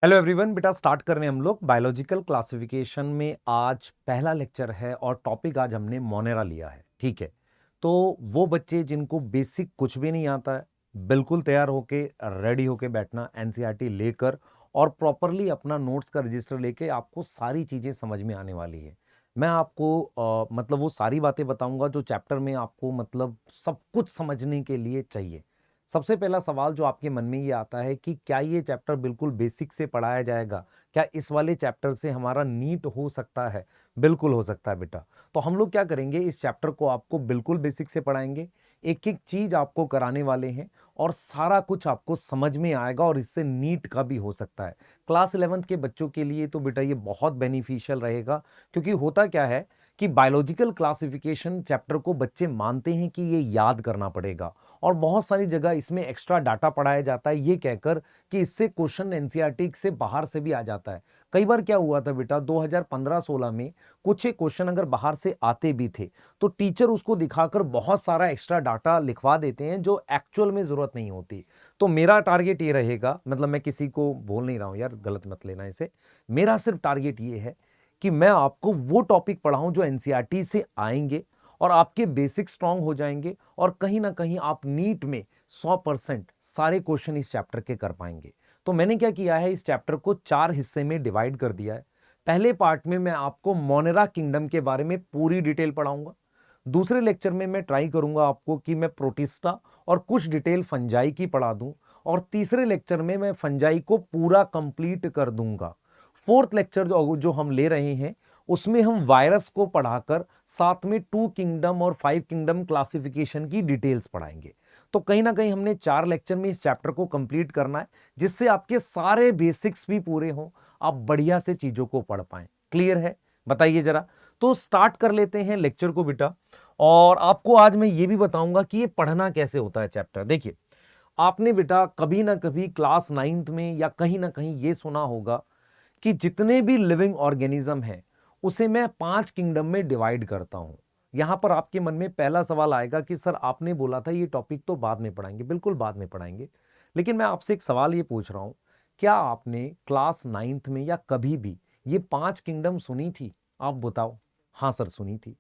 Hello everyone, बेटा start कर रहे हैं हम लोग बायोलॉजिकल क्लासिफिकेशन में। आज पहला लेक्चर है और टॉपिक आज हमने मोनेरा लिया है। ठीक है, तो वो बच्चे जिनको बेसिक कुछ भी नहीं आता है, बिल्कुल तैयार होके रेडी होके बैठना एनसीईआरटी लेकर और प्रॉपरली अपना नोट्स का रजिस्टर लेके आपको सारी चीजें समझ में आने वाली है। मैं आपको मतलब वो सारी बातें बताऊंगा जो चैप्टर में आपको मतलब सब कुछ समझने के लिए चाहिए। सबसे पहला सवाल जो आपके मन में ये आता है कि क्या ये चैप्टर बिल्कुल बेसिक से पढ़ाया जाएगा? क्या इस वाले चैप्टर से हमारा नीट हो सकता है? बिल्कुल हो सकता है बेटा। तो हम लोग क्या करेंगे, इस चैप्टर को आपको बिल्कुल बेसिक से पढ़ाएंगे, एक एक चीज आपको कराने वाले हैं और सारा कुछ आपको समझ में आएगा और इससे नीट का भी हो सकता है। क्लास 11th के बच्चों के लिए तो बेटा ये बहुत बेनिफिशियल रहेगा, क्योंकि होता क्या है कि बायोलॉजिकल क्लासिफिकेशन चैप्टर को बच्चे मानते हैं कि ये याद करना पड़ेगा और बहुत सारी जगह इसमें एक्स्ट्रा डाटा पढ़ाया जाता है ये कहकर कि इससे क्वेश्चन एनसीईआरटी से बाहर से भी आ जाता है। कई बार क्या हुआ था बेटा, 2015-16 में कुछ एक क्वेश्चन अगर बाहर से आते भी थे तो टीचर उसको दिखाकर बहुत सारा एक्स्ट्रा डाटा लिखवा देते हैं जो एक्चुअल में जरूरत नहीं होती। तो मेरा टारगेट ये रहेगा, मतलब मैं किसी को बोल नहीं रहा हूं यार, गलत मत लेना इसे, मेरा सिर्फ टारगेट ये है कि मैं आपको वो टॉपिक पढ़ाऊं जो एनसीईआरटी से आएंगे और आपके बेसिक स्ट्रांग हो जाएंगे और कहीं ना कहीं आप नीट में 100% सारे क्वेश्चन इस चैप्टर के कर पाएंगे। तो मैंने क्या किया है, इस चैप्टर को 4 हिस्से में डिवाइड कर दिया है। पहले पार्ट में मैं आपको मोनेरा किंगडम के बारे में पूरी डिटेल पढ़ाऊंगा। दूसरे लेक्चर में मैं ट्राई करूंगा आपको कि मैं प्रोटिस्टा और कुछ डिटेल फंजाई की पढ़ा दूं और तीसरे लेक्चर में मैं फंजाई को पूरा कंप्लीट कर दूंगा। फोर्थ लेक्चर जो हम ले रहे हैं उसमें हम वायरस को पढ़ाकर साथ में 2 किंगडम और 5 किंगडम क्लासिफिकेशन की डिटेल्स पढ़ाएंगे। तो कहीं ना कहीं हमने 4 लेक्चर में इस चैप्टर को कंप्लीट करना है जिससे आपके सारे बेसिक्स भी पूरे हों, आप बढ़िया से चीजों को पढ़ पाएं। क्लियर है? बताइए जरा। तो स्टार्ट कर लेते हैं लेक्चर को बेटा, और आपको आज मैं ये भी बताऊंगा कि ये पढ़ना कैसे होता है चैप्टर। देखिए, आपने बेटा कभी ना कभी क्लास 9th में या कहीं ना कहीं ये सुना होगा कि जितने भी लिविंग ऑर्गेनिज्म हैं उसे मैं 5 किंगडम में डिवाइड करता हूं। यहां पर आपके मन में पहला सवाल आएगा कि सर आपने बोला था ये टॉपिक तो बाद में पढ़ाएंगे। बिल्कुल बाद में पढ़ाएंगे, लेकिन मैं आपसे एक सवाल ये पूछ रहा हूं, क्या आपने क्लास 9th में या कभी भी ये 5 किंगडम सुनी थी? आप बताओ। हाँ सर सुनी थी।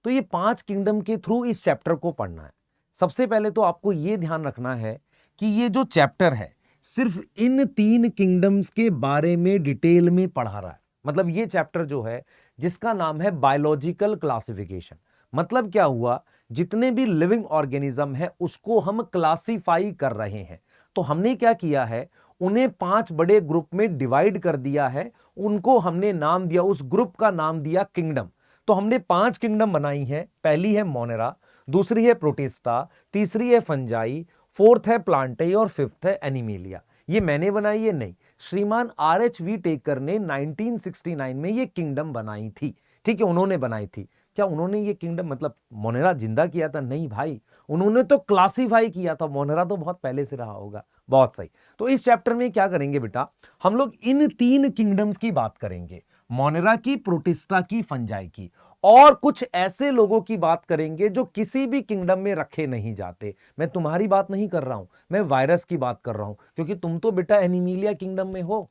तो ये 5 किंगडम के थ्रू इस चैप्टर को पढ़ना है। सबसे पहले तो आपको ये ध्यान रखना है कि ये जो चैप्टर है सिर्फ इन 3 किंगडम्स के बारे में डिटेल में पढ़ा रहा है। मतलब ये चैप्टर जो है जिसका नाम है बायोलॉजिकल क्लासिफिकेशन, मतलब क्या हुआ, जितने भी लिविंग ऑर्गेनिज्म है उसको हम क्लासिफाई कर रहे हैं। तो हमने क्या किया है, उन्हें 5 बड़े ग्रुप में डिवाइड कर दिया है। उनको हमने नाम दिया, उस ग्रुप का नाम दिया किंगडम। तो हमने 5 किंगडम बनाई है। पहली है मोनेरा, दूसरी है प्रोटिस्टा, तीसरी है फंजाई, फोर्थ है प्लांटाई और फिफ्थ है एनिमेलिया। ये मैंने बनाई है? नहीं, श्रीमान RHV टेकर ने 1969 में ये किंगडम बनाई थी। ठीक है, उन्होंने बनाई थी। क्या उन्होंने ये किंगडम मतलब मोनेरा जिंदा किया था? नहीं भाई, उन्होंने तो क्लासिफाई किया था। मोनेरा तो बहुत पहले से रहा होगा। बहुत सही। तो इस चैप्टर में क्या करेंगे बेटा, हम लोग इन 3 किंगडम्स की बात करेंगे, मोनेरा की, प्रोटिस्टा की, फंजाई की, और कुछ ऐसे लोगों की बात करेंगे जो किसी भी किंगडम में रखे नहीं जाते। मैं तुम्हारी बात नहीं कर रहा हूं, मैं वायरस की बात कर रहा हूं, क्योंकि तुम तो बेटा एनीमिलिया किंगडम में हो।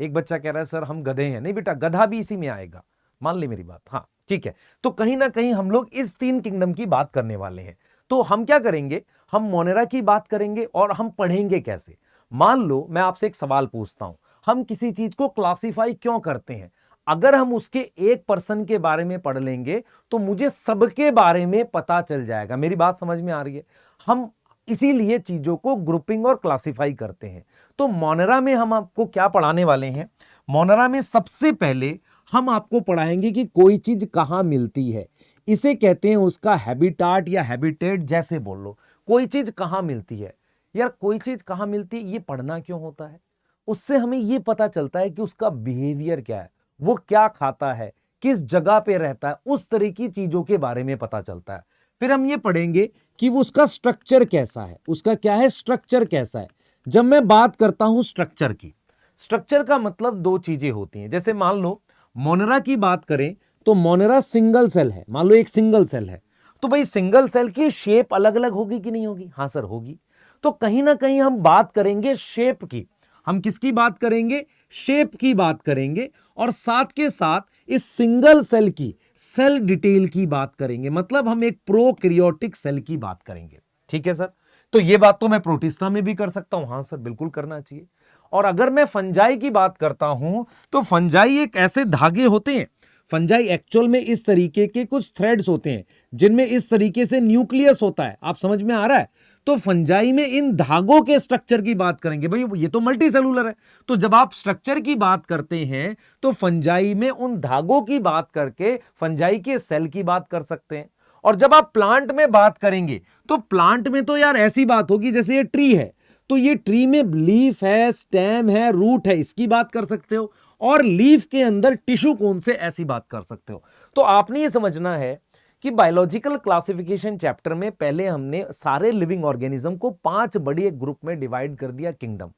एक बच्चा कह रहा है सर हम गधे हैं। नहीं बेटा, गधा भी इसी में आएगा, मान ले मेरी बात। हाँ ठीक है, तो कहीं ना कहीं हम लोग इस 3 किंगडम की बात करने वाले हैं। तो हम क्या करेंगे, हम मोनेरा की बात करेंगे और हम पढ़ेंगे कैसे। मान लो मैं आपसे एक सवाल पूछता हूं, हम किसी चीज को क्लासिफाई क्यों करते हैं? अगर हम उसके एक पर्सन के बारे में पढ़ लेंगे तो मुझे सबके बारे में पता चल जाएगा। मेरी बात समझ में आ रही है? हम इसीलिए चीजों को ग्रुपिंग और क्लासिफाई करते हैं। तो मोनेरा में हम आपको क्या पढ़ाने वाले हैं, मोनेरा में सबसे पहले हम आपको पढ़ाएंगे कि कोई चीज कहां मिलती है। इसे कहते हैं उसका हैबिटाट या हैबिटेट, जैसे बोल लो। कोई चीज कहां मिलती है यार, कोई चीज कहां मिलती है, ये पढ़ना क्यों होता है? उससे हमें ये पता चलता है कि उसका बिहेवियर क्या है, वो क्या खाता है, किस जगह पे रहता है, उस तरह की चीजों के बारे में पता चलता है। फिर हम ये पढ़ेंगे कि वो उसका स्ट्रक्चर कैसा है, उसका क्या है, स्ट्रक्चर कैसा है। जब मैं बात करता हूं स्ट्रक्चर की, स्ट्रक्चर का मतलब 2 चीजें होती हैं। जैसे मान लो मोनेरा की बात करें तो मोनेरा सिंगल सेल है, मान लो एक सिंगल सेल है, तो भाई सिंगल सेल की शेप अलग अलग होगी कि नहीं होगी? हां सर होगी। तो कहीं ना कहीं हम बात करेंगे शेप की। हम किसकी बात करेंगे? शेप की बात करेंगे और साथ के साथ इस सिंगल सेल की सेल डिटेल की बात करेंगे। मतलब हम एक प्रोकैरियोटिक सेल की बात करेंगे। ठीक है सर, तो ये बात तो मैं प्रोटिस्टा में भी कर सकता हूं। हां सर, बिल्कुल करना चाहिए। और अगर मैं फंजाई की बात करता हूं तो फंजाई एक ऐसे धागे होते हैं, फंजाई एक्चुअल में इस तरीके के कुछ थ्रेड्स होते हैं जिनमें इस तरीके से न्यूक्लियस होता है। आप समझ में आ रहा है? तो फंजाई में इन धागों के स्ट्रक्चर की बात करेंगे। भाई ये तो मल्टी सेलुलर है, तो जब आप स्ट्रक्चर की बात करते हैं तो फंजाई में उन धागों की बात करके फंजाई के सेल की बात कर सकते हैं। और जब आप प्लांट में बात करेंगे तो प्लांट में तो यार ऐसी बात होगी जैसे ये ट्री है, तो ये ट्री में लीफ है, स्टेम है, रूट है, इसकी बात कर सकते हो। और लीफ के अंदर टिश्यू कौन से, ऐसी बात कर सकते हो। तो आपने ये समझना है कि बायोलॉजिकल क्लासिफिकेशन चैप्टर में पहले हमने सारे लिविंग ऑर्गेनिज्म को 5 बड़ी एक ग्रुप में डिवाइड कर दिया, किंगडम।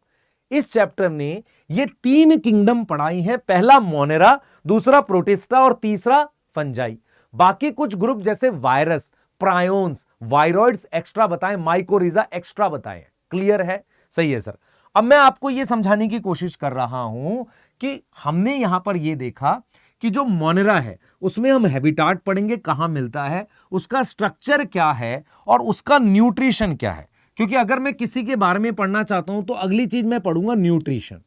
इस चैप्टर ने ये 3 किंगडम पढ़ाई है, पहला मोनेरा, दूसरा प्रोटिस्टा और तीसरा फंजाई। बाकी कुछ ग्रुप जैसे वायरस, प्रायोन्स, वायरॉइड्स एक्स्ट्रा बताएं, माइकोरिजा एक्स्ट्रा बताएं। क्लियर है? सही है सर। अब मैं आपको यह समझाने की कोशिश कर रहा हूं कि हमने यहां पर यह देखा कि जो मोनेरा है उसमें हम हैबिटाट पढ़ेंगे, कहां मिलता है, उसका स्ट्रक्चर क्या है और उसका न्यूट्रिशन क्या है। क्योंकि अगर मैं किसी के बारे में पढ़ना चाहता हूं तो अगली चीज मैं पढ़ूंगा न्यूट्रिशन।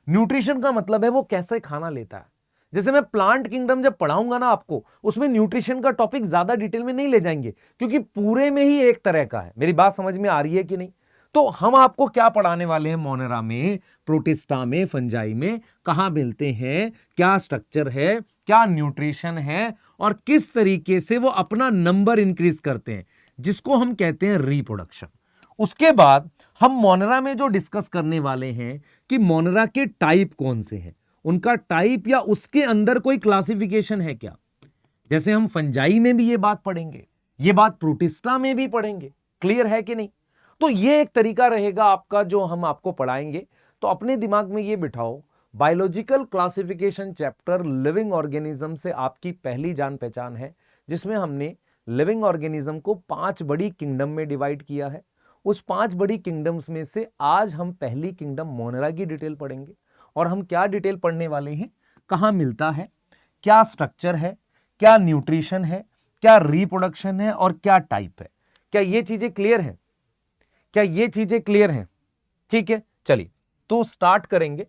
न्यूट्रिशन का मतलब है वो कैसे खाना लेता है। जैसे मैं प्लांट किंगडम जब पढ़ाऊंगा ना आपको, उसमें न्यूट्रिशन का टॉपिक ज्यादा डिटेल में नहीं ले जाएंगे क्योंकि पूरे में ही एक तरह का है। मेरी बात समझ में आ रही है कि नहीं? तो हम आपको क्या पढ़ाने वाले हैं मोनेरा में, प्रोटिस्टा में, फंजाई में, कहां मिलते हैं, क्या स्ट्रक्चर है, क्या न्यूट्रिशन है और किस तरीके से वो अपना नंबर इंक्रीज करते हैं, जिसको हम कहते हैं रिप्रोडक्शन। उसके बाद हम मोनेरा में जो डिस्कस करने वाले हैं कि मोनेरा के टाइप कौन से हैं, उनका टाइप या उसके अंदर कोई क्लासिफिकेशन है क्या। जैसे हम फंजाई में भी ये बात पढ़ेंगे, ये बात प्रोटिस्टा में भी पढ़ेंगे। क्लियर है कि नहीं? तो ये एक तरीका रहेगा आपका जो हम आपको पढ़ाएंगे। तो अपने दिमाग में ये बिठाओ, biological classification chapter living organism से आपकी पहली जान पहचान है, जिसमें हमने लिविंग ऑर्गेनिज्म को 5 बड़ी किंगडम में डिवाइड किया है। उस 5 बड़ी किंगडम्स में से आज हम पहली किंगडम मोनेरा की डिटेल पढ़ेंगे। और हम क्या डिटेल पढ़ने वाले हैं? कहां मिलता है, क्या स्ट्रक्चर है, क्या न्यूट्रिशन है, क्या रिप्रोडक्शन है और क्या टाइप है। क्या ये चीजें क्लियर हैं? क्या ये चीजें क्लियर हैं? ठीक है, चलिए तो स्टार्ट करेंगे।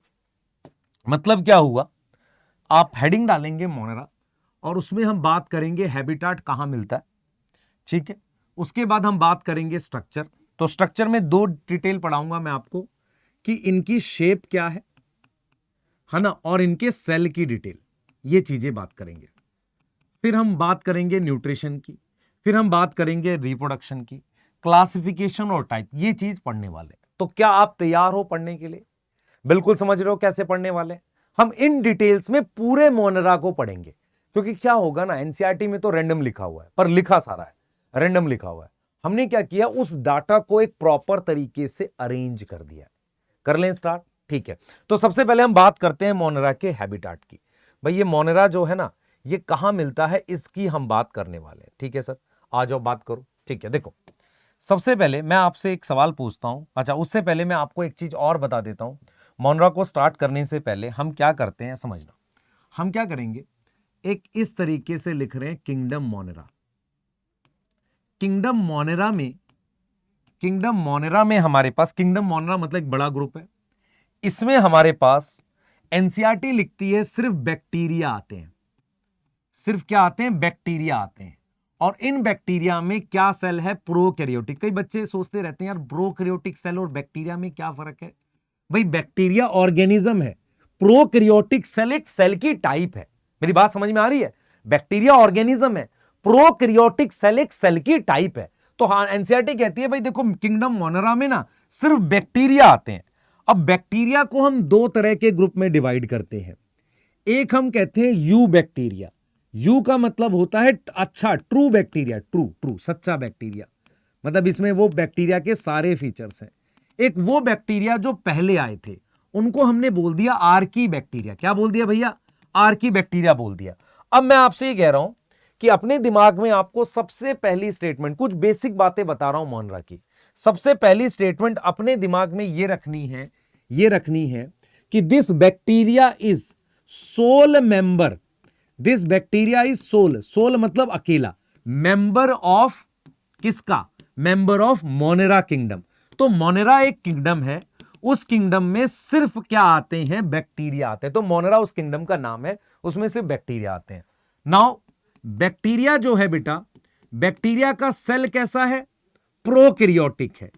मतलब क्या हुआ, आप हेडिंग डालेंगे मोनेरा और उसमें हम बात करेंगे हैबिटाट कहां मिलता है। ठीक है, उसके बाद हम बात करेंगे स्ट्रक्चर। तो स्ट्रक्चर में 2 डिटेल पढ़ाऊंगा मैं आपको कि इनकी शेप क्या है ना, और इनके सेल की डिटेल, ये चीजें बात करेंगे। फिर हम बात करेंगे न्यूट्रिशन की, फिर हम बात करेंगे रिप्रोडक्शन की, क्लासिफिकेशन और टाइप, ये चीज पढ़ने वाले। तो क्या आप तैयार हो पढ़ने के लिए? बिल्कुल समझ रहे हो कैसे पढ़ने वाले? हम इन डिटेल्स में पूरे मोनेरा को पढ़ेंगे। क्योंकि क्या होगा ना, एनसीईआरटी में तो रैंडम लिखा हुआ है, पर लिखा सारा है, रैंडम लिखा हुआ है। हमने क्या किया, उस डाटा को एक प्रॉपर तरीके से अरेंज कर दिया। कर लें स्टार्ट? ठीक है, तो सबसे पहले हम बात करते हैं मोनेरा के हैबिटाट की। भाई ये मोनेरा जो है ना, ये कहां मिलता है, इसकी हम बात करने वाले हैं। ठीक है सर, आ जाओ बात करो। ठीक है, देखो सबसे पहले मैं आपसे एक सवाल पूछता हूं। अच्छा, उससे पहले मैं आपको एक चीज और बता देता हूं। मोनेरा को स्टार्ट करने से पहले हम क्या करते हैं समझना। हम क्या करेंगे, एक इस तरीके से लिख रहे हैं किंगडम मोनेरा। किंगडम मोनेरा में हमारे पास, किंगडम मोनेरा मतलब एक बड़ा ग्रुप है, इसमें हमारे पास एनसीईआरटी लिखती है सिर्फ बैक्टीरिया आते हैं। सिर्फ क्या आते हैं? बैक्टीरिया आते हैं। और इन बैक्टीरिया में क्या सेल है? प्रोकैरियोटिक। कई बच्चे सोचते रहते हैं यार प्रोकैरियोटिक सेल और बैक्टीरिया में क्या फर्क है। भाई बैक्टीरिया ऑर्गेनिज्म है, प्रोकैरियोटिक सेल एक सेल की टाइप है। मेरी बात समझ में आ रही है? बैक्टीरिया ऑर्गेनिज्म है, प्रोकैरियोटिक सेल एक सेल की टाइप है। तो हाँ, एनसीईआरटी कहती है भाई देखो किंगडम मोनेरा में ना सिर्फ बैक्टीरिया आते हैं। अब बैक्टीरिया को हम 2 तरह के ग्रुप में डिवाइड करते हैं। एक हम कहते हैं यू बैक्टीरिया। यू का मतलब होता है अच्छा, ट्रू बैक्टीरिया, ट्रू सच्चा बैक्टीरिया, मतलब इसमें वो बैक्टीरिया के सारे फीचर्स हैं। एक वो बैक्टीरिया जो पहले आए थे, उनको हमने बोल दिया आर्की बैक्टीरिया। क्या बोल दिया भैया? आर्की बैक्टीरिया बोल दिया। अब मैं आपसे ये कह रहा हूं कि अपने दिमाग में आपको सबसे पहली स्टेटमेंट, कुछ बेसिक बातें बता रहा हूं मोनेरा की। सबसे पहली स्टेटमेंट अपने दिमाग में ये रखनी है ये रखनी है कि this bacteria is sole member, this bacteria is sole, sole मतलब अकेला, मेंबर ऑफ किसका, मेंबर ऑफ मोनेरा किंगडम। तो मोनेरा एक किंगडम है, उस किंगडम में सिर्फ क्या आते हैं, बैक्टीरिया आते हैं। तो मोनेरा उस किंगडम का नाम है, उसमें सिर्फ बैक्टीरिया आते हैं। नाउ बैक्टीरिया जो है बेटा, बैक्टीरिया का सेल कैसा है, प्रोकैरियोटिक है।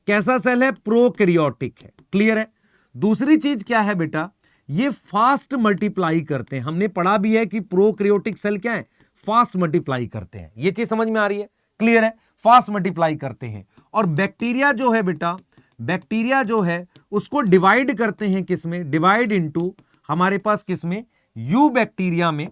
कैसा सेल है, प्रोकैरियोटिक है। क्लियर है। दूसरी चीज क्या है बेटा, ये फास्ट मल्टीप्लाई करते हैं। हमने पढ़ा भी है कि प्रोकैरियोटिक सेल क्या है, फास्ट मल्टीप्लाई करते हैं। ये चीज समझ में आ रही है, क्लियर है, फास्ट मल्टीप्लाई करते हैं। और बैक्टीरिया जो है बेटा, बैक्टीरिया जो है उसको डिवाइड करते हैं किसमें, डिवाइड इनटू हमारे पास किसमें, यू बैक्टीरिया में,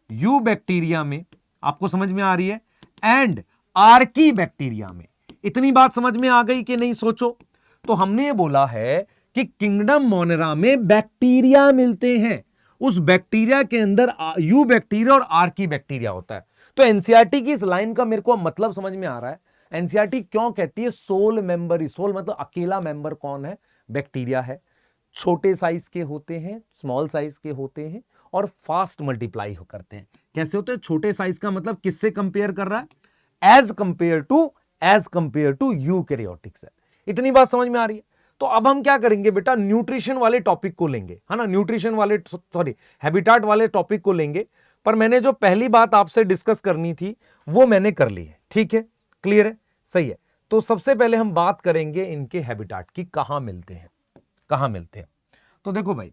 यू बैक्टीरिया में, आपको समझ में आ रही है, एंड आर्की बैक्टीरिया में। इतनी बात समझ में आ गई कि नहीं, सोचो। तो हमने ये बोला है कि किंगडम मोनेरा में बैक्टीरिया मिलते हैं, उस बैक्टीरिया के अंदर यू बैक्टीरिया और आर्की बैक्टीरिया होता है। तो एनसीईआरटी की इस लाइन का मेरे को मतलब समझ में आ रहा है। एनसीईआरटी क्यों कहती है सोल मेंबर, सोल मतलब अकेला मेंबर कौन है, बैक्टीरिया है। छोटे साइज के होते हैं, स्मॉल साइज के होते हैं, और फास्ट मल्टीप्लाई करते हैं। कैसे होते हैं, छोटे साइज का मतलब किससे कंपेयर कर रहा है, as compare to eukaryotic cell. इतनी बात समझ में आ रही है। तो अब हम क्या करेंगे बेटा, न्यूट्रिशन वाले टॉपिक को लेंगे, है ना, न्यूट्रिशन वाले, सॉरी हैबिटाट वाले टॉपिक को लेंगे। पर मैंने जो पहली बात आपसे डिस्कस करनी थी वो मैंने कर ली है, ठीक है, क्लियर है, सही है। तो सबसे पहले हम बात करेंगे इनके हैबिटाट की, कहां मिलते हैं, कहां मिलते हैं। तो देखो भाई,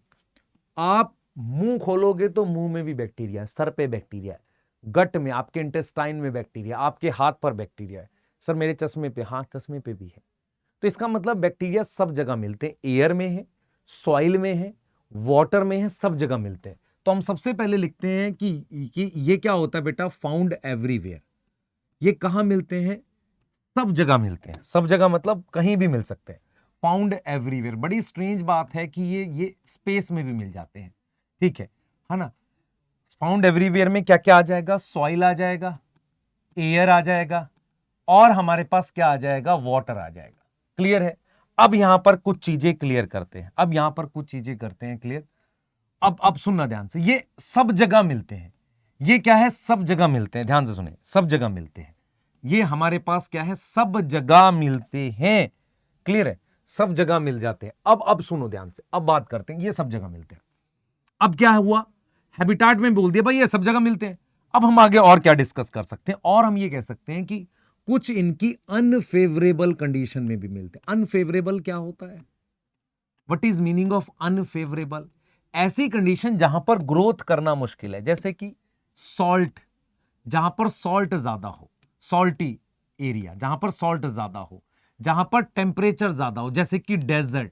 आप मुंह खोलोगे तो मुंह में भी बैक्टीरिया है, सर पे बैक्टीरिया है, गट में, आपके इंटेस्टाइन में बैक्टीरिया, आपके हाथ पर बैक्टीरिया है। सर मेरे चश्मे पे, हाँ चश्मे पे भी है। तो इसका मतलब बैक्टीरिया सब जगह मिलते हैं, एयर में है, सॉइल में है, वाटर में है, सब जगह मिलते हैं। तो हम सबसे पहले लिखते हैं कि ये क्या होता है बेटा, फाउंड एवरीवेयर। ये कहां मिलते हैं, सब जगह मिलते हैं। सब जगह मतलब कहीं भी मिल सकते हैं, फाउंड एवरीवेयर। बड़ी स्ट्रेंज बात है कि ये स्पेस में भी मिल जाते हैं, ठीक है ना। फाउंड एवरीवेयर में क्या क्या आ जाएगा, सॉइल आ जाएगा, एयर आ जाएगा, और हमारे पास क्या आ जाएगा, वाटर आ जाएगा। क्लियर है। अब यहां पर कुछ चीजें क्लियर करते हैं, अब यहां पर कुछ चीजें करते हैं क्लियर। अब सुनना ध्यान से, ये सब जगह मिलते हैं, ये क्या है, सब जगह मिलते हैं, ध्यान से सुने, सब जगह मिलते हैं। ये हमारे पास क्या है, सब जगह मिलते हैं, क्लियर है, सब जगह मिल जाते हैं। अब सुनो ध्यान से, अब बात करते हैं, ये सब जगह मिलते हैं। अब क्या हुआ, हैबिटाट में बोल दिया भाई ये सब जगह मिलते हैं। अब हम आगे और क्या डिस्कस कर सकते हैं, और हम ये कह सकते हैं कि कुछ इनकी अनफेवरेबल कंडीशन में भी मिलते हैं। अनफेवरेबल क्या होता है, what is meaning of unfavourable, ऐसी कंडीशन जहां पर ग्रोथ करना मुश्किल है, जैसे कि सॉल्ट, जहां पर सॉल्ट ज्यादा हो, सॉल्टी एरिया जहां पर सॉल्ट ज्यादा हो, जहां पर टेम्परेचर ज्यादा हो, जैसे कि डेजर्ट,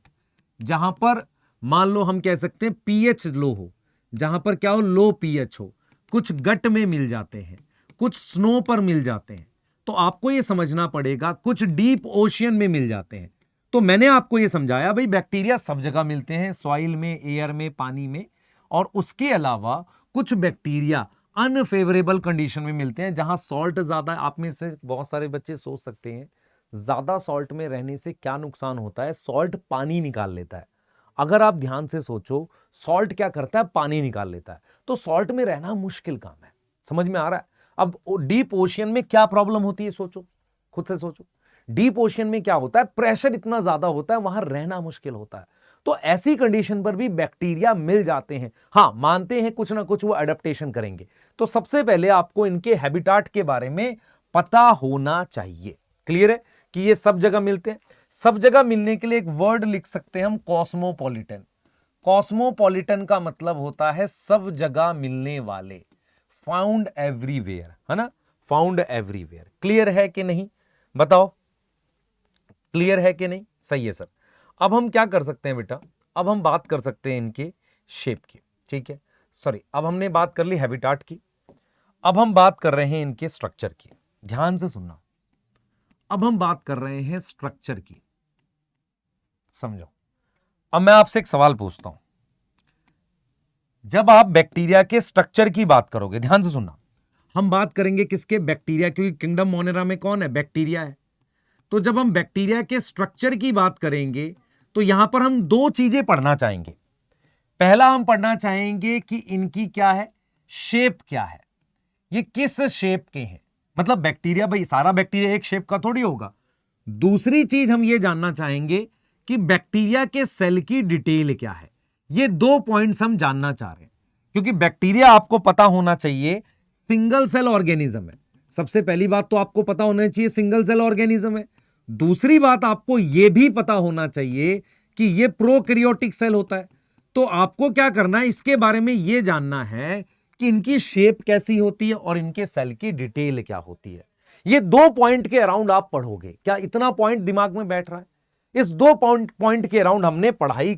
जहां पर मान लो हम कह सकते हैं पीएच लो हो, जहां पर क्या हो, लो पीएच हो। कुछ गट में मिल जाते हैं, कुछ स्नो पर मिल जाते हैं। तो आपको यह समझना पड़ेगा, कुछ डीप ओशियन में मिल जाते हैं। तो मैंने आपको यह समझाया भाई बैक्टीरिया सब जगह मिलते हैं, सॉइल में, एयर में, पानी में, और उसके अलावा कुछ बैक्टीरिया अनफेवरेबल कंडीशन में मिलते हैं, जहां सॉल्ट ज्यादा है। आप में से बहुत सारे बच्चे सोच सकते हैं ज्यादा सॉल्ट में रहने से क्या नुकसान होता है, सॉल्ट पानी निकाल लेता है। अगर आप ध्यान से सोचो, सॉल्ट क्या करता है, पानी निकाल लेता है। तो सॉल्ट में रहना मुश्किल काम है, समझ में आ रहा है। अब डीप ओशियन में क्या प्रॉब्लम होती है, सोचो, खुद से सोचो। डीप ओशियन में क्या होता है, प्रेशर इतना ज्यादा होता है, वहां रहना मुश्किल होता है। तो ऐसी कंडीशन पर भी बैक्टीरिया मिल जाते हैं। हां, मानते हैं कुछ ना कुछ वो एडेप्टेशन करेंगे। तो सबसे पहले आपको इनके हैबिटाट के बारे में पता होना चाहिए। क्लियर है कि ये सब जगह मिलते हैं। सब जगह मिलने के लिए एक वर्ड लिख सकते हैं हम, कॉस्मोपॉलिटन। कॉस्मोपॉलिटन का मतलब होता है सब जगह मिलने वाले, फाउंड एवरीवेयर, है ना, फाउंड एवरीवेयर। क्लियर है कि नहीं, बताओ, क्लियर है कि नहीं, सही है सर। अब हम क्या कर सकते हैं बेटा, अब हम बात कर सकते हैं इनके शेप की, ठीक है, सॉरी, अब हमने बात कर ली हैबिटाट की, अब हम बात कर रहे हैं इनके स्ट्रक्चर की। ध्यान से सुनना, अब हम बात कर रहे हैं स्ट्रक्चर की, समझो। अब मैं आपसे एक सवाल पूछता हूं, जब आप बैक्टीरिया के स्ट्रक्चर की बात करोगे, ध्यान से सुनना, हम बात करेंगे किसके, बैक्टीरिया, क्योंकि किंगडम मोनेरा में कौन है, बैक्टीरिया है। तो जब हम बैक्टीरिया के स्ट्रक्चर की बात करेंगे तो यहां पर हम दो चीजें पढ़ना चाहेंगे। पहला हम पढ़ना चाहेंगे कि इनकी क्या है, शेप क्या है, ये किस शेप के हैं। मतलब बैक्टीरिया, भाई सारा बैक्टीरिया एक शेप का थोड़ी होगा। दूसरी चीज हम ये जानना चाहेंगे कि बैक्टीरिया के सेल की डिटेल क्या है। ये दो पॉइंट्स हम जानना चाह रहे हैं, क्योंकि बैक्टीरिया आपको पता होना चाहिए सिंगल सेल ऑर्गेनिज्म है। सबसे पहली बात तो आपको पता होना चाहिए सिंगल सेल ऑर्गेनिज्म है। दूसरी बात आपको यह भी पता होना चाहिए कि यह प्रोकैरियोटिक सेल होता है। तो आपको क्या करना है, इसके बारे में यह जानना है कि इनकी शेप कैसी होती है और इनके सेल की डिटेल क्या होती है। ये दो पॉइंट के अराउंड आप पढ़ोगे। क्या इतना पॉइंट दिमाग में बैठ रहा है? इस दो पॉइंट के अराउंड हमने पढ़ाई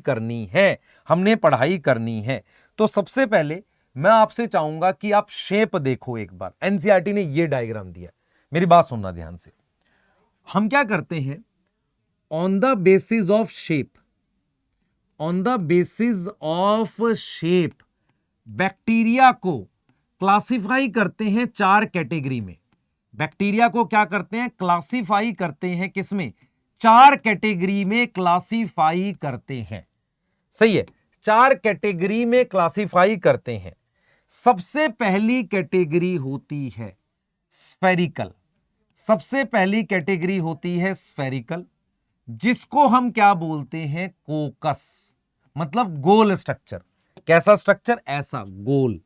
करनी है। तो सबसे पहले मैं आपसे चाहूंगा कि आप शेप देखो एक बार। एनसीईआरटी ने ये डायग्राम दिया, मेरी बात सुनना ध्यान से। हम क्या करते हैं, on the basis of shape bacteria को क्लासिफाई करते हैं चार कैटेगरी में। बैक्टीरिया को क्या करते हैं, क्लासिफाई करते हैं किसमें, चार कैटेगरी में क्लासिफाई करते हैं। सही है, चार कैटेगरी में क्लासिफाई करते हैं। सबसे पहली कैटेगरी होती है स्फेरिकल। सबसे पहली कैटेगरी होती है स्फेरिकल, जिसको हम क्या बोलते हैं, कोकस, मतलब गोल स्ट्रक्चर। कैसा स्ट्रक्चर, ऐसा गोल,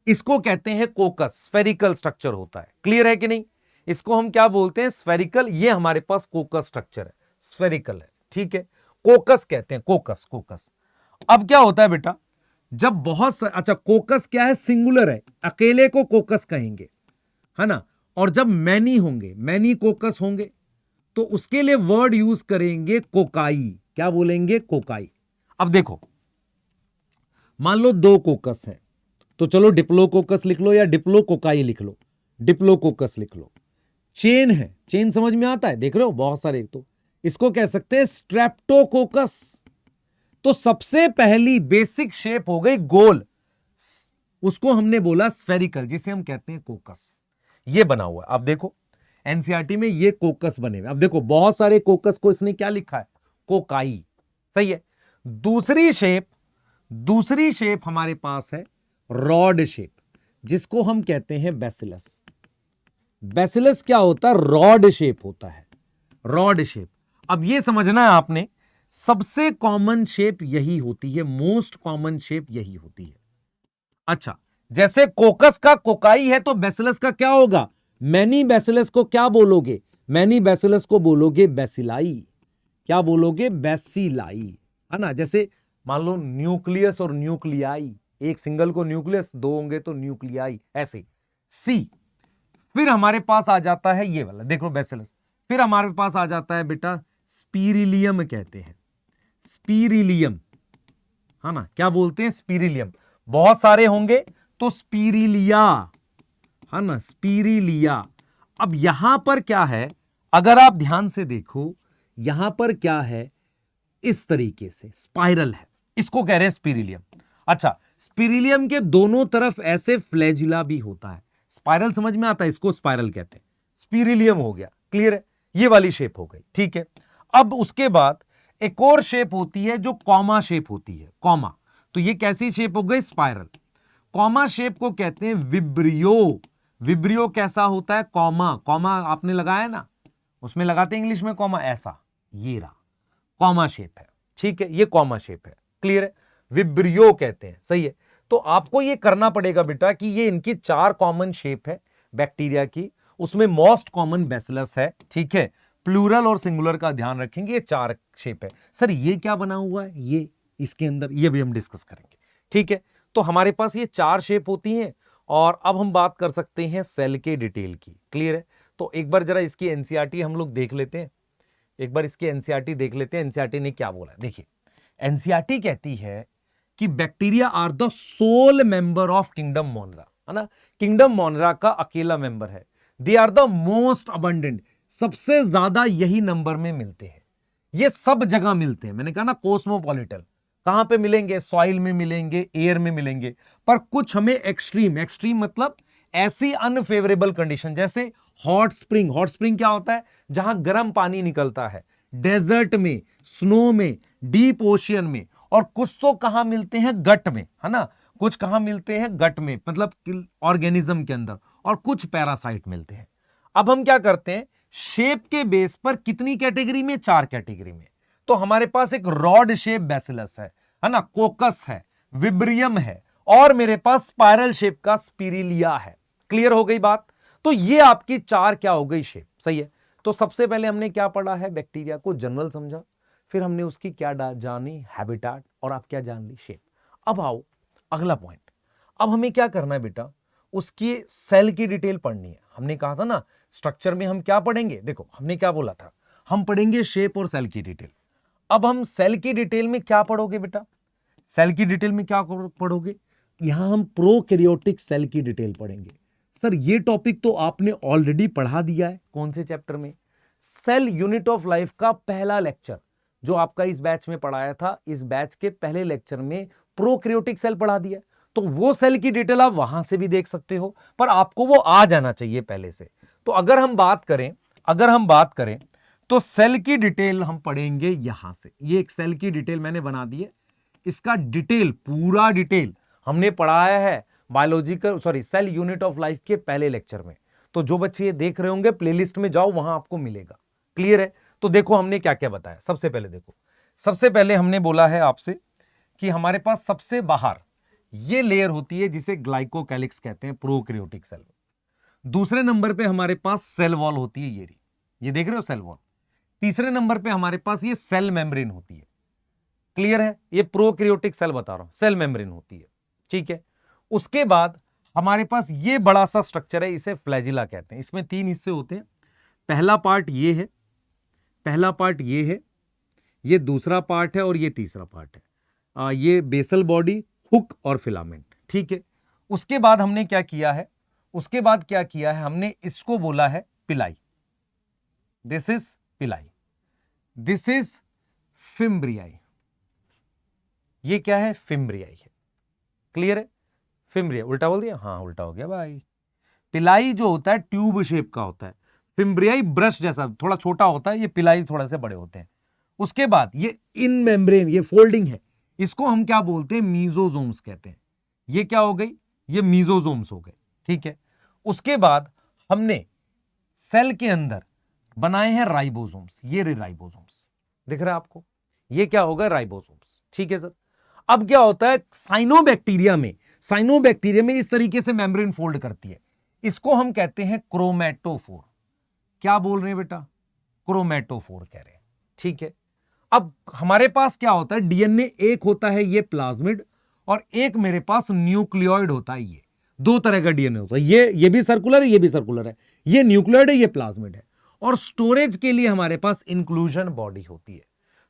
इसको कहते हैं कोकस। स्फेरिकल स्ट्रक्चर होता है। क्लियर है कि नहीं? इसको हम क्या बोलते हैं, स्फेरिकल। ये हमारे पास कोकस स्ट्रक्चर है, स्फेरिकल है, ठीक है, कोकस कहते हैं, कोकस। अब क्या होता है बेटा, जब बहुत अच्छा, कोकस क्या है, सिंगुलर है, अकेले को कोकस कहेंगे, है ना। और जब मैनी होंगे, मैनी कोकस होंगे, तो उसके लिए वर्ड यूज करेंगे कोकाई। क्या बोलेंगे, कोकाई। अब देखो, मान लो दो कोकस है, तो चलो डिप्लोकोकस लिख लो या डिप्लोकोकाई लिख लो, डिप्लोकोकस लिख लो। चेन है, चेन समझ में आता है, देख रहे हो बहुत सारे, तो इसको कह सकते हैं स्ट्रेप्टोकोकस। तो सबसे पहली बेसिक शेप हो गई गोल, उसको हमने बोला स्फेरिकल, जिसे हम कहते हैं कोकस। ये बना हुआ है। अब देखो एनसीईआरटी में ये कोकस बने हुए। अब देखो बहुत सारे कोकस को इसने क्या लिखा है, कोकाई। सही है। दूसरी शेप हमारे पास है रॉड शेप, जिसको हम कहते हैं बैसिलस। बैसिलस क्या होता है, रॉड शेप होता है, रॉड शेप। अब ये समझना है आपने, सबसे कॉमन शेप यही होती है, मोस्ट कॉमन शेप यही होती है। अच्छा, जैसे कोकस का कोकाई है, तो बैसिलस का क्या होगा, मैनी बैसिलस को क्या बोलोगे, मैनी बैसिलस को बोलोगे बैसिलाई। क्या बोलोगे, बैसिलाई, है ना। जैसे मान लो न्यूक्लियस और न्यूक्लियाई, एक सिंगल को न्यूक्लियस, दो होंगे तो न्यूक्लियाई, ऐसे। सी, फिर हमारे पास आ जाता है ये वाला, देखो बैसिलस। फिर हमारे पास आ जाता है बेटा स्पीरिलियम, कहते हैं स्पीरिलियम, है ना। क्या बोलते हैं, स्पीरिलियम। बहुत सारे होंगे तो स्पीरिलिया, है ना, स्पीरिलिया। अब यहां पर क्या है, अगर आप ध्यान से देखो, यहां पर क्या है, इस तरीके से स्पाइरल है, इसको कह रहे हैं स्पीरिलियम। अच्छा, स्पीरिलियम के दोनों तरफ ऐसे फ्लैजिला भी होता है। स्पाइरल समझ में आता है, इसको स्पाइरल कहते हैं। स्पीरिलियम हो गया, क्लियर है, ये वाली शेप हो गई, ठीक है। अब उसके बाद एक और शेप होती है जो कॉमा शेप होती है, कॉमा। तो ये कैसी शेप हो गई, स्पाइरल। कॉमा शेप को कहते हैं विब्रियो। विब्रियो कैसा होता है, कॉमा, कॉमा आपने लगाया ना, उसमें लगाते हैं इंग्लिश में कॉमा, ऐसा, ये रहा कॉमा शेप है, ठीक है, ये कॉमा शेप है, क्लियर है, विब्रियो कहते हैं। सही है। तो आपको ये करना पड़ेगा बेटा कि ये इनकी चार कॉमन शेप है बैक्टीरिया की, उसमें मोस्ट कॉमन बैसिलस है, ठीक है। प्लूरल और सिंगुलर का ध्यान रखेंगे, ये चार शेप है। सर ये क्या बना हुआ है, ये इसके अंदर, ये भी हम डिस्कस करेंगे, ठीक है। तो हमारे पास ये चार शेप होती हैं। और अब हम बात कर सकते हैं सेल के डिटेल की, क्लियर है। तो एक बार जरा इसकी एनसीईआरटी हम लोग देख लेते हैं, एक बार इसकी एनसीईआरटी देख लेते हैं। एनसीईआरटी ने क्या बोला है, देखिए एनसीईआरटी कहती है कि bacteria are the sole member of kingdom Monera, है ना, किंगडम मोनेरा का अकेला मेंबर है। They are the most abundant, सबसे ज्यादा यही नंबर में मिलते हैं, ये सब जगह मिलते हैं। मैंने कहा ना कोस्मोपॉलिटन, कहां पे मिलेंगे, सॉइल में मिलेंगे, एयर में मिलेंगे, पर कुछ हमें एक्सट्रीम, एक्सट्रीम मतलब ऐसी अनफेवरेबल कंडीशन, जैसे हॉट स्प्रिंग। हॉट स्प्रिंग क्या होता है, जहां गर्म पानी निकलता है, डेजर्ट में, स्नो में, डीप ओशियन में, और कुछ तो कहां मिलते हैं, गट में, है ना, कुछ कहां मिलते हैं, गट में, मतलब ऑर्गेनिज्म के अंदर, और कुछ पैरासाइट मिलते हैं। अब हम क्या करते हैं, शेप के बेस पर कितनी कैटेगरी में, 4 कैटेगरी में। तो हमारे पास एक रॉड शेप बैसिलस है ना, कोकस है, विब्रियम है, और मेरे पास स्पाइरल शेप का स्पिरिलिया है। क्लियर हो गई बात। तो ये आपकी 4 क्या हो गई, शेप। सही है। तो सबसे पहले हमने क्या पढ़ा है, बैक्टीरिया को जनरल समझा, फिर हमने उसकी क्या जानी, हैबिटेट, और आप क्या जान ली, शेप। अब आओ अगला पॉइंट। अब हमें क्या करना है बेटा, उसकी सेल की डिटेल पढ़नी है। हमने कहा था ना स्ट्रक्चर में हम क्या पढ़ेंगे, देखो हमने क्या बोला था, हम पढ़ेंगे शेप और सेल की डिटेल। अब हम सेल की डिटेल में क्या पढ़ोगे बेटा, सेल की डिटेल में क्या पढ़ोगे, यहां हम प्रोकैरियोटिक सेल की डिटेल पढ़ेंगे। सर ये टॉपिक तो आपने ऑलरेडी पढ़ा दिया है, कौन से चैप्टर में, सेल यूनिट ऑफ लाइफ का पहला लेक्चर जो आपका इस बैच में पढ़ाया था, इस बैच के पहले लेक्चर में प्रोकैरियोटिक सेल पढ़ा दिया। तो वो सेल की डिटेल आप वहां से भी देख सकते हो, पर आपको वो आ जाना चाहिए पहले से। तो अगर हम बात करें तो सेल की डिटेल हम पढ़ेंगे यहां से। ये एक सेल की डिटेल मैंने बना दी है, इसका डिटेल, पूरा डिटेल हमने पढ़ाया है सेल यूनिट ऑफ लाइफ के पहले लेक्चर में। तो जो बच्चे ये देख रहे होंगे प्लेलिस्ट में जाओ, वहां आपको मिलेगा। क्लियर है। तो देखो हमने क्या क्या बताया। सबसे पहले देखो, सबसे पहले हमने बोला है आपसे कि हमारे पास सबसे बाहर ये लेयर होती है जिसे ग्लाइकोकैलिक्स कहते हैं, प्रोकैरियोटिक सेल। दूसरे नंबर पे हमारे पास सेल वॉल होती है, ये देख रहे हो, सेल वॉल। तीसरे नंबर पे हमारे पास ये सेल मेम्ब्रेन होती है। क्लियर है, ये प्रोकैरियोटिक सेल बता रहा हूं, सेल मेम्ब्रेन होती है। ठीक है। उसके बाद हमारे पास ये बड़ा सा स्ट्रक्चर है, इसे फ्लैजिला कहते हैं। इसमें 3 हिस्से होते हैं। पहला पार्ट ये है, ये दूसरा पार्ट है, और ये तीसरा पार्ट है। ये बेसल बॉडी, हुक और फिलामेंट। ठीक है। उसके बाद हमने क्या किया है, हमने इसको बोला है pili. This is pili, this is fimbriae. ये क्या है, फिम्ब्रियाई है। क्लियर है। फिम्ब्रिया उल्टा बोल दिया, हाँ उल्टा हो गया भाई। पिलाई जो होता है ट्यूब शेप का होता है, फिम्ब्रियाई ब्रश जैसा थोड़ा छोटा होता है, ये पिलाई थोड़ा से बड़े होते हैं। उसके बाद ये इन मेम्ब्रेन, ये फोल्डिंग है, इसको हम क्या बोलते हैं, मीजोजोम्स कहते हैं। ये क्या हो गई, ये मीजोजोम्स हो गए। ठीक है। उसके बाद हमने सेल के अंदर बनाए हैं राइबोसोम्स। ये राइबोसोम्स दिख रहा है आपको, ये क्या होगा, राइबोसोम्स। ठीक है सर। अब क्या होता है, साइनोबैक्टीरिया में इस तरीके से मेम्ब्रेन फोल्ड करती है, इसको हम कहते हैं क्रोमैटोफोर। क्या बोल रहे हैं बेटा, क्रोमैटोफोर कह रहे हैं। ठीक है। अब हमारे पास क्या होता है, डीएनए एक होता है ये प्लाज्मिड, और एक मेरे पास न्यूक्लियोइड होता है। ये 2 तरह का डीएनए होता है, ये भी सर्कुलर है, ये भी सर्कुलर है, ये न्यूक्लियोइड है, ये प्लाज्मिड है। और स्टोरेज के लिए हमारे पास इंक्लूजन बॉडी होती है।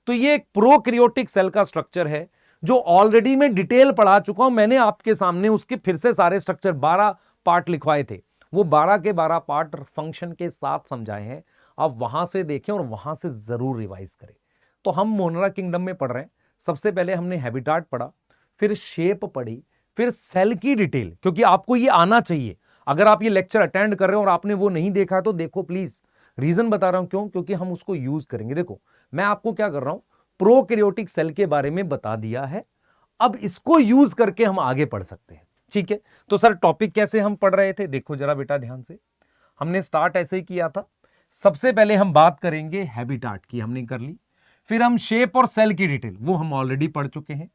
तो ये एक प्रोकैरियोटिक सेल का स्ट्रक्चर है जो ऑलरेडी मैं डिटेल पढ़ा चुका हूं। मैंने आपके सामने उसके फिर से सारे स्ट्रक्चर 12 पार्ट लिखवाए थे, वो 12 के 12 पार्ट फंक्शन के साथ समझाए हैं। आप वहां से देखें और वहां से जरूर रिवाइज करें। तो हम मोनरा किंगडम में पढ़ रहे हैं। सबसे पहले हमने हैबिटेट पढ़ा, फिर शेप पढ़ी, फिर सेल की डिटेल, क्योंकि आपको ये आना चाहिए। अगर आप ये लेक्चर अटेंड कर रहे हो और आपने वो नहीं देखा है तो देखो प्लीज। रीजन बता रहा हूं क्यों, क्योंकि हम उसको यूज करेंगे। देखो मैं आपको क्या कर रहा हूं, प्रोकैरियोटिक सेल के बारे में बता दिया है, अब इसको यूज करके हम आगे पढ़ सकते हैं। ठीक है। तो सर टॉपिक कैसे हम पढ़ रहे थे, देखो जरा बेटा ध्यान से। हमने स्टार्ट ऐसे ही किया था। सबसे पहले हम बात करेंगे हैबिटेट की, हमने कर ली। फिर हम शेप और सेल की डिटेल, वो हम ऑलरेडी पढ़ चुके हैं।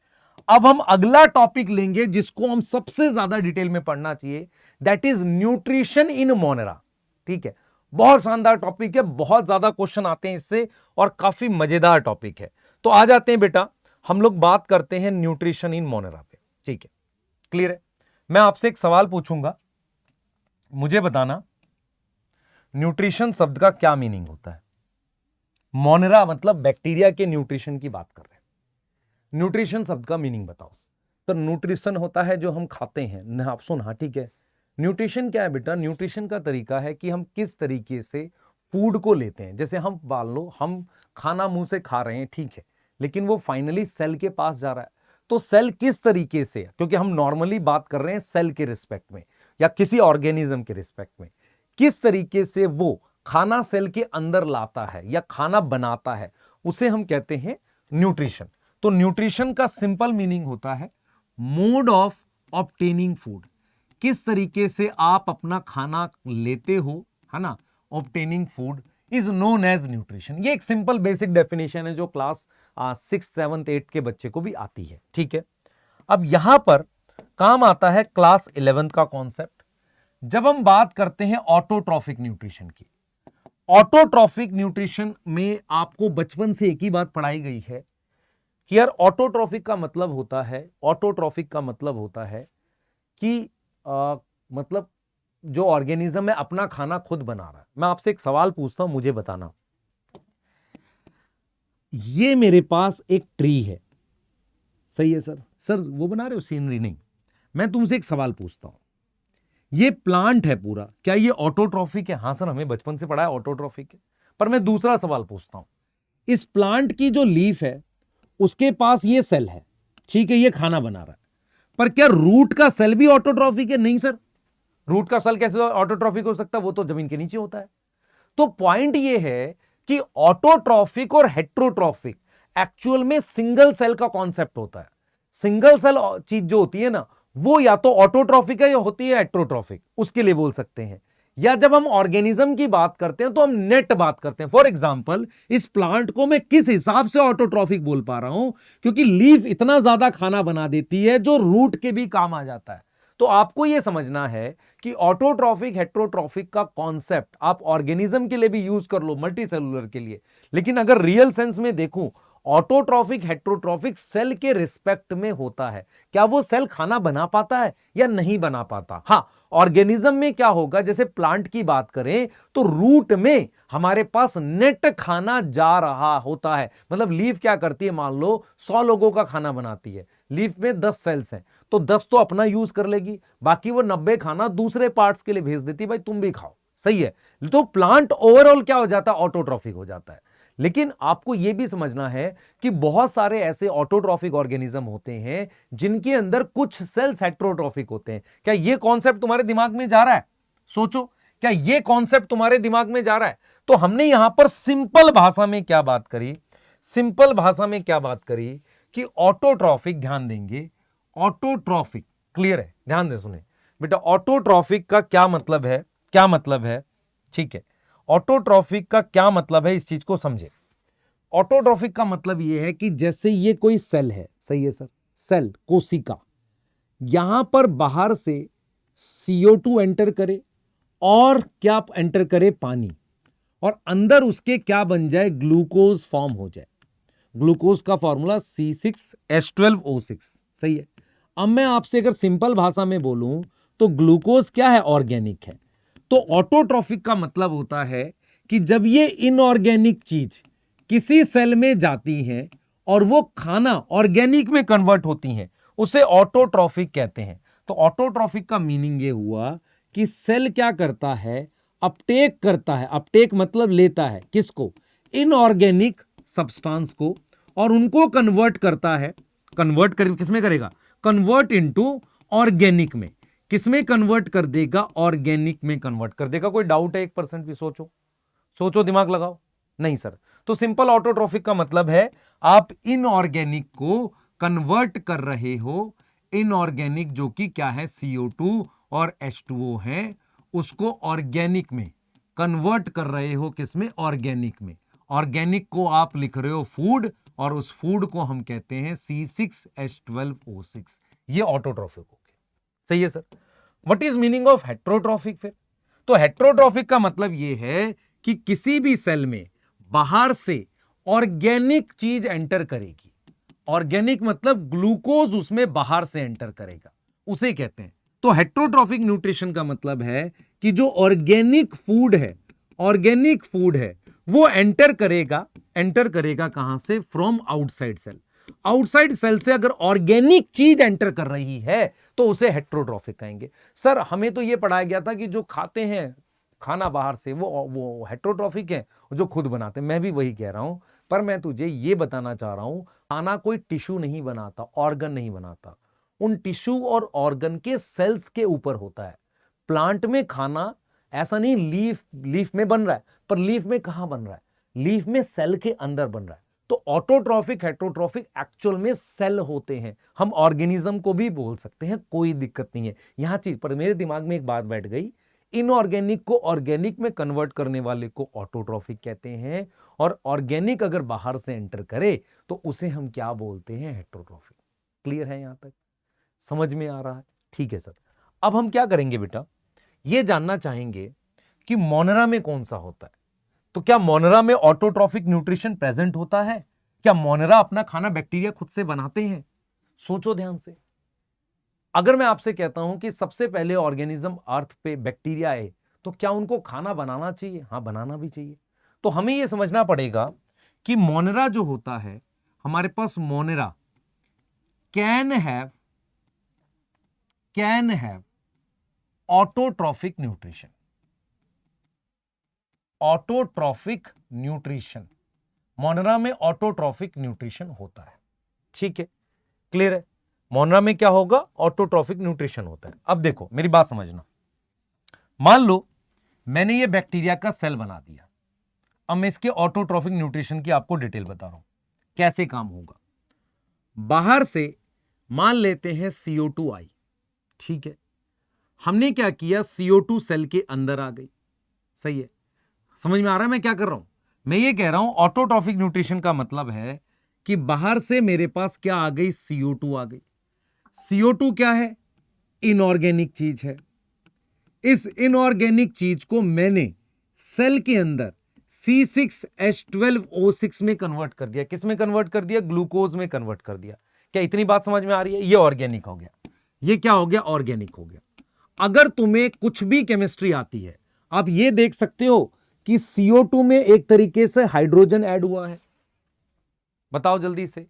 अब हम अगला टॉपिक लेंगे जिसको हम सबसे ज्यादा डिटेल में पढ़ना चाहिए, that is nutrition in Monera. ठीक है। बहुत शानदार टॉपिक है, बहुत ज्यादा क्वेश्चन आते हैं इससे, और काफी मजेदार टॉपिक है। तो आ जाते हैं बेटा, हम लोग बात करते हैं न्यूट्रिशन इन मोनेरा पे। ठीक है। क्लियर है। मैं आपसे एक सवाल पूछूंगा, मुझे बताना न्यूट्रिशन शब्द का क्या मीनिंग होता है। मोनेरा मतलब बैक्टीरिया के न्यूट्रिशन की बात कर रहे हैं। न्यूट्रिशन शब्द का मीनिंग बताओ। तो न्यूट्रिशन होता है जो हम खाते हैं, आप सुना। ठीक है। न्यूट्रिशन क्या है बेटा, न्यूट्रिशन का तरीका है कि हम किस तरीके से फूड को लेते हैं। जैसे हम मान लो हम खाना मुंह से खा रहे हैं, ठीक है, लेकिन वो फाइनली सेल के पास जा रहा है। तो सेल किस तरीके से, क्योंकि हम नॉर्मली बात कर रहे हैं सेल के रिस्पेक्ट में या किसी ऑर्गेनिज्म के रिस्पेक्ट में, किस तरीके से वो खाना सेल के अंदर लाता है या खाना बनाता है, उसे हम कहते हैं न्यूट्रिशन। तो न्यूट्रिशन का सिंपल मीनिंग होता है मोड ऑफ ऑब्टेनिंग फूड, किस तरीके से आप अपना खाना लेते हो, है ना। Obtaining food is known as nutrition. ये एक सिंपल बेसिक डेफिनेशन है जो क्लास 6, 7, 8 के बच्चे को भी आती है, ठीक है। अब यहां पर काम आता है क्लास 11 का कॉन्सेप्ट, जब हम बात करते हैं ऑटोट्रॉफिक न्यूट्रिशन की। ऑटोट्रॉफिक न्यूट्रिशन में आपको बचपन से एक ही बात पढ़ाई गई है कि यार ऑटोट्रॉफिक का मतलब होता है, ऑटोट्रॉफिक का मतलब होता है कि मतलब जो ऑर्गेनिज्म है अपना खाना खुद बना रहा है। मैं आपसे एक सवाल पूछता हूं, मुझे बताना, ये मेरे पास एक ट्री है, सही है सर? सर वो बना रहे हो सीनरी? नहीं, मैं तुमसे एक सवाल पूछता हूं, ये प्लांट है पूरा, क्या ये ऑटोट्रॉफिक है? हां सर, हमें बचपन से पढ़ा है ऑटोट्रॉफिक है। पर मैं दूसरा सवाल पूछता हूं, इस प्लांट की जो लीफ है उसके पास ये सेल है, ठीक है, ये खाना बना रहा है, पर क्या रूट का सेल भी ऑटोट्रॉफिक है? नहीं सर, रूट का सेल कैसे ऑटोट्रॉफिक हो सकता है? वो तो जमीन के नीचे होता है। तो पॉइंट ये है कि ऑटोट्रॉफिक और हेट्रोट्रॉफिक एक्चुअल में सिंगल सेल का कॉन्सेप्ट होता है। सिंगल सेल चीज जो होती है ना, वो या तो ऑटोट्रॉफिक है या होती है हेट्रोट्रॉफिक, उसके लिए बोल सकते हैं। या जब हम ऑर्गेनिज्म की बात करते हैं तो हम नेट बात करते हैं। फॉर एग्जांपल, इस प्लांट को मैं किस हिसाब से ऑटोट्रॉफिक बोल पा रहा हूं, क्योंकि लीफ इतना ज्यादा खाना बना देती है जो रूट के भी काम आ जाता है। तो आपको यह समझना है कि ऑटोट्रॉफिक हेट्रोट्रॉफिक का कॉन्सेप्ट आप ऑर्गेनिज्म के लिए भी यूज कर लो, मल्टी सेलुलर के लिए, लेकिन अगर रियल सेंस में देखूं, ऑटोट्रॉफिक हेट्रोट्रॉफिक सेल के रिस्पेक्ट में होता है। क्या वो सेल खाना बना पाता है या नहीं बना पाता? हां, ऑर्गेनिज्म में क्या होगा, जैसे प्लांट की बात करें तो रूट में हमारे पास नेट खाना जा रहा होता है। मतलब लीफ क्या करती है, मान लो 100 लोगों का खाना बनाती है, लीफ में 10 सेल्स हैं, तो 10 तो अपना यूज कर लेगी, बाकी वो 90 खाना दूसरे पार्ट्स के लिए भेज देती है, भाई तुम भी खाओ, सही है। तो प्लांट ओवरऑल क्या हो जाता है, ऑटोट्रॉफिक हो जाता है। लेकिन आपको यह भी समझना है कि बहुत सारे ऐसे ऑटोट्रॉफिक ऑर्गेनिज्म होते हैं जिनके अंदर कुछ सेल्स हेट्रोट्रॉफिक होते हैं। क्या यह कॉन्सेप्ट तुम्हारे दिमाग में जा रहा है? सोचो, क्या यह कॉन्सेप्ट तुम्हारे दिमाग में जा रहा है? तो हमने यहां पर सिंपल भाषा में क्या बात करी, सिंपल भाषा में क्या बात करी कि ऑटोट्रॉफिक, ध्यान देंगे, ऑटोट्रॉफिक क्लियर है, ध्यान दे सुने बेटा, ऑटोट्रॉफिक का क्या मतलब है, क्या मतलब है, ठीक है। ऑटोट्रॉफिक का क्या मतलब है, इस चीज को समझे। ऑटोट्रॉफिक का मतलब यह है कि जैसे ये कोई सेल है, सही है सर, सेल कोशिका, यहां पर बाहर से CO2 एंटर करे और क्या एंटर करे, पानी, और अंदर उसके क्या बन जाए, ग्लूकोज फॉर्म हो जाए। ग्लूकोज का फॉर्मूला C6H12O6, सही है। अब मैं आपसे अगर सिंपल भाषा में बोलूं तो ग्लूकोज क्या है, ऑर्गेनिक है। तो ऑटोट्रॉफिक का मतलब होता है कि जब ये इनऑर्गेनिक चीज किसी सेल में जाती हैं और वो खाना ऑर्गेनिक में कन्वर्ट होती हैं, उसे ऑटोट्रॉफिक कहते हैं। तो ऑटोट्रॉफिक का मीनिंग ये हुआ कि सेल क्या करता है, अपटेक करता है, अपटेक मतलब लेता है, किसको, इनऑर्गेनिक सब्सटेंस को, और उनको कन्वर्ट करता है। कन्वर्ट कर किसमें करेगा, कन्वर्ट इनटू ऑर्गेनिक में। किसमें कन्वर्ट कर देगा, ऑर्गेनिक में कन्वर्ट कर देगा। कोई डाउट है 1% भी? सोचो, सोचो, दिमाग लगाओ। नहीं सर। तो सिंपल ऑटोट्रॉफिक का मतलब है आप इनऑर्गेनिक को कन्वर्ट कर रहे हो, इनऑर्गेनिक जो कि क्या है, CO2 और H2O है, उसको ऑर्गेनिक में कन्वर्ट कर रहे हो, किसमें, ऑर्गेनिक में। ऑर्गेनिक को आप लिख रहे हो फूड, और उस फूड को हम कहते हैं C6H12O6। ये ऑटोट्रॉफिक हो गया, सही है sir. What is meaning of heterotrophic फिर? तो हेट्रोट्रॉफिक का मतलब यह है कि किसी भी सेल में बाहर से ऑर्गेनिक चीज एंटर करेगी। ऑर्गेनिक मतलब ग्लूकोज उसमें बाहर से एंटर करेगा, उसे कहते हैं। तो हेट्रोट्रॉफिक न्यूट्रिशन का मतलब है कि जो ऑर्गेनिक फूड है, ऑर्गेनिक फूड है, वो एंटर करेगा कहां से, from outside cell. Outside cell से अगर ऑर्गेनिक चीज एंटर कर रही है तो उसे हेट्रोट्रॉफिक कहेंगे। सर हमें तो यह पढ़ाया गया था कि जो खाते हैं खाना बाहर से वो हेट्रोट्रॉफिक है, जो खुद बनाते हैं। मैं भी वही कह रहा हूं, पर मैं तुझे ये बताना चाह रहा हूं, खाना कोई टिश्यू नहीं बनाता, ऑर्गन नहीं बनाता, उन टिश्यू और ऑर्गन के सेल्स के ऊपर होता है। प्लांट में खाना ऐसा नहीं लीफ में बन रहा है, पर लीफ में कहां बन रहा है, लीफ में सेल के अंदर बन रहा है। तो ऑटोट्रॉफिक हेटरोट्रॉफिक एक्चुअल में सेल होते हैं। हम ऑर्गेनिज्म को भी बोल सकते हैं, कोई दिक्कत नहीं है। यहां चीज पर मेरे दिमाग में एक बात बैठ गई, इनऑर्गेनिक को ऑर्गेनिक में कन्वर्ट करने वाले को ऑटोट्रॉफिक कहते हैं, और ऑर्गेनिक अगर बाहर से एंटर करे तो उसे हम क्या बोलते हैं, हेटरोट्रॉफिक। क्लियर है, यहां तक समझ में आ रहा है? ठीक है सर। अब हम क्या करेंगे बेटा, यह जानना चाहेंगे कि मोनेरा में कौन सा होता है। तो क्या मोनेरा में ऑटोट्रॉफिक न्यूट्रिशन प्रेजेंट होता है? क्या मोनेरा अपना खाना बैक्टीरिया खुद से बनाते हैं? सोचो ध्यान से। अगर मैं आपसे कहता हूं कि सबसे पहले ऑर्गेनिज्म अर्थ पे बैक्टीरिया आए, तो क्या उनको खाना बनाना चाहिए? हाँ, बनाना भी चाहिए। तो हमें यह समझना पड़ेगा कि मोनेरा जो होता है, हमारे पास Monera can have autotrophic nutrition. Autotrophic nutrition, Monera में ऑटोट्रॉफिक न्यूट्रिशन होता है। ठीक है, क्लियर है? मोनेरा में क्या होगा, ऑटोट्रॉफिक न्यूट्रिशन होता है। अब देखो मेरी बात समझना, मान लो मैंने ये बैक्टीरिया का सेल बना दिया। अब मैं इसके ऑटोट्रॉफिक न्यूट्रिशन की आपको डिटेल बता रहा हूं कैसे काम होगा। बाहर से मान लेते हैं CO2 आई, ठीक है। हमने क्या किया, CO2 सेल के अंदर आ गई, सही है। समझ में आ रहा है मैं क्या कर रहा हूं? मैं ये कह रहा हूं ऑटोट्रॉफिक न्यूट्रिशन का मतलब है कि बाहर से मेरे पास क्या आ गई, CO2 आ गई। CO2 क्या है, इनऑर्गेनिक चीज है। इस इनऑर्गेनिक चीज को मैंने सेल के अंदर C6H12O6 में कन्वर्ट कर दिया। किस में कन्वर्ट कर दिया, ग्लूकोज में कन्वर्ट कर दिया। क्या इतनी बात समझ में आ रही है? ये ऑर्गेनिक हो गया। ये क्या हो गया, ऑर्गेनिक हो गया। अगर तुम्हें कुछ भी केमिस्ट्री आती है, आप ये देख सकते हो कि CO2 में एक तरीके से हाइड्रोजन ऐड हुआ है। बताओ जल्दी से।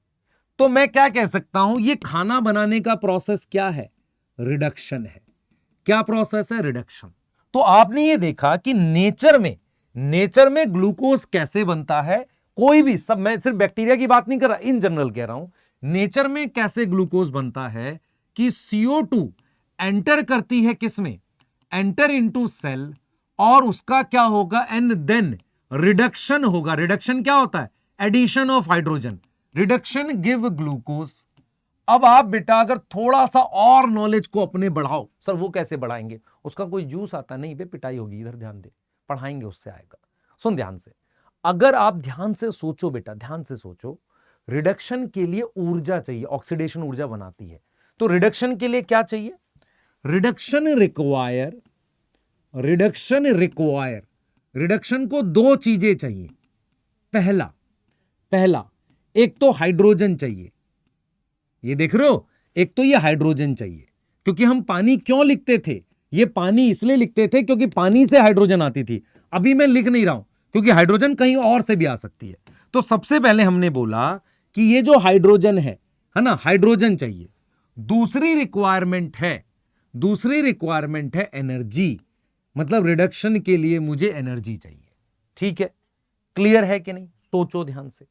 तो मैं क्या कह सकता हूं, ये खाना बनाने का प्रोसेस क्या है, रिडक्शन है। क्या प्रोसेस है, रिडक्शन। तो आपने ये देखा कि नेचर में ग्लूकोज कैसे बनता है, कोई भी, सब, मैं सिर्फ बैक्टीरिया की बात नहीं कर रहा, इन जनरल कह रहा हूं, नेचर में कैसे ग्लूकोज बनता है कि CO2 एंटर करती है किसमें, एंटर इनटू सेल, और उसका क्या होगा, एंड देन रिडक्शन होगा। रिडक्शन क्या होता है, addition of hydrogen, reduction give glucose. अब आप बेटा अगर थोड़ा सा और नॉलेज को अपने बढ़ाओ, सर वो कैसे बढ़ाएंगे, उसका कोई जूस आता नहीं बे, पिटाई होगी, इधर ध्यान दे, पढ़ाएंगे उससे आएगा। सुन ध्यान से, अगर आप ध्यान से सोचो बेटा, ध्यान से सोचो, रिडक्शन के लिए ऊर्जा चाहिए, ऑक्सीडेशन ऊर्जा बनाती है। तो रिडक्शन के लिए क्या चाहिए, रिडक्शन को दो चीजें चाहिए। पहला एक तो हाइड्रोजन चाहिए, ये देख रहे हो, एक तो ये हाइड्रोजन चाहिए। क्योंकि हम पानी क्यों लिखते थे, ये पानी इसलिए लिखते थे क्योंकि पानी से हाइड्रोजन आती थी। अभी मैं लिख नहीं रहा हूं क्योंकि हाइड्रोजन कहीं और से भी आ सकती है। तो सबसे पहले हमने बोला कि ये जो हाइड्रोजन है ना, हाइड्रोजन चाहिए। दूसरी रिक्वायरमेंट है एनर्जी, मतलब रिडक्शन के लिए मुझे एनर्जी चाहिए। ठीक है, क्लियर है कि नहीं? सोचो ध्यान से।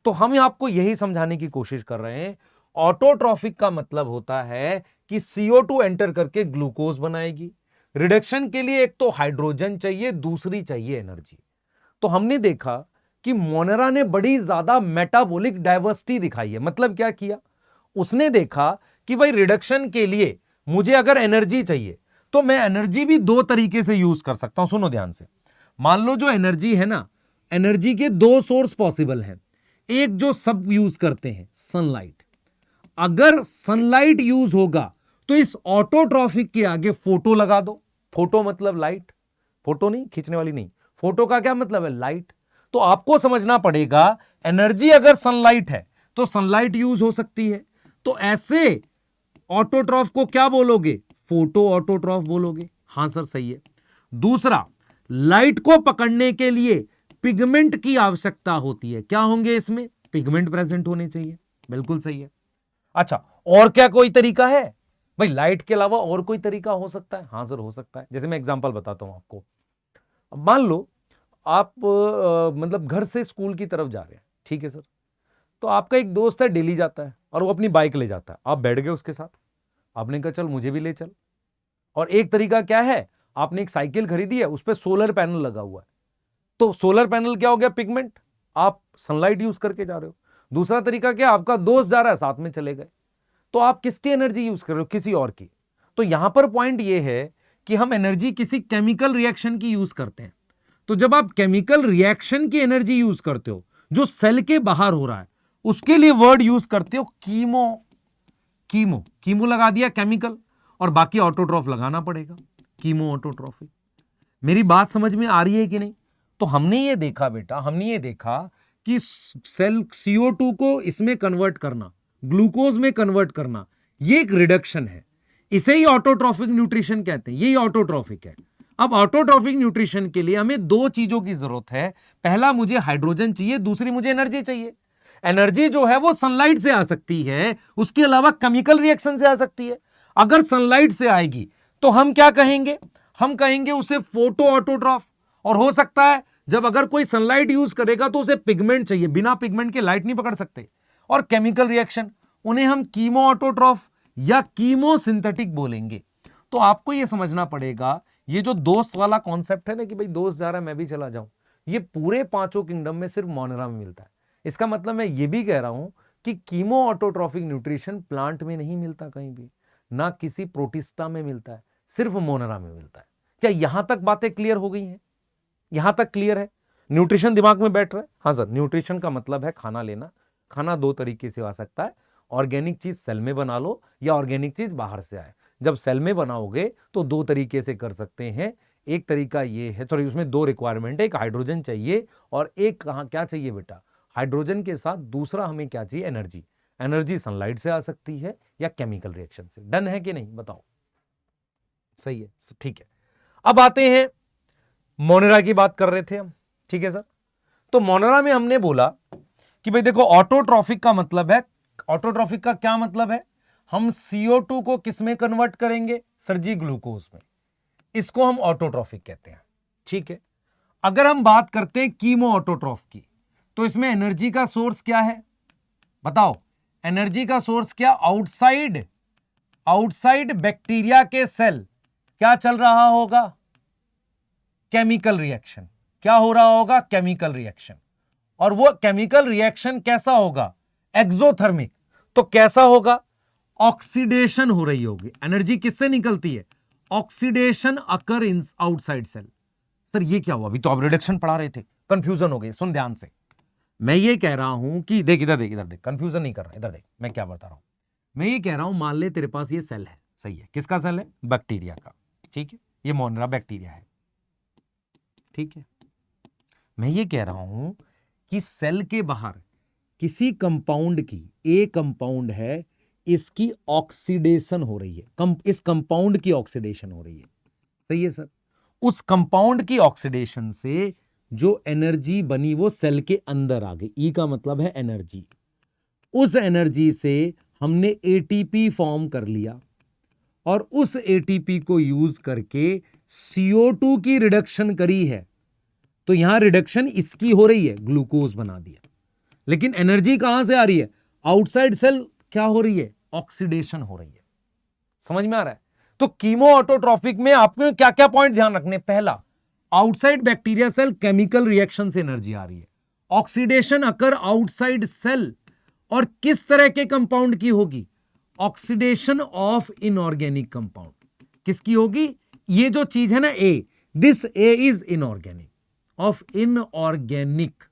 तो हम आपको यही समझाने की कोशिश कर रहे हैं, ऑटोट्रॉफिक का मतलब होता है कि CO2 एंटर करके ग्लूकोज बनाएगी। रिडक्शन के लिए एक तो हाइड्रोजन चाहिए, दूसरी चाहिए एनर्जी। तो हमने देखा कि मोनेरा ने बड़ी ज्यादा मेटाबॉलिक डाइवर्सिटी दिखाई है। मतलब क्या किया, उसने देखा कि भाई रिडक्शन के लिए मुझे अगर एनर्जी चाहिए तो मैं एनर्जी भी दो तरीके से यूज कर सकता हूं। सुनो ध्यान से, मान लो जो एनर्जी है ना, एनर्जी के दो सोर्स पॉसिबल हैं। एक जो सब यूज करते हैं, सनलाइट। अगर सनलाइट यूज होगा तो इस ऑटोट्रॉफिक के आगे फोटो लगा दो। फोटो मतलब लाइट, फोटो नहीं खींचने वाली नहीं, फोटो का क्या मतलब है, लाइट। तो आपको समझना पड़ेगा, एनर्जी अगर सनलाइट है तो सनलाइट यूज हो सकती है। तो ऐसे ऑटोट्रॉफ को क्या बोलोगे, फोटो ऑटोट्रॉफ बोलोगे। हां सर सही है। दूसरा, लाइट को पकड़ने के लिए पिगमेंट की आवश्यकता होती है। क्या होंगे इसमें, पिगमेंट प्रेजेंट होने चाहिए। बिल्कुल सही है। अच्छा, और क्या कोई तरीका है भाई, लाइट के अलावा और कोई तरीका हो सकता है? हां सर हो सकता है। जैसे मैं एग्जांपल बताता हूं आपको। मान लो आप मतलब घर से स्कूल की तरफ जा रहे हैं, ठीक है सर। तो आपका एक दोस्त है, डेली जाता है और वो अपनी बाइक ले जाता है। आप बैठ गए उसके साथ, आपने कहा चल मुझे भी ले चल। और एक तरीका क्या है, आपने एक साइकिल खरीदी है, उस पर सोलर पैनल लगा हुआ है, तो सोलर पैनल क्या हो गया? पिगमेंट। आप सनलाइट यूज करके जा रहे हो। दूसरा तरीका क्या? आपका दोस्त जा रहा है, साथ में चले गए, तो आप किसकी एनर्जी यूज कर रहे हो? किसी और की। तो यहां पर पॉइंट ये है कि हम एनर्जी किसी केमिकल रिएक्शन की यूज करते हैं। तो जब आप केमिकल रिएक्शन की एनर्जी यूज करते हो, जो सेल के बाहर हो रहा है, उसके लिए वर्ड यूज करते हो कीमो। कीमो, कीमो लगा दिया केमिकल, और बाकी ऑटोट्रॉफ लगाना पड़ेगा, कीमो ऑटोट्रॉफी। मेरी बात समझ में आ रही है कि नहीं? तो हमने ये देखा बेटा, हमने ये देखा कि सेल CO2 को इसमें कन्वर्ट करना, ग्लूकोज में कन्वर्ट करना, ये एक रिडक्शन है। इसे ही ऑटोट्रॉफिक न्यूट्रिशन कहते हैं, यही ऑटोट्रॉफिक है। अब ऑटोट्रॉफिक न्यूट्रिशन के लिए हमें दो चीजों की जरूरत है। पहला, मुझे हाइड्रोजन चाहिए, दूसरी मुझे एनर्जी चाहिए। एनर्जी जो है वो सनलाइट से आ सकती है, उसके अलावा केमिकल रिएक्शन से आ सकती है। अगर सनलाइट से आएगी तो हम क्या कहेंगे? हम कहेंगे उसे फोटो ऑटोट्रॉफ। और हो सकता है जब अगर कोई सनलाइट यूज करेगा तो उसे पिगमेंट चाहिए, बिना पिगमेंट के लाइट नहीं पकड़ सकते। और केमिकल रिएक्शन, उन्हें हम कीमो ऑटोट्रॉफ या कीमो सिंथेटिक बोलेंगे। तो आपको यह समझना पड़ेगा, ये जो दोस्त वाला कॉन्सेप्ट है ना कि भाई दोस्त जा रहा है मैं भी चला जाऊं, ये पूरे पांचों किंगडम में सिर्फ मोनेरा में मिलता है। इसका मतलब मैं ये भी कह रहा हूं कि कीमो ऑटोट्रॉफिक न्यूट्रिशन प्लांट में नहीं मिलता कहीं भी, ना किसी प्रोटिस्टा में मिलता है, सिर्फ मोनेरा में मिलता है। क्या यहां तक बातें क्लियर हो गई हैं? यहां तक क्लियर है? न्यूट्रिशन दिमाग में बैठ रहा है? हाँ सर, न्यूट्रिशन का मतलब है खाना लेना। खाना दो तरीके से आ सकता है, ऑर्गेनिक चीज सेल में बना लो या ऑर्गेनिक चीज बाहर से आए। जब सेल में बनाओगे तो दो तरीके से कर सकते हैं। एक तरीका ये है, सॉरी उसमें दो रिक्वायरमेंट है, एक हाइड्रोजन चाहिए और एक कहां क्या चाहिए बेटा? हाइड्रोजन के साथ दूसरा हमें क्या चाहिए? एनर्जी। एनर्जी सनलाइट से आ सकती है या केमिकल रिएक्शन से। डन है कि नहीं बताओ? सही है, ठीक है। अब आते हैं, मोनेरा की बात कर रहे थे हम, ठीक है सर। तो मोनेरा में हमने बोला कि भाई देखो, ऑटोट्रॉफिक का मतलब है, ऑटोट्रॉफिक का क्या मतलब है? हम CO2 को किस में कन्वर्ट करेंगे? सर जी, ग्लूकोज में। इसको हम ऑटोट्रॉफिक कहते हैं, ठीक है। अगर हम बात करते हैं कीमो ऑटोट्रॉफ की, तो इसमें एनर्जी का सोर्स क्या है? बताओ, एनर्जी का सोर्स क्या? आउटसाइड, आउटसाइड बैक्टीरिया के सेल क्या चल रहा होगा? Chemical reaction. क्या हो रहा होगा? Chemical reaction. और वो केमिकल रिएक्शन कैसा होगा? एक्सोथर्मिक। तो कैसा होगा? ऑक्सीडेशन हो रही होगी। एनर्जी किससे निकलती है? Oxidation occur in outside cell. Sir ये क्या हुआ? अभी तो आप रिडक्शन पढ़ा रहे थे, कंफ्यूजन हो गई। सुन ध्यान से, मैं ये कह रहा हूं कि देख इधर देख, इधर देख, कंफ्यूजन नहीं कर रहा, इधर देख मैं क्या बता रहा हूं। मैं ये कह रहा हूं, मान ले तेरे पास ये सेल है, सही है, किसका सेल है? बैक्टीरिया का, ठीक है। ये मोनेरा बैक्टीरिया है, ठीक है। मैं ये कह रहा हूं कि सेल के बाहर किसी कंपाउंड की, ए कंपाउंड है, इसकी ऑक्सीडेशन हो रही है, इस कंपाउंड की ऑक्सीडेशन हो रही है, सही है सर। उस कंपाउंड की ऑक्सीडेशन से जो एनर्जी बनी वो सेल के अंदर आ गई। ई का मतलब है एनर्जी। उस एनर्जी से हमने ATP फॉर्म कर लिया और उस ATP को यूज करके CO2 की रिडक्शन करी है। तो यहां रिडक्शन इसकी हो रही है, ग्लूकोज बना दिया। लेकिन एनर्जी कहां से आ रही है? आउटसाइड सेल क्या हो रही है? ऑक्सीडेशन हो रही है। समझ में आ रहा है? तो कीमो ऑटोट्रॉफिक में आपको क्या क्या पॉइंट ध्यान रखने? पहला, outside bacteria cell chemical reaction से एनर्जी आ रही है। ऑक्सीडेशन अकर आउटसाइड सेल, और किस तरह के कंपाउंड की होगी? Oxidation of inorganic compound. किसकी होगी? ये जो चीज है ना A, this A is inorganic, of inorganic.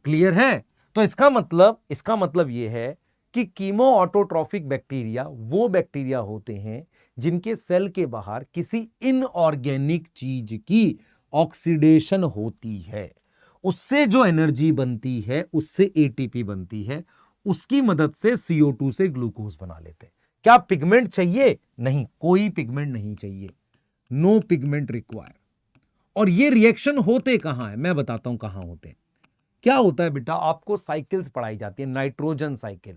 Clear है? तो इसका मतलब यह है कि कीमो ऑटोट्रॉफिक बैक्टीरिया वो बैक्टीरिया होते हैं जिनके सेल के बाहर किसी इनऑर्गेनिक चीज की ऑक्सीडेशन होती है। उससे जो एनर्जी बनती है, उससे ATP बनती है, उसकी मदद से CO2 से ग्लूकोज बना लेते हैं। क्या पिगमेंट चाहिए? नहीं, कोई पिगमेंट नहीं चाहिए, नो पिगमेंट रिक्वायर। और ये रिएक्शन होते कहां है? मैं बताता हूं कहां होते हैं। क्या होता है बेटा, आपको साइकिल्स पढ़ाई जाती है, nitrogen cycle,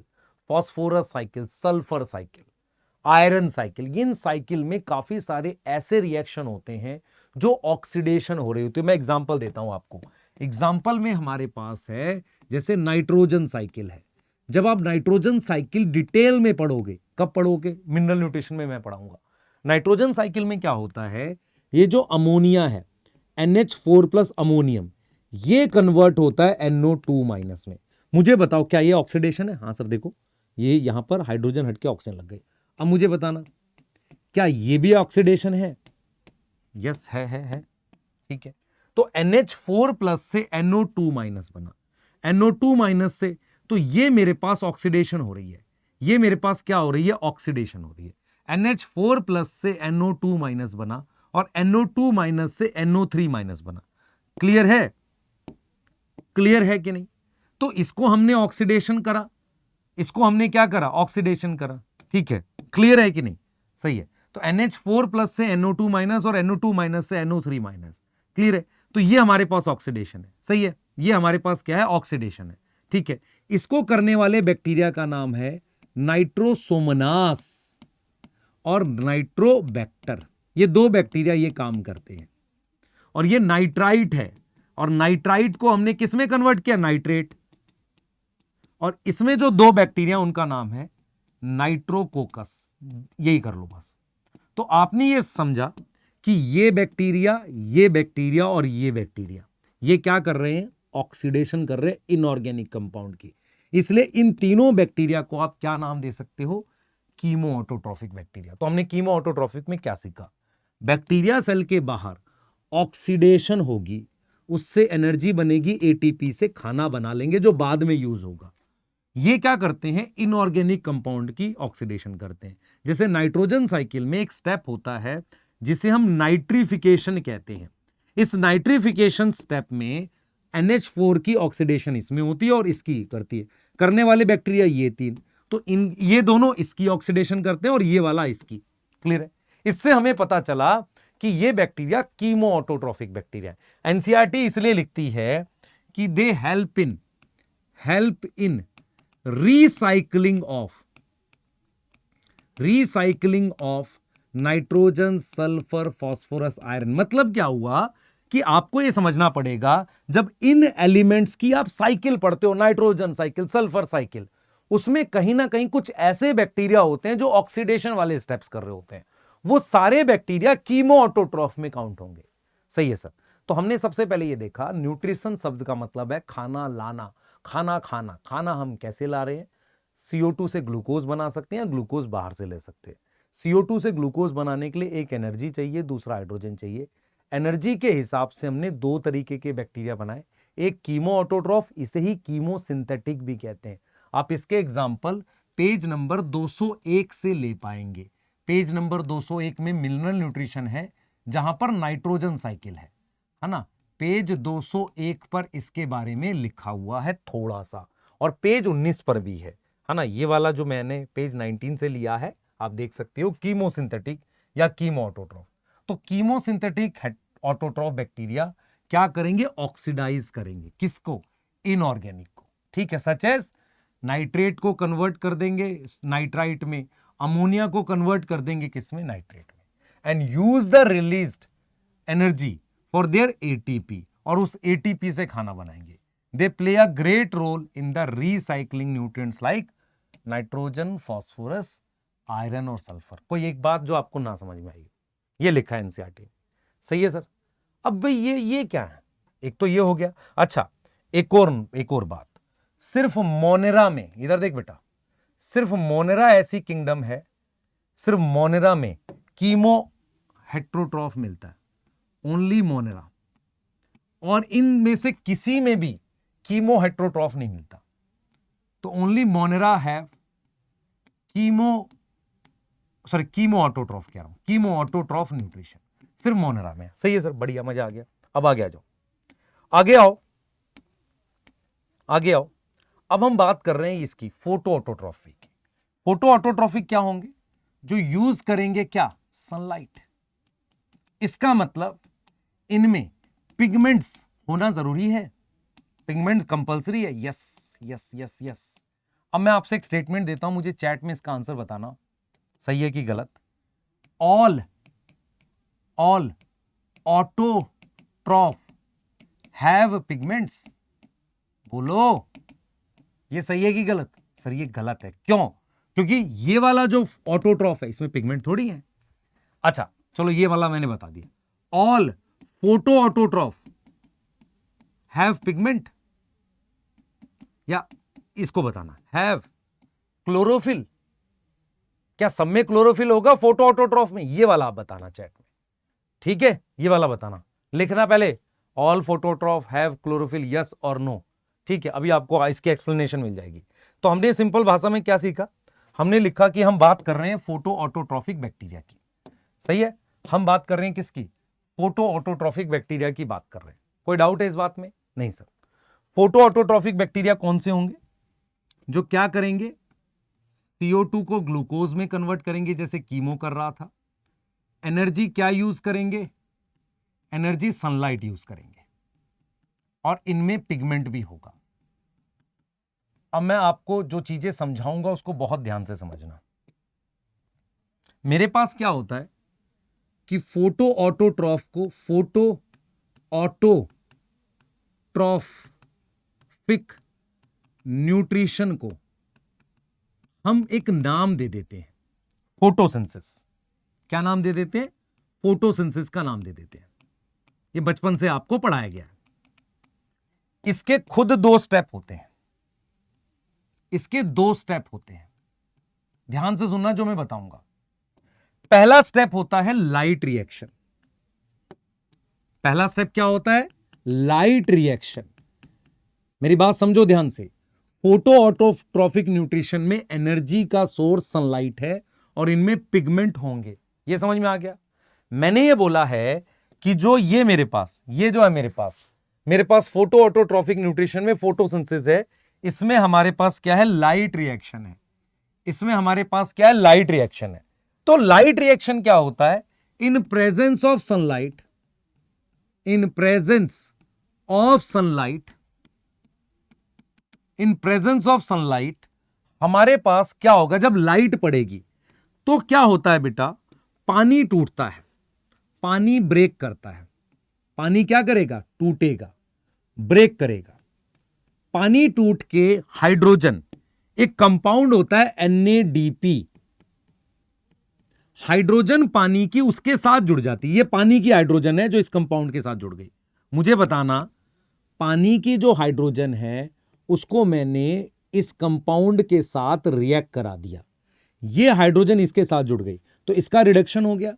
phosphorus cycle, sulphur cycle, iron cycle. In cycle में काफी सारे ऐसे रिएक्शन होते हैं जो ऑक्सीडेशन हो रही होती है। मैं एग्जांपल देता हूं आपको। एग्जांपल में हमारे पास है, जैसे नाइट्रोजन साइकिल है। जब आप नाइट्रोजन साइकिल डिटेल में पढ़ोगे, कब पढ़ोगे? मिनरल न्यूट्रिशन में मैं पढ़ाऊंगा। नाइट्रोजन साइकिल में क्या होता है, ये जो अमोनिया है NH4 प्लस अमोनियम, ये कन्वर्ट होता है NO2 माइनस में। मुझे बताओ क्या ये ऑक्सीडेशन है? हाँ सर, देखो ये यहां पर हाइड्रोजन हटके ऑक्सीजन लग गई। अब मुझे बताना क्या ये भी ऑक्सीडेशन है? यस है। ठीक है, तो NH4 प्लस से NO2 माइनस बना, NO2 माइनस से, तो ये मेरे पास ऑक्सीडेशन हो रही है, ये मेरे पास क्या हो रही है? ऑक्सीडेशन हो रही है। NH4 प्लस से NO2 माइनस बना और NO2 माइनस से NO3 माइनस बना। क्लियर है? क्लियर है कि नहीं? तो इसको हमने ऑक्सीडेशन करा, इसको हमने क्या करा? ऑक्सीडेशन करा। ठीक है, क्लियर है कि नहीं? सही है। तो NH4 प्लस से NO2 माइनस और NO2 माइनस से NO3 माइनस। क्लियर है? तो ये हमारे पास ऑक्सीडेशन है। सही है, ये हमारे पास क्या है? ऑक्सीडेशन है। ठीक है, इसको करने वाले बैक्टीरिया का नाम है नाइट्रोसोमनास और नाइट्रोबैक्टर। ये दो बैक्टीरिया ये काम करते हैं। और ये नाइट्राइट है, और नाइट्राइट को हमने किस में कन्वर्ट किया? नाइट्रेट। और इसमें जो दो बैक्टीरिया उनका नाम है नाइट्रोकोकस। यही कर लो बस। तो आपने ये समझा कि ये बैक्टीरिया और ये बैक्टीरिया ये क्या कर रहे हैं? ऑक्सीडेशन कर रहे हैं इनऑर्गेनिक कंपाउंड की। इसलिए इन तीनों बैक्टीरिया को आप क्या नाम दे सकते हो? Chemo autotrophic bacteria. तो हमने कीमो ऑटोट्रॉफिक में क्या सीखा? बैक्टीरिया सेल के बाहर ऑक्सीडेशन होगी, उससे एनर्जी बनेगी, एटीपी से खाना बना लेंगे जो बाद में यूज होगा। ये क्या करते हैं? इनऑर्गेनिक कंपाउंड की ऑक्सीडेशन करते हैं। जैसे नाइट्रोजन साइकिल में एक स्टेप होता है जिसे हम नाइट्रिफिकेशन कहते हैं। इस नाइट्रिफिकेशन स्टेप में NH4 की ऑक्सीडेशन इसमें होती है और इसकी करती है। करने वाले बैक्टीरिया ये तीन, तो ये दोनों इसकी ऑक्सीडेशन करते हैं और ये वाला इसकी। क्लियर है? इससे हमें पता चला कि ये बैक्टीरिया कीमो ऑटोट्रॉफिक बैक्टीरिया है। एनसीईआरटी इसलिए लिखती है कि they help in recycling of nitrogen, sulphur, phosphorus, iron. मतलब क्या हुआ कि आपको यह समझना पड़ेगा, जब इन एलिमेंट्स की आप साइकिल पढ़ते हो, नाइट्रोजन साइकिल, सल्फर साइकिल, उसमें कहीं ना कहीं कुछ ऐसे बैक्टीरिया होते हैं जो ऑक्सीडेशन वाले स्टेप्स कर रहे होते हैं। वो सारे बैक्टीरिया कीमो ऑटोट्रॉफ में काउंट होंगे। सही है सर। तो हमने सबसे पहले ये देखा, न्यूट्रिशन शब्द का मतलब है खाना लाना, खाना खाना। खाना हम कैसे ला रहे हैं? CO2 से ग्लूकोज बना सकते हैं, ग्लूकोज बाहर से ले सकते हैं। CO2 से ग्लूकोज बनाने के लिए एक एनर्जी चाहिए, दूसरा हाइड्रोजन चाहिए। एनर्जी के हिसाब से हमने दो तरीके के बैक्टीरिया बनाए, एक कीमो ऑटोट्रॉफ, इसे ही कीमो सिंथेटिक भी कहते हैं। आप इसके एग्जाम्पल पेज नंबर 201 से ले पाएंगे। पेज नंबर 201 में मिनरल न्यूट्रिशन है, जहां पर नाइट्रोजन साइकिल है ना। पेज 201 पर इसके बारे में लिखा हुआ है थोड़ा सा, और पेज 19 पर भी है ना। ये वाला जो मैंने पेज 19 से लिया है, आप देख सकते हो, कीमोसिंथेटिक या कीमो ऑटोट्रॉफ। तो कीमोसिंथेटिक ऑटोट्रॉफ बैक्टीरिया क्या करेंगे? ऑक्सीडाइज करेंगे। किसको? इनऑर्गेनिक को। ठीक है, सच एज नाइट्रेट को कन्वर्ट कर देंगे नाइट्राइट में, अमोनिया को कन्वर्ट कर देंगे किसमें? नाइट्रेट में, and use the released energy for their ATP, और उस एटीपी से खाना बनाएंगे। They play a great role in the recycling nutrients like nitrogen, phosphorus, iron और सल्फर। कोई एक बात जो आपको ना समझ में आई, ये लिखा है एनसीईआरटी। सही है सर। अब भाई ये क्या है? एक तो ये हो गया। अच्छा, एक और बात, सिर्फ मोनेरा में, इधर देख बेटा, सिर्फ मोनेरा ऐसी किंगडम है, सिर्फ मोनेरा में कीमो हेट्रोट्रॉफ मिलता है, ओनली मोनेरा। और इनमें से किसी में भी कीमो हेट्रोट्रॉफ नहीं मिलता। तो ओनली मोनेरा है कीमो ऑटोट्रॉफ कह रहा हूं, कीमो ऑटोट्रॉफ न्यूट्रिशन सिर्फ मोनेरा में। सही है सर, बढ़िया, मजा आ गया। अब आगे आ जाओ, आगे आओ। अब हम बात कर रहे हैं इसकी फोटो ऑटोट्रॉफी की। फोटो ऑटोट्रॉफिक क्या होंगे? जो यूज करेंगे क्या? सनलाइट। इसका मतलब इनमें पिगमेंट्स होना जरूरी है, पिगमेंट्स कंपलसरी है। Yes yes yes yes. अब मैं आपसे एक स्टेटमेंट देता हूं, मुझे चैट में इसका आंसर बताना, सही है कि गलत। All autotroph have pigments. बोलो, ये सही है कि गलत? सर ये गलत है। क्यों? क्योंकि ये वाला जो ऑटोट्रॉफ है, इसमें पिगमेंट थोड़ी है। अच्छा चलो ये वाला मैंने बता दिया। All photo autotroph have pigment, या इसको बताना हैव क्लोरोफिल, क्या सब में क्लोरोफिल होगा फोटो ऑटोट्रॉफ में, ये वाला आप बताना चैट में, ठीक है, ये वाला बताना, लिखना पहले ऑल फोटोट्रॉफ हैव क्लोरोफिल, यस और नो, ठीक है। अभी आपको इसकी एक्सप्लेनेशन मिल जाएगी। तो हमने सिंपल भाषा में क्या सीखा, हमने लिखा कि हम बात कर रहे हैं फोटो ऑटोट्रॉफिक बैक्टीरिया की, सही है, हम बात कर रहे हैं किसकी, फोटो ऑटोट्रॉफिक बैक्टीरिया की बात कर रहे हैं। कोई डाउट है इस बात में? नहीं सर। फोटो ऑटोट्रॉफिक बैक्टीरिया कौन से होंगे, जो क्या करेंगे, CO2 को ग्लूकोज में कन्वर्ट करेंगे जैसे कीमो कर रहा था। एनर्जी क्या यूज करेंगे, एनर्जी सनलाइट यूज करेंगे, और इनमें पिगमेंट भी होगा। अब मैं आपको जो चीजें समझाऊंगा उसको बहुत ध्यान से समझना। मेरे पास क्या होता है कि फोटो ऑटोट्रॉफ को, फोटो ऑटोट्रॉफिक न्यूट्रिशन को हम एक नाम दे देते हैं, फोटोसिंथेसिस। क्या नाम दे देते हैं, फोटोसिंथेसिस का नाम दे देते हैं। ये बचपन से आपको पढ़ाया गया है। इसके खुद 2 स्टेप होते हैं, इसके 2 स्टेप होते हैं, ध्यान से सुनना जो मैं बताऊंगा। पहला स्टेप होता है लाइट रिएक्शन। पहला स्टेप क्या होता है, लाइट रिएक्शन। मेरी बात समझो ध्यान से। फोटो ऑटोट्रॉफिक न्यूट्रिशन में एनर्जी का सोर्स सनलाइट है और इनमें पिगमेंट होंगे, ये समझ में आ गया। मैंने ये बोला है कि जो ये मेरे पास, ये जो है मेरे पास फोटो ऑटोट्रॉफिक न्यूट्रिशन में फोटोसिंथेसिस है, इसमें हमारे पास क्या है, लाइट रिएक्शन है। इसमें हमारे पास क्या है, लाइट रिएक्शन है। तो लाइट रिएक्शन क्या होता है, in presence of sunlight, in presence of sunlight, in presence of sunlight हमारे पास क्या होगा, जब लाइट पड़ेगी तो क्या होता है बेटा, पानी टूटता है, पानी ब्रेक करता है। पानी क्या करेगा, टूटेगा, ब्रेक करेगा। पानी टूट के हाइड्रोजन, एक कंपाउंड होता है NADP, हाइड्रोजन पानी की उसके साथ जुड़ जाती है। ये पानी की हाइड्रोजन है जो इस कंपाउंड के साथ जुड़ गई। मुझे बताना, पानी की जो हाइड्रोजन है उसको मैंने इस कंपाउंड के साथ रिएक्ट करा दिया, ये हाइड्रोजन इसके साथ जुड़ गई, तो इसका रिडक्शन हो गया,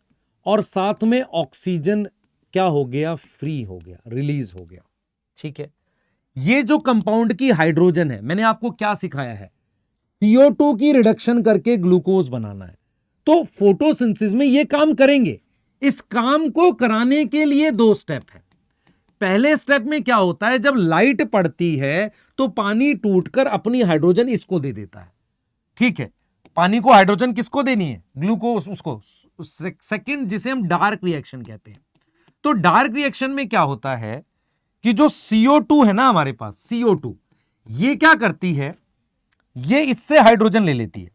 और साथ में ऑक्सीजन क्या हो गया, फ्री हो गया, रिलीज हो गया, ठीक है। ये जो कंपाउंड की हाइड्रोजन है, मैंने आपको क्या सिखाया है, CO2 की रिडक्शन करके ग्लूकोज बनाना है। तो फोटोसिंथेसिस में ये काम करेंगे। इस काम को कराने के लिए 2 स्टेप है। पहले स्टेप में क्या होता है, जब लाइट पड़ती है तो पानी टूटकर अपनी हाइड्रोजन इसको दे देता है, ठीक है। पानी को हाइड्रोजन किसको देनी है, ग्लूकोज, उसको। सेकंड, जिसे हम डार्क रिएक्शन कहते हैं। तो डार्क रिएक्शन में क्या होता है कि जो CO2 है ना हमारे पास, CO2, ये क्या करती है, ये इससे हाइड्रोजन ले लेती है।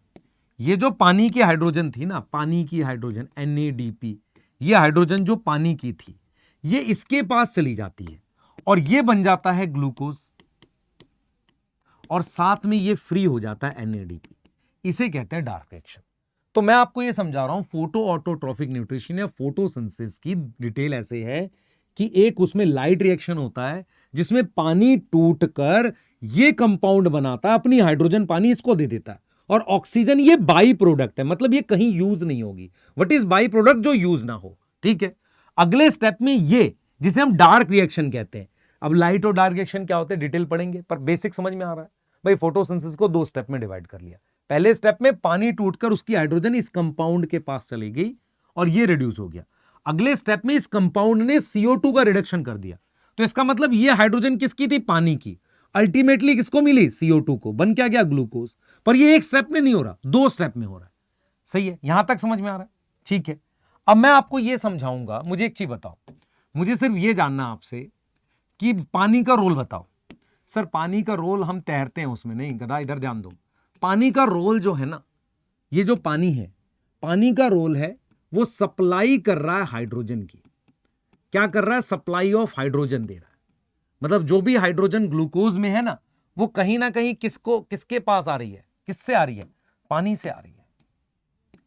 ये जो पानी की हाइड्रोजन थी ना, पानी की हाइड्रोजन NADP, ये हाइड्रोजन जो पानी की थी, ये इसके पास चली जाती है और ये बन जाता है ग्लूकोज, और साथ में ये फ्री हो जाता है NADP। इसे कहते हैं डार्क रिएक्शन। तो मैं आपको ये समझा रहा हूं, फोटो ऑटोट्रॉफिक न्यूट्रिशन या फोटोसिंथेसिस की डिटेल ऐसे है कि एक उसमें लाइट रिएक्शन होता है जिसमें पानी टूटकर ये कंपाउंड बनाता है, अपनी हाइड्रोजन पानी इसको दे देता है, और ऑक्सीजन ये बाई प्रोडक्ट है, मतलब ये कहीं यूज नहीं होगी। व्हाट इज बाई प्रोडक्ट, जो यूज ना हो, ठीक है। अगले स्टेप में ये, जिसे हम डार्क रिएक्शन कहते हैं। अब लाइट और डार्क रिएक्शन क्या होते हैं डिटेल पढ़ेंगे, पर बेसिक समझ में आ रहा है भाई। फोटोसिंथेसिस को 2 स्टेप में डिवाइड कर लिया। पहले स्टेप में पानी टूटकर उसकी हाइड्रोजन इस कंपाउंड के पास चली गई और ये रिड्यूस हो गया। अगले स्टेप में इस कंपाउंड ने CO2 का रिडक्शन कर दिया, तो इसका मतलब ये हाइड्रोजन किसकी थी, पानी की। अल्टीमेटली किसको मिली, CO2 को, बन क्या गया, ग्लूकोज। पर ये एक स्टेप में नहीं हो रहा, 2 स्टेप में हो रहा है, सही है। यहां तक समझ में आ रहा है, ठीक है। अब मैं आपको यह समझाऊंगा। मुझे एक चीज बताओ, मुझे सिर्फ यह जानना आपसे कि पानी का रोल बताओ। सर पानी का रोल, हम तैरते हैं उसमें, नहीं गधा इधर ध्यान दो। पानी का रोल जो है ना, ये जो पानी है, पानी का रोल है वो सप्लाई कर रहा है हाइड्रोजन की। क्या कर रहा है, सप्लाई ऑफ हाइड्रोजन दे रहा है। मतलब जो भी हाइड्रोजन ग्लूकोज में है ना, वो कहीं ना कहीं किसके पास आ रही है, किससे आ रही है, पानी से आ रही है।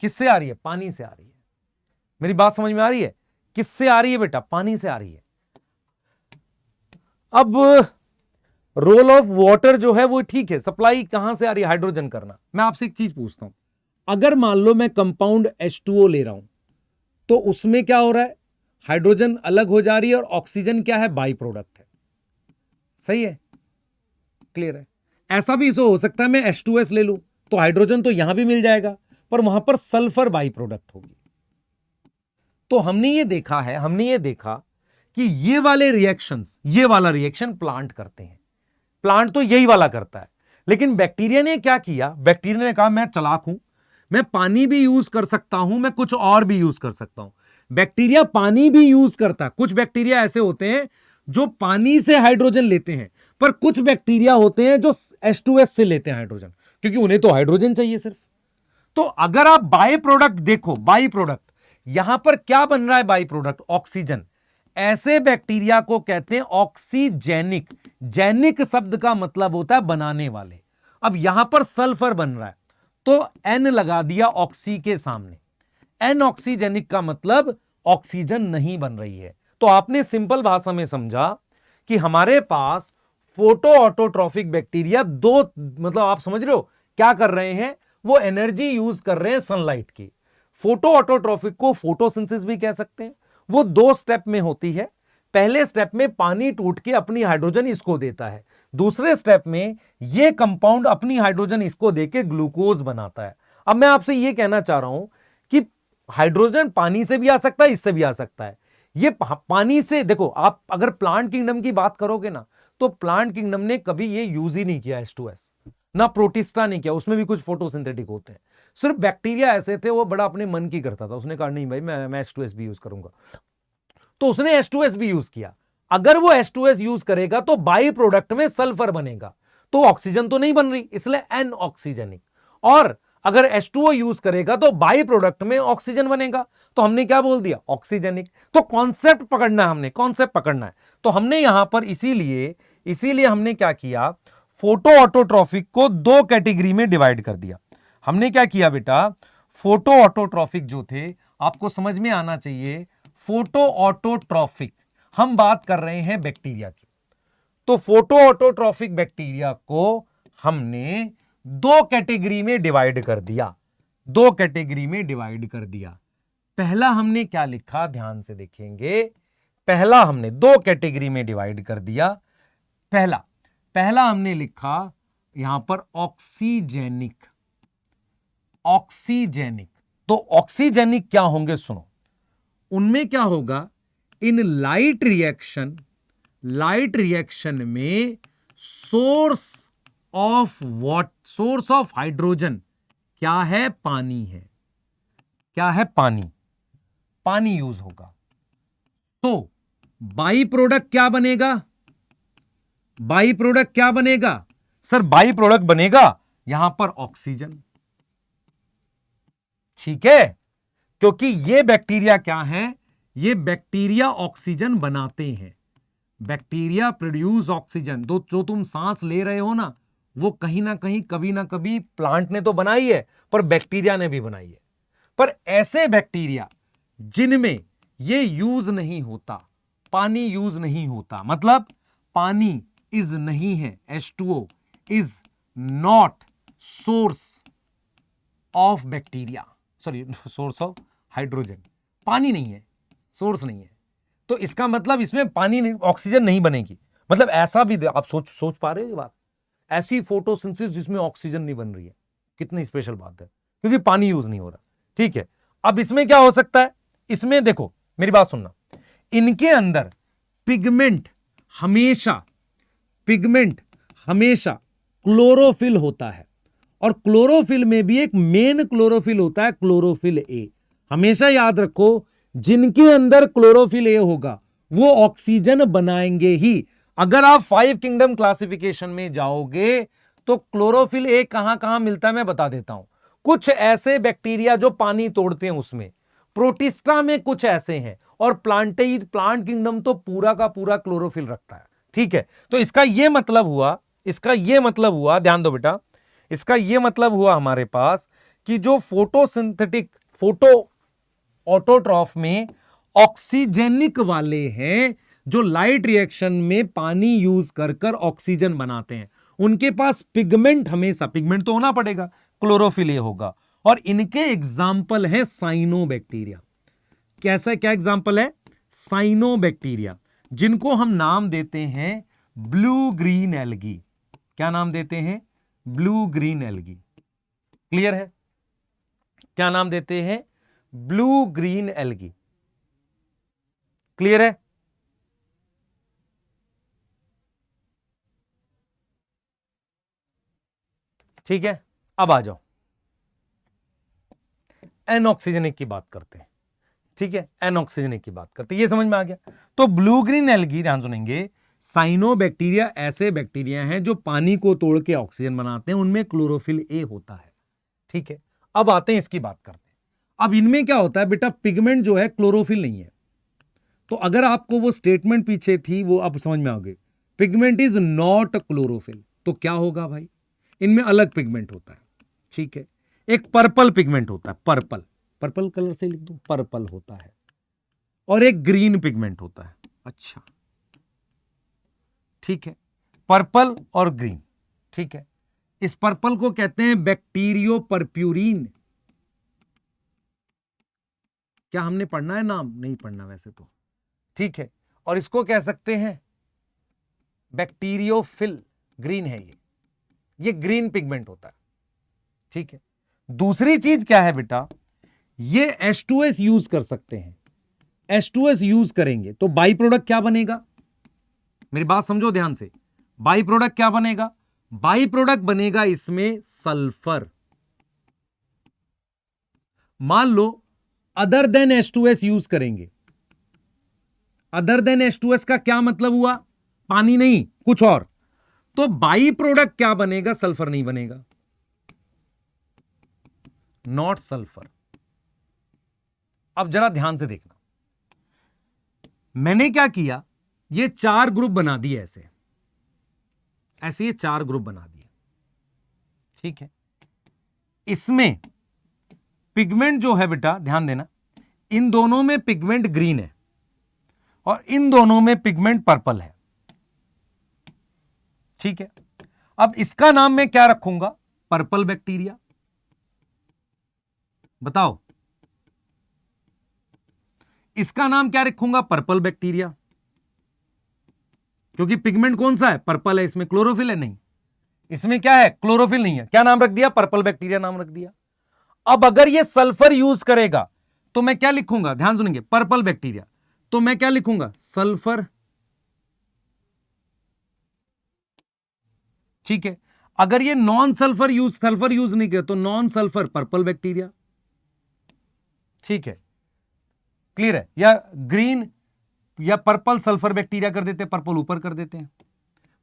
किससे आ रही है, पानी से आ रही है। मेरी बात समझ में आ रही है? किससे आ रही है बेटा? पानी से आ रही है। अब रोल ऑफ वाटर जो है वो ठीक है, सप्लाई कहां से आ रही है? हाइड्रोजन करना। मैं आपसे एक चीज पूछता हूं, अगर मान लो मैं कंपाउंड H2O ले रहा हूं, तो उसमें क्या हो रहा है? हाइड्रोजन अलग हो जा रही है और ऑक्सीजन क्या है? बाई प्रोडक्ट है। सही है? क्लियर है? ऐसा भी इसे हो सकता है मैं H2S ले लूं, तो हाइड्रोजन तो यहां भी मिल जाएगा, पर वहां पर सल्फर बाई प्रोडक्ट होगी। तो हमने ये देखा कि ये वाले रिएक्शंस, ये वाला रिएक्शन प्लांट करते हैं, प्लांट तो यही वाला करता है। लेकिन बैक्टीरिया ने क्या किया? बैक्टीरिया ने कहा मैं चालाक हूं, मैं पानी भी यूज कर सकता हूं, मैं कुछ और भी यूज कर सकता हूं। बैक्टीरिया पानी भी यूज करता है। कुछ बैक्टीरिया ऐसे होते हैं जो पानी से हाइड्रोजन लेते हैं, पर कुछ बैक्टीरिया होते हैं जो H2S से लेते हैं हाइड्रोजन, क्योंकि उन्हें तो हाइड्रोजन चाहिए सिर्फ। तो अगर आप बाई प्रोडक्ट देखो, बाई प्रोडक्ट यहां पर क्या बन रहा है? By product oxygen. ऐसे बैक्टीरिया को कहते हैं ऑक्सीजेनिक। जेनिक शब्द का मतलब होता है बनाने वाले। अब यहां पर सल्फर बन रहा है, तो एन लगा दिया ऑक्सी के सामने। एन ऑक्सीजेनिक का मतलब ऑक्सीजन नहीं बन रही है। तो आपने सिंपल भाषा में समझा कि हमारे पास फोटो ऑटोट्रॉफिक बैक्टीरिया दो, मतलब आप समझ रहे हो क्या कर रहे हैं? वो एनर्जी यूज कर रहे हैं सनलाइट की। फोटो ऑटोट्रॉफिक को फोटोसिंथेसिस भी कह सकते हैं। वो दो स्टेप में होती है। पहले स्टेप में पानी टूट के अपनी हाइड्रोजन इसको देता है, दूसरे स्टेप में ये कंपाउंड अपनी हाइड्रोजन इसको देके ग्लूकोज बनाता है। अब मैं आपसे ये कहना चाह रहा हूं कि हाइड्रोजन पानी से भी आ सकता है, इससे भी आ सकता है। ये पानी से देखो, आप अगर प्लांट किंगडम की बात करोगे ना, तो प्लांट किंगडम ने कभी ये यूज ही नहीं किया H2S, ना प्रोटिस्टा ने किया, उसमें भी कुछ फोटोसिंथेटिक होते हैं। सिर्फ बैक्टीरिया ऐसे थे, वो बड़ा अपने मन की करता था, उसने कहा नहीं भाई मैं H2S भी यूज करूंगा, तो उसने H2S भी यूज किया। अगर वो H2S यूज करेगा तो बाई प्रोडक्ट में सल्फर बनेगा, तो ऑक्सीजन तो नहीं बन रही, इसलिए एन ऑक्सीजेनिक। और अगर H2O यूज करेगा तो बाई प्रोडक्ट में ऑक्सीजन बनेगा, तो हमने क्या बोल दिया? ऑक्सीजेनिक। तो कॉन्सेप्ट पकड़ना है हमने, कॉन्सेप्ट पकड़ना है। तो हमने यहां पर इसीलिए हमने क्या किया? फोटो ऑटोट्रॉफिक को दो कैटेगरी में डिवाइड कर दिया। हमने क्या किया बेटा? फोटो ऑटोट्रॉफिक जो थे, आपको समझ में आना चाहिए, फोटो ऑटोट्रॉफिक, हम बात कर रहे हैं बैक्टीरिया की। तो फोटो ऑटोट्रॉफिक बैक्टीरिया को हमने दो कैटेगरी में डिवाइड कर दिया, दो कैटेगरी में डिवाइड कर दिया। पहला हमने क्या लिखा? ध्यान से देखेंगे, पहला हमने दो कैटेगरी में डिवाइड कर दिया। पहला हमने लिखा यहां पर ऑक्सीजेनिक। ऑक्सीजेनिक, तो ऑक्सीजेनिक क्या होंगे? सुनो, उनमें क्या होगा? इन लाइट रिएक्शन में सोर्स ऑफ हाइड्रोजन क्या है? पानी है। क्या है? पानी यूज होगा। तो बाई प्रोडक्ट क्या बनेगा? बाई प्रोडक्ट क्या बनेगा? सर बाई प्रोडक्ट बनेगा यहां पर ऑक्सीजन। ठीक है, क्योंकि ये बैक्टीरिया क्या है? ये बैक्टीरिया ऑक्सीजन बनाते हैं। Bacteria produce oxygen. तो जो तुम सांस ले रहे हो ना, वो कहीं ना कहीं कभी ना कभी प्लांट ने तो बनाई है, पर बैक्टीरिया ने भी बनाई है। पर ऐसे बैक्टीरिया जिनमें ये यूज नहीं होता, पानी यूज नहीं होता, मतलब पानी इज नहीं है, H2O is not source of bacteria, sorry source of hydrogen. पानी नहीं है, सोर्स नहीं है, तो इसका मतलब इसमें पानी नहीं, ऑक्सीजन नहीं बनेगी। मतलब ऐसा भी आप सोच पा रहे हो ये बात? ऐसी फोटोसिंथेसिस जिसमें ऑक्सीजन नहीं बन रही है, कितनी स्पेशल बात है, क्योंकि पानी यूज नहीं हो रहा। ठीक है, अब इसमें क्या हो सकता है? इसमें देखो मेरी बात सुनना, इनके अंदर पिगमेंट हमेशा क्लोरोफिल होता है, और क्लोरोफिल में भी एक मेन क्लोरोफिल होता है, क्लोरोफिल ए। हमेशा याद रखो, जिनके अंदर क्लोरोफिल ए होगा वो ऑक्सीजन बनाएंगे ही। अगर आप 5 किंगडम क्लासिफिकेशन में जाओगे तो क्लोरोफिल ए कहां कहां मिलता है मैं बता देता हूं। कुछ ऐसे बैक्टीरिया जो पानी तोड़ते हैं उसमें, प्रोटिस्टा में कुछ ऐसे हैं, और प्लांट किंगडम तो पूरा का पूरा क्लोरोफिल रखता है। ठीक है, तो इसका यह मतलब हुआ, ध्यान दो बेटा, इसका यह मतलब हुआ हमारे पास कि जो फोटो ऑटोट्रॉफ में ऑक्सीजेनिक वाले हैं, जो लाइट रिएक्शन में पानी यूज कर कर ऑक्सीजन बनाते हैं। उनके पास पिगमेंट, हमेशा पिगमेंट तो होना पड़ेगा, क्लोरोफिल होगा। और इनके एग्जाम्पल है साइनोबैक्टीरिया। कैसा, क्या एग्जाम्पल है? साइनोबैक्टीरिया, जिनको हम नाम देते हैं ब्लू ग्रीन एल्गी। क्या नाम देते हैं? Blue green algae. क्लियर है? क्या नाम देते हैं? Blue green algae. क्लियर है? ठीक है, अब आ जाओ, एनऑक्सीजनिक की बात करते हैं। ठीक है, एनऑक्सीजनिक की बात करते हैं, ये समझ में आ गया। तो ब्लू ग्रीन एल्गी, ध्यान सुनेंगे, साइनोबैक्टीरिया ऐसे बैक्टीरिया हैं जो पानी को तोड़ के ऑक्सीजन बनाते हैं, उनमें क्लोरोफिल ए होता है। ठीक है, अब आते हैं इसकी बात करते हैं। अब इनमें क्या होता है बेटा, पिगमेंट जो है क्लोरोफिल नहीं है। तो अगर आपको वो स्टेटमेंट पीछे थी वो अब समझ में आ गई, पिगमेंट इज नॉट क्लोरोफिल, तो क्या होगा भाई, इनमें अलग पिगमेंट होता है। ठीक है, एक पर्पल पिगमेंट होता है, पर्पल, पर्पल कलर से लिख दूं, पर्पल होता है, और एक ग्रीन पिगमेंट होता है। अच्छा, ठीक है, पर्पल और ग्रीन। ठीक है, इस पर्पल को कहते हैं बैक्टीरियो परप्यूरिन। क्या हमने पढ़ना है नाम? नहीं पढ़ना वैसे तो। ठीक है, और इसको कह सकते हैं बैक्टीरियोफिल, ग्रीन है ये ग्रीन पिगमेंट होता है। ठीक है, दूसरी चीज क्या है बेटा, ये H2S यूज कर सकते हैं। H2S यूज करेंगे तो बाई प्रोडक्ट क्या बनेगा? मेरी बात समझो ध्यान से, बाई प्रोडक्ट क्या बनेगा? बाई प्रोडक्ट बनेगा इसमें सल्फर। मान लो अदर देन H2S यूज करेंगे। अदर देन H2S का क्या मतलब हुआ? पानी नहीं, कुछ और। तो बाई प्रोडक्ट क्या बनेगा? सल्फर नहीं बनेगा, नॉट सल्फर। अब जरा ध्यान से देखना, मैंने क्या किया, ये 4 ग्रुप बना दिए, ऐसे ऐसे ये 4 ग्रुप बना दिए। ठीक है, इसमें पिगमेंट जो है बेटा, ध्यान देना, इन दोनों में पिगमेंट ग्रीन है और इन दोनों में पिगमेंट पर्पल है। ठीक है, अब इसका नाम मैं क्या रखूंगा? Purple bacteria. बताओ, इसका नाम क्या रखूंगा? पर्पल बैक्टीरिया, क्योंकि पिगमेंट कौन सा है? पर्पल है, इसमें क्लोरोफिल है नहीं, इसमें क्या है? क्लोरोफिल नहीं है। क्या नाम रख दिया? पर्पल बैक्टीरिया नाम रख दिया। अब अगर ये सल्फर यूज करेगा तो मैं क्या लिखूंगा? ध्यान सुनेंगे, पर्पल बैक्टीरिया, तो मैं क्या लिखूंगा? सल्फर। ठीक है, अगर ये नॉन सल्फर यूज नहीं किया तो नॉन सल्फर पर्पल बैक्टीरिया। ठीक है, क्लियर है? या ग्रीन या पर्पल सल्फर बैक्टीरिया कर देते हैं, पर्पल ऊपर कर देते हैं।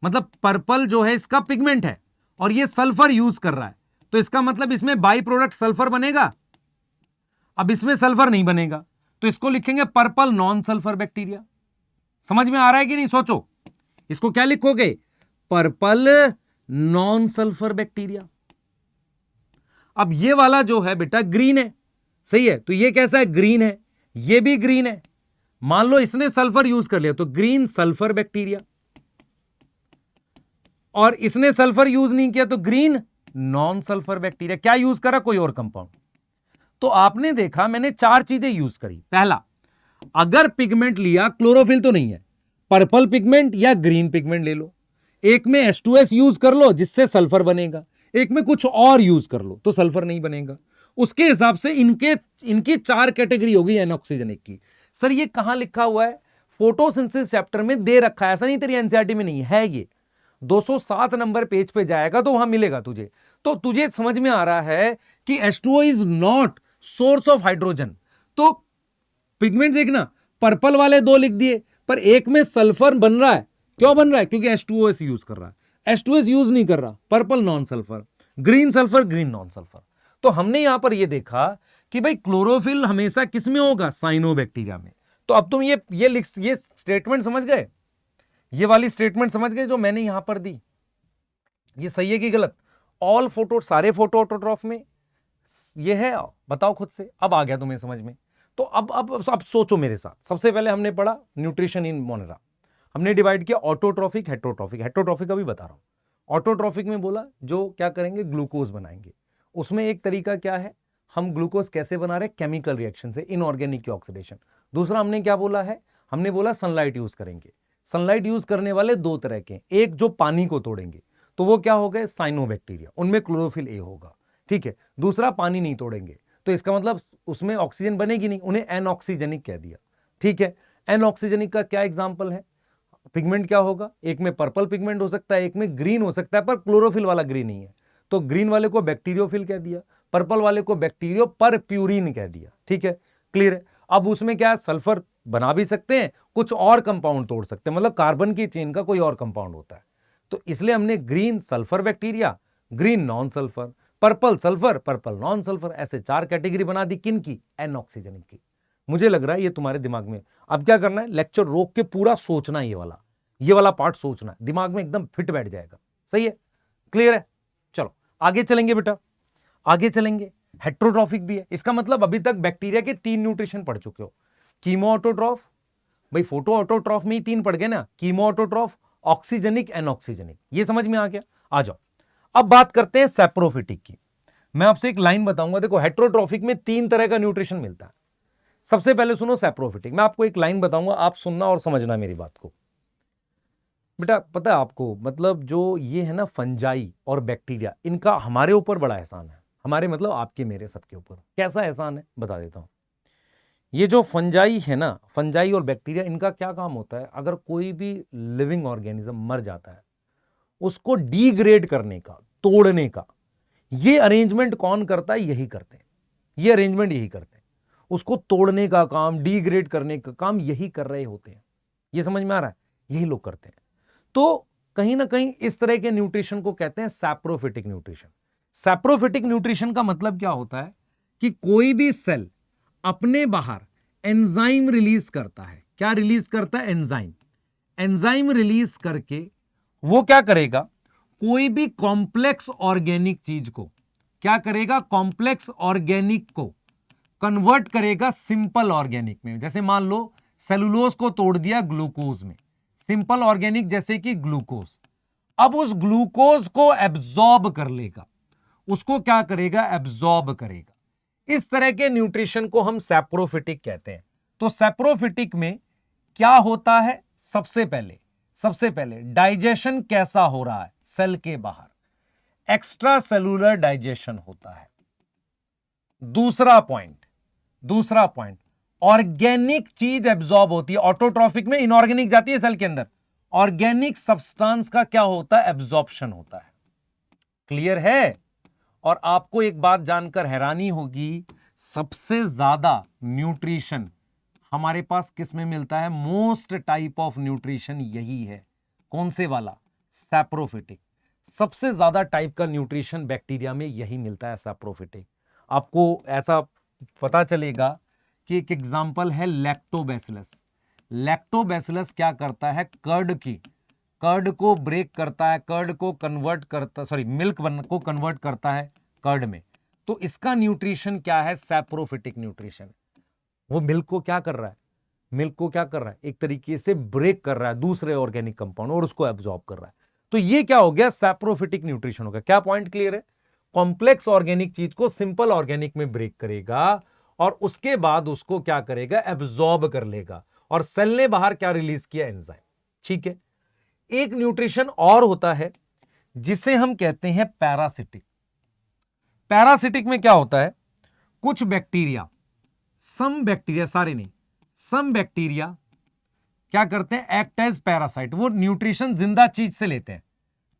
मतलब पर्पल जो है इसका पिगमेंट है और ये सल्फर यूज कर रहा है, तो इसका मतलब इसमें बाई प्रोडक्ट सल्फर बनेगा। अब इसमें सल्फर नहीं बनेगा तो इसको लिखेंगे पर्पल नॉन सल्फर बैक्टीरिया। समझ में आ रहा है कि नहीं? सोचो, इसको क्या लिखोगे? Purple non sulphur bacteria. अब ये वाला जो है बेटा ग्रीन है, सही है, तो ये कैसा है? ग्रीन है, ये भी ग्रीन है। मान लो इसने सल्फर यूज कर लिया तो ग्रीन सल्फर बैक्टीरिया, और इसने सल्फर यूज नहीं किया तो ग्रीन नॉन सल्फर बैक्टीरिया। क्या यूज करा? कोई और कंपाउंड। तो आपने देखा मैंने 4 चीजें यूज करी। पहला, अगर पिगमेंट लिया, क्लोरोफिल तो नहीं है, पर्पल पिगमेंट या ग्रीन पिगमेंट ले लो, एक में H2S यूज कर लो जिससे सल्फर बनेगा, एक में कुछ और यूज कर लो तो सल्फर नहीं बनेगा। उसके हिसाब से इनकी 4 कैटेगरी होगी एनऑक्सीजनिक की। सर ये कहां लिखा हुआ है? फोटोसिंथेसिस चैप्टर में दे रखा है, ऐसा नहीं तेरी एनसीईआरटी में नहीं है। ये 207 नंबर पेज पे जाएगा तो वहां मिलेगा तुझे। तो तुझे समझ में आ रहा है कि H2O is not source of hydrogen. तो पिगमेंट देखना, पर्पल वाले 2 लिख दिए, पर एक में सल्फर बन रहा है। क्यों बन रहा है? क्योंकि H2OS यूज कर रहा है। H2S यूज नहीं कर रहा, purple non sulphur, green sulphur, green non sulphur. तो हमने यहां पर यह देखा कि भाई क्लोरोफिल हमेशा किस में होगा? साइनोबैक्टीरिया में। तो अब तुम ये स्टेटमेंट समझ गए, ये वाली स्टेटमेंट समझ गए जो मैंने यहां पर दी, ये सही है कि गलत? ऑल फोटो, सारे फोटो ऑटोट्रॉफ में ये है, बताओ खुद से। अब आ गया तुम्हें समझ में। तो अब सोचो मेरे साथ। सबसे पहले हमने पढ़ा न्यूट्रिशन इन मोनेरा, हमने डिवाइड किया ऑटोट्रॉफिक हेट्रोट्रॉफिक। हेट्रोट्रॉफिक अभी बता रहा हूं। ऑटोट्रॉफिक में बोला जो क्या करेंगे, ग्लूकोज बनाएंगे। उसमें एक तरीका क्या है, हम ग्लूकोज कैसे बना रहे, केमिकल रिएक्शन से, इनऑर्गेनिक की ऑक्सीडेशन। दूसरा हमने क्या बोला है, हमने बोला सनलाइट यूज करेंगे। सनलाइट यूज करने वाले दो तरह के, एक जो पानी को तोड़ेंगे तो वो क्या हो गए, साइनोबैक्टीरिया, उनमें क्लोरोफिल ए होगा, ठीक है। दूसरा पानी नहीं तोड़ेंगे तो इसका मतलब उसमें ऑक्सीजन बनेगी नहीं, उन्हें एनऑक्सीजेनिक कह दिया, ठीक है। एनऑक्सीजेनिक का क्या एग्जांपल है, पिगमेंट क्या होगा, एक में पर्पल पिगमेंट हो सकता है, एक में ग्रीन हो सकता है, पर क्लोरोफिल वाला ग्रीन नहीं है, तो ग्रीन वाले को बैक्टीरियोफिल कह दिया, पर्पल वाले को बैक्टीरियो पर प्यूरिन कह दिया, ठीक है, क्लियर है। अब उसमें क्या है, सल्फर बना भी सकते हैं, कुछ और कंपाउंड तोड़ सकते हैं, मतलब कार्बन की चेन का कोई और कंपाउंड होता है। तो इसलिए हमने green sulphur bacteria, green non sulphur, purple sulphur, purple non sulphur, ऐसे 4 कैटेगरी बना दी। किन की, एनऑक्सीजेनिक की। मुझे लग रहा है ये तुम्हारे दिमाग में, अब क्या करना है, लेक्चर रोक के पूरा सोचना है, ये वाला पार्ट सोचना है, दिमाग में एकदम फिट बैठ जाएगा, सही है, क्लियर है। चलो आगे चलेंगे बेटा, आगे चलेंगे। हेट्रोट्रॉफिक भी है, इसका मतलब अभी तक बैक्टीरिया के 3 न्यूट्रिशन पढ़ चुके हो। कीमो ऑटोट्रॉफ, भाई फोटो ऑटोट्रॉफ में ही 3 पढ़ गए ना, कीमो ऑटोट्रॉफ, ऑक्सीजेनिक, एनऑक्सीजेनिक, ये समझ में आ गया। आ जाओ अब बात करते हैं सैप्रोफिटिक की। मैं आपसे एक लाइन बताऊंगा, देखो हेट्रोट्रॉफिक में 3 तरह का न्यूट्रिशन मिलता है। सबसे पहले सुनो सैप्रोफिटिक, मैं आपको एक लाइन बताऊंगा, आप सुनना और समझना मेरी बात को। बेटा पता है आपको, मतलब जो ये है ना फंजाई और बैक्टीरिया, इनका हमारे ऊपर बड़ा एहसान है, हमारे मतलब आपके मेरे सबके ऊपर। कैसा एहसान है बता देता हूं। ये जो फंजाई है ना, फंजाई और बैक्टीरिया, इनका क्या काम होता है, अगर कोई भी लिविंग ऑर्गेनिज्म मर जाता है उसको डीग्रेड करने का, तोड़ने का, ये अरेंजमेंट कौन करता है, यही करते हैं, ये अरेंजमेंट यही करते हैं। उसको तोड़ने का काम, डीग्रेड करने का काम यही कर रहे होते हैं। ये समझ में आ रहा है, यही लोग करते हैं। तो कहीं ना कहीं इस तरह के न्यूट्रिशन को कहते हैं सैप्रोफिटिक न्यूट्रिशन। सैप्रोफिटिक न्यूट्रिशन का मतलब क्या होता है कि कोई भी सेल अपने बाहर एंजाइम रिलीज करता है। क्या रिलीज करता है, एंजाइम। एंजाइम रिलीज करके वो क्या करेगा, कोई भी कॉम्प्लेक्स ऑर्गेनिक चीज को क्या करेगा, कॉम्प्लेक्स ऑर्गेनिक को कन्वर्ट करेगा सिंपल ऑर्गेनिक में। जैसे मान लो सेलुलोज को तोड़ दिया ग्लूकोज में, सिंपल ऑर्गेनिक जैसे कि ग्लूकोज। अब उस ग्लूकोज को एब्जॉर्ब कर लेगा, उसको क्या करेगा, एब्जॉर्ब करेगा। इस तरह के न्यूट्रिशन को हम सैप्रोफिटिक कहते हैं। तो सैप्रोफिटिक में क्या होता है, सबसे पहले डाइजेशन कैसा हो रहा है, सेल के बाहर एक्स्ट्रा सेलुलर डाइजेशन होता है। दूसरा पॉइंट ऑर्गेनिक चीज एब्जॉर्ब होती है। ऑटोट्रॉफिक में इनऑर्गेनिक जाती है सेल के अंदर, ऑर्गेनिक सब्सटेंस का क्या होता है, एब्जॉर्प्शन होता है। क्लियर है। और आपको एक बात जानकर हैरानी होगी, सबसे ज्यादा न्यूट्रिशन हमारे पास किस में मिलता है, मोस्ट टाइप ऑफ न्यूट्रिशन यही है। कौन से वाला, सैप्रोफिटिक। सबसे ज्यादा टाइप का न्यूट्रिशन बैक्टीरिया में यही मिलता है, सैप्रोफिटिक। आपको ऐसा पता चलेगा कि एक एग्जांपल है लैक्टोबैसिलस। लैक्टोबैसिलस क्या करता है, कर्ड को ब्रेक करता है, कर्ड को कन्वर्ट करता, मिल्क को कन्वर्ट करता है कर्ड में। तो इसका न्यूट्रिशन क्या है, सैप्रोफिटिक न्यूट्रिशन। वो मिल्क को क्या कर रहा है, एक तरीके से ब्रेक कर रहा है दूसरे ऑर्गेनिक कंपाउंड और उसको एब्जॉर्ब कर रहा है। तो ये क्या हो गया, सैप्रोफिटिक न्यूट्रिशन हो गया। क्या पॉइंट क्लियर है, कॉम्प्लेक्स ऑर्गेनिक चीज को सिंपल ऑर्गेनिक में ब्रेक करेगा और उसके बाद उसको क्या करेगा, एब्जॉर्ब कर लेगा। और सेल ने बाहर क्या रिलीज किया, एंजाइम, ठीक है। एक न्यूट्रिशन और होता है जिसे हम कहते हैं पैरासिटिक। पैरासिटिक में क्या होता है, कुछ बैक्टीरिया, सम बैक्टीरिया क्या करते हैं, एक्ट एज पैरासाइट। वो न्यूट्रिशन जिंदा चीज से लेते हैं,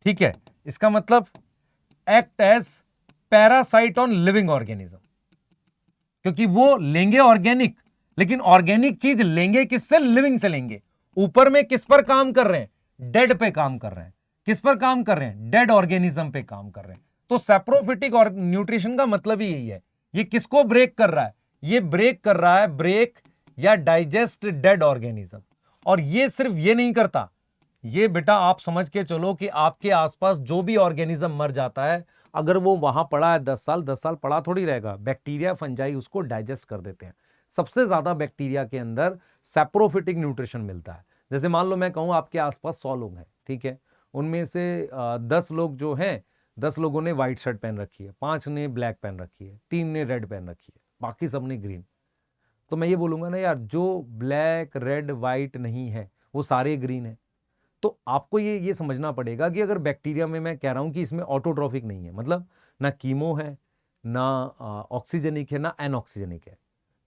ठीक है। इसका मतलब act as parasite on living organism, क्योंकि वो लेंगे ऑर्गेनिक, लेकिन ऑर्गेनिक चीज लेंगे किससे, लिविंग से लेंगे। ऊपर में किस पर काम कर रहे हैं, डेड पे काम कर रहे हैं। किस पर काम कर रहे हैं, डेड ऑर्गेनिज्म पे काम कर रहे हैं। तो सैप्रोफिटिक और न्यूट्रिशन का मतलब ही यही है। ये किसको ब्रेक कर रहा है, ये ब्रेक कर रहा है, ब्रेक या डाइजेस्ट डेड ऑर्गेनिज्म। और ये सिर्फ ये नहीं करता, ये बेटा आप समझ के चलो कि आपके आसपास जो भी ऑर्गेनिज्म मर जाता है, अगर वो वहां पड़ा है 10 साल पड़ा थोड़ी रहेगा, बैक्टीरिया फंजाई उसको डाइजेस्ट कर देते हैं। सबसे ज्यादा बैक्टीरिया के अंदर सैप्रोफिटिक न्यूट्रिशन मिलता है। जैसे मान लो मैं कहूं आपके आसपास 100 लोग हैं, ठीक है, उनमें से 10 लोग जो हैं, 10 लोगों ने व्हाइट शर्ट पहन रखी है, 5 ने ब्लैक पहन रखी है, 3 ने रेड पहन रखी है, बाकी सब ने ग्रीन। तो मैं ये बोलूंगा ना यार, जो ब्लैक रेड व्हाइट नहीं है वो सारे ग्रीन है। तो आपको ये समझना पड़ेगा कि अगर बैक्टीरिया में मैं कह रहा हूं कि इसमें ऑटोट्रॉफिक नहीं है, मतलब ना कीमो है, ना ऑक्सीजनिक है, ना एनऑक्सीजनिक है,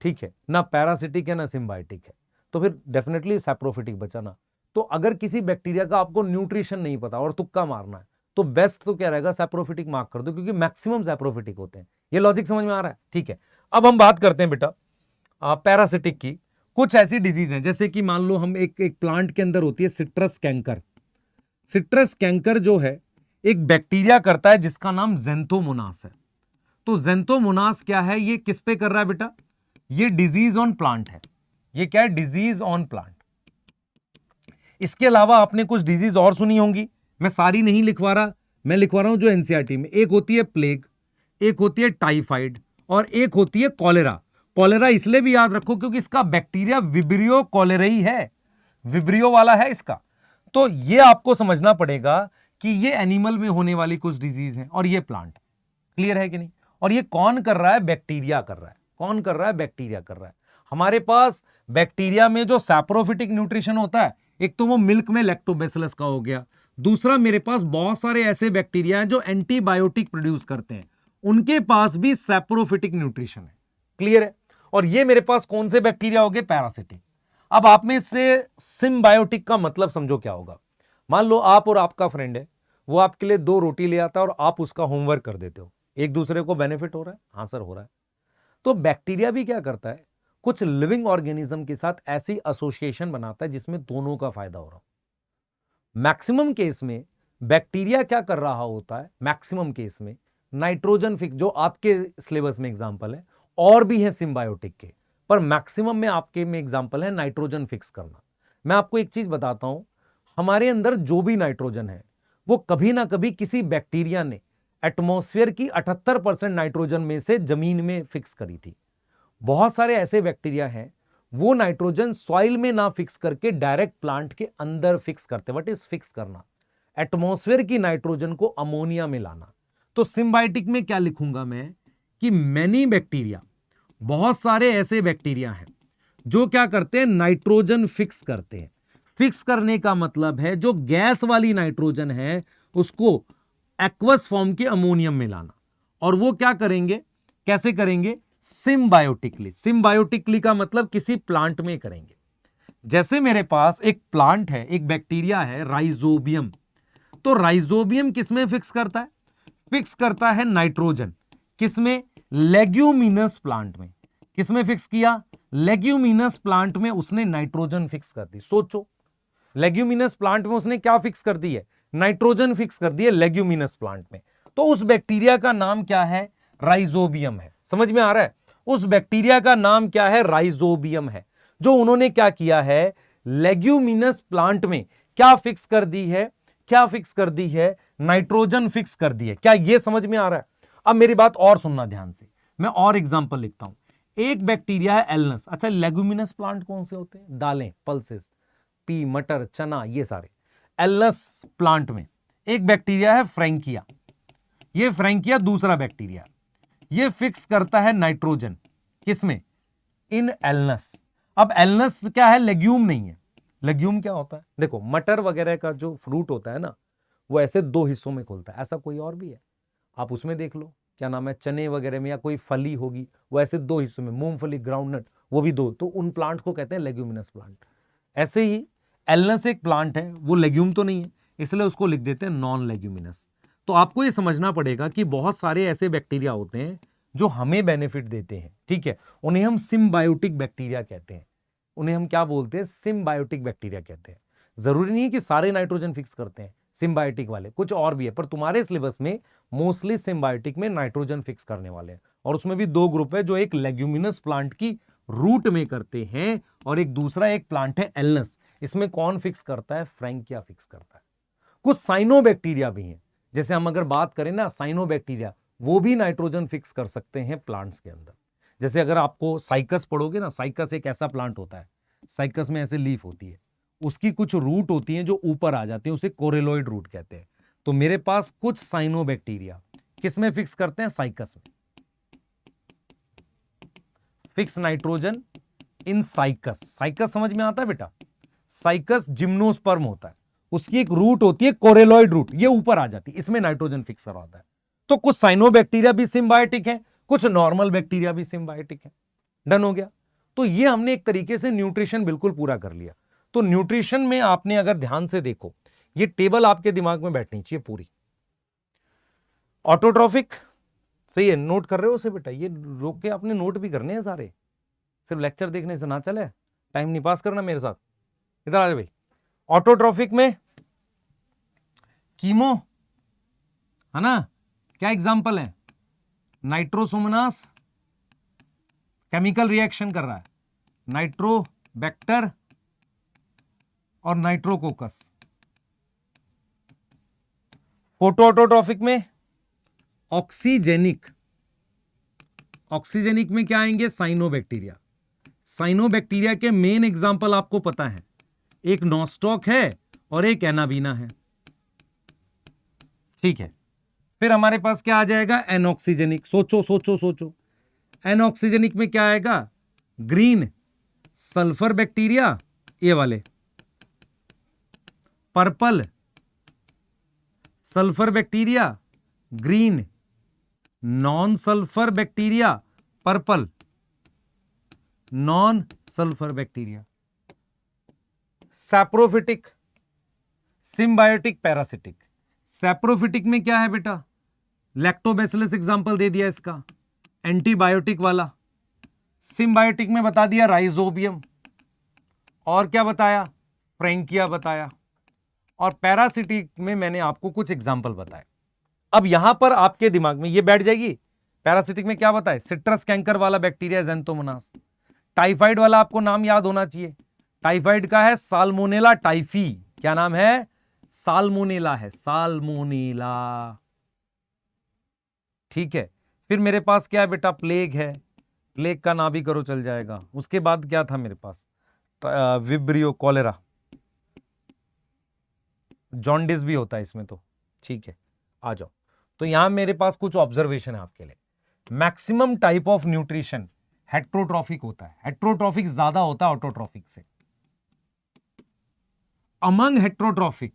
ठीक है, ना पैरासिटिक है, ना सिम्बायोटिक है, तो फिर डेफिनेटली सैप्रोफिटिक बचा ना। तो अगर किसी बैक्टीरिया का आपको न्यूट्रिशन नहीं पता और तुक्का मारना है, तो बेस्ट तो क्या रहेगा, सैप्रोफिटिक मार्क कर दो, क्योंकि मैक्सिमम सैप्रोफिटिक होते हैं। ये लॉजिक समझ में आ रहा है? ठीक है, अब हम बात करते हैं बेटा पैरासिटिक की। कुछ ऐसी डिजीज हैं, जैसे कि मान लो हम एक प्लांट के अंदर होती है सिट्रस कैंकर। सिट्रस कैंकर जो है एक बैक्टीरिया करता है जिसका नाम ज़ेंथोमोनास है। तो ज़ेंथोमोनास क्या है, ये किस पे कर रहा है बेटा, ये डिजीज ऑन प्लांट है। ये क्या है, डिजीज ऑन प्लांट। इसके अलावा आपने कुछ डिजीज और सुनी होंगी, मैं सारी नहीं लिखवा रहा, मैं लिखवा रहा हूं जो एनसीईआरटी में। एक होती है प्लेग, एक होती है टाइफाइड, और एक होती है कॉलेरा। कॉलेरा इसलिए भी याद रखो क्योंकि इसका बैक्टीरिया विब्रियो कॉलेराई है, विब्रियो वाला है इसका। तो ये आपको समझना पड़ेगा कि ये एनिमल में होने वाली कुछ डिजीज है और ये प्लांट। क्लियर है कि नहीं? और ये कौन कर रहा है, बैक्टीरिया कर रहा है। कौन कर रहा है, बैक्टीरिया कर रहा है। हमारे पास बैक्टीरिया में जो सैप्रोफिटिक न्यूट्रिशन होता है, एक तो वो मिल्क में लैक्टोबैसिलस का हो गया, दूसरा मेरे पास बहुत सारे ऐसे बैक्टीरिया हैं जो एंटीबायोटिक प्रोड्यूस करते हैं, उनके पास भी सैप्रोफिटिक न्यूट्रिशन है। क्लियर है? और ये मेरे पास कौन से बैक्टीरिया हो गए, पैरासिटिक। अब आप में से सिम्बायोटिक का मतलब समझो क्या होगा। मान लो आप और आपका फ्रेंड है, वो आपके लिए 2 रोटी ले आता है और आप उसका होमवर्क कर देते हो, एक दूसरे को बेनिफिट हो रहा है? हाँ सर, हो रहा है। तो बैक्टीरिया भी क्या करता है, कुछ लिविंग ऑर्गेनिज्म के साथ ऐसी एसोसिएशन बनाता है जिसमें दोनों का फायदा हो रहा हो। मैक्सिमम केस में बैक्टीरिया क्या कर रहा होता है, मैक्सिमम केस में नाइट्रोजन फिक्स, जो आपके सिलेबस में एग्जांपल है, और भी है सिम्बायोटिक के, पर मैक्सिमम में आपके में एग्जांपल है नाइट्रोजन फिक्स करना। मैं आपको एक चीज बताता हूं, हमारे अंदर जो भी नाइट्रोजन है वो कभी ना कभी किसी बैक्टीरिया ने एटमॉस्फेयर की 78% नाइट्रोजन में से जमीन में फिक्स करी थी। बहुत सारे ऐसे बैक्टीरिया हैं वो नाइट्रोजन सॉइल में ना फिक्स करके डायरेक्ट प्लांट के अंदर फिक्स करते। व्हाट इज फिक्स करना, एटमॉस्फेयर की नाइट्रोजन को अमोनिया में लाना। तो सिम्बायोटिक में क्या लिखूंगा मैं कि मैनी बैक्टीरिया, बहुत सारे ऐसे बैक्टीरिया हैं जो क्या करते हैं, नाइट्रोजन फिक्स करते हैं। फिक्स करने का मतलब है जो गैस वाली नाइट्रोजन है उसको एक्वस फॉर्म के अमोनियम में लाना। और वो क्या करेंगे, कैसे करेंगे, सिम्बायोटिकली। सिम्बायोटिकली का मतलब किसी प्लांट में करेंगे। जैसे मेरे पास एक प्लांट है, एक बैक्टीरिया है राइजोबियम। तो राइजोबियम किसमें फिक्स करता है, फिक्स करता है नाइट्रोजन। किसमें, लेग्यूमिनस प्लांट में। किसमें फिक्स किया, लेग्यूमिनस प्लांट में उसने नाइट्रोजन फिक्स कर दी। सोचो, लेग्यूमिनस प्लांट में उसने क्या फिक्स कर दी है, नाइट्रोजन फिक्स कर दी है लेग्यूमिनस प्लांट में। तो उस बैक्टीरिया का नाम क्या है, राइजोबियम है। समझ में आ रहा है? उस बैक्टीरिया का नाम क्या है, राइजोबियम है। जो उन्होंने क्या किया है, लेग्यूमिनस प्लांट में क्या फिक्स कर दी है, क्या फिक्स कर दी है, नाइट्रोजन फिक्स कर दी है। क्या यह समझ में आ रहा है? अब मेरी बात और सुनना ध्यान से, मैं और एग्जांपल लिखता हूं। एक बैक्टीरिया है एलनस। अच्छा, लेग्यूमिनस प्लांट कौन से होते हैं, दालें, पल्सेस, पी, मटर, चना, ये सारे। एलनस प्लांट में एक बैक्टीरिया है फ्रैंकिया। ये फ्रैंकिया दूसरा बैक्टीरिया, ये फिक्स करता है नाइट्रोजन। किसमें, इन एलनस। अब एलनस क्या है, लेग्यूम नहीं है। लेग्यूम क्या होता है, देखो मटर वगैरह का जो फ्रूट होता है ना, वो ऐसे 2 हिस्सों में खुलता है। ऐसा कोई और भी है, आप उसमें देख लो, क्या नाम है, चने वगैरह में, या कोई फली होगी वो ऐसे 2 हिस्सों में, मूंगफली, ग्राउंडनट, वो भी 2। तो उन प्लांट को कहते हैं लेग्यूमिनस प्लांट। ऐसे ही एलनस एक प्लांट है, वो लेग्यूम तो नहीं है, इसलिए उसको लिख देते हैं नॉन लेग्यूमिनस। तो आपको ये समझना पड़ेगा कि बहुत सारे ऐसे बैक्टीरिया होते हैं जो हमें बेनिफिट देते हैं, ठीक है, उन्हें हम सिम्बायोटिक बैक्टीरिया कहते हैं। उन्हें हम क्या बोलते हैं, सिम्बायोटिक बैक्टीरिया कहते हैं। जरूरी नहीं है कि सारे नाइट्रोजन फिक्स करते हैं सिम्बायोटिक वाले, कुछ और भी है, पर तुम्हारे सिलेबस में मोस्टली सिम्बायोटिक में नाइट्रोजन फिक्स करने वाले हैं। और उसमें भी 2 ग्रुप है, जो एक लेग्यूमिनस प्लांट की रूट में करते हैं और एक दूसरा एक प्लांट है एलनस। इसमें कौन फिक्स करता है, फ्रैंकिया फिक्स करता है। कुछ साइनोबैक्टीरिया भी हैं, जैसे हम अगर बात करें ना साइनोबैक्टीरिया, वो भी नाइट्रोजन फिक्स कर सकते हैं प्लांट्स के अंदर। जैसे अगर आपको साइकस पढ़ोगे ना, साइकस एक ऐसा प्लांट होता है, साइकस में ऐसे लीफ होती है, उसकी कुछ रूट होती हैं जो ऊपर आ जाती हैं, उसे कोरेलॉइड रूट कहते हैं। तो मेरे पास कुछ साइनोबैक्टीरिया किसमें फिक्स करते हैं? साइकस में। Fix nitrogen in cycas. Cycas समझ में आता है बेटा? साइकस जिम्नोस्पर्म होता है, उसकी एक रूट होती है कोरेलॉइड रूट, ये ऊपर आ जाती है, इसमें नाइट्रोजन फिक्स करवाता है। तो कुछ साइनोबैक्टीरिया भी सिम्बायोटिक है, कुछ नॉर्मल बैक्टीरिया भी सिम्बायोटिक है। डन हो गया? तो ये हमने एक तरीके से न्यूट्रिशन बिल्कुल पूरा कर लिया। तो न्यूट्रिशन में आपने अगर ध्यान से देखो, ये टेबल आपके दिमाग में बैठनी चाहिए पूरी। ऑटोट्रॉफिक, सही है, नोट कर रहे हो उसे बेटा? ये रोक के आपने नोट भी करने हैं सारे, सिर्फ लेक्चर देखने से ना चले, टाइम नहीं पास करना मेरे साथ। इधर आ जाए भाई। ऑटोट्रॉफिक में कीमो है ना, क्या एग्जांपल है? नाइट्रोसोमनास केमिकल रिएक्शन कर रहा है, नाइट्रोबैक्टर और नाइट्रोकोकस। फोटो ऑटोट्रॉफिक में ऑक्सीजेनिक, ऑक्सीजेनिक में क्या आएंगे? साइनोबैक्टीरिया। साइनोबैक्टीरिया के मेन एग्जांपल आपको पता है, एक नॉस्टॉक है और एक एनाबीना है, ठीक है। फिर हमारे पास क्या आ जाएगा? एनऑक्सीजेनिक। सोचो सोचो सोचो, एनऑक्सीजेनिक में क्या आएगा? ग्रीन सल्फर बैक्टीरिया, ये वाले, purple sulphur bacteria, green non sulphur bacteria, purple non sulphur bacteria. Saprophytic, symbiotic, parasitic. Saprophytic में क्या है बेटा? लैक्टोबैसिलस एग्जांपल दे दिया इसका, एंटीबायोटिक वाला। सिम्बायोटिक में बता दिया राइजोबियम, और क्या बताया? फ्रैंकिया बताया। और पैरासिटिक में मैंने आपको कुछ एग्जांपल बताए। अब यहां पर आपके दिमाग में ये बैठ जाएगी, पैरासिटिक में क्या बताए? सिट्रस कैंकर वाला बैक्टीरिया ज़ेंथोमोनास। टाइफाइड वाला आपको नाम याद होना चाहिए, टाइफाइड का है साल्मोनेला टाइफी। क्या नाम है? साल्मोनेला है, साल्मोनेला, ठीक है। फिर मेरे पास क्या है बेटा? प्लेग है, प्लेग का ना भी करो चल जाएगा। उसके बाद क्या था मेरे पास? विब्रियो कॉलेरा, जॉन्डिस भी होता है इसमें तो, ठीक है। आ जाओ, तो यहां मेरे पास कुछ ऑब्जर्वेशन है आपके लिए। Maximum type of nutrition heterotrophic होता है, हेट्रोट्रॉफिक ज्यादा होता है ऑटोट्रॉफिक से। Among heterotrophic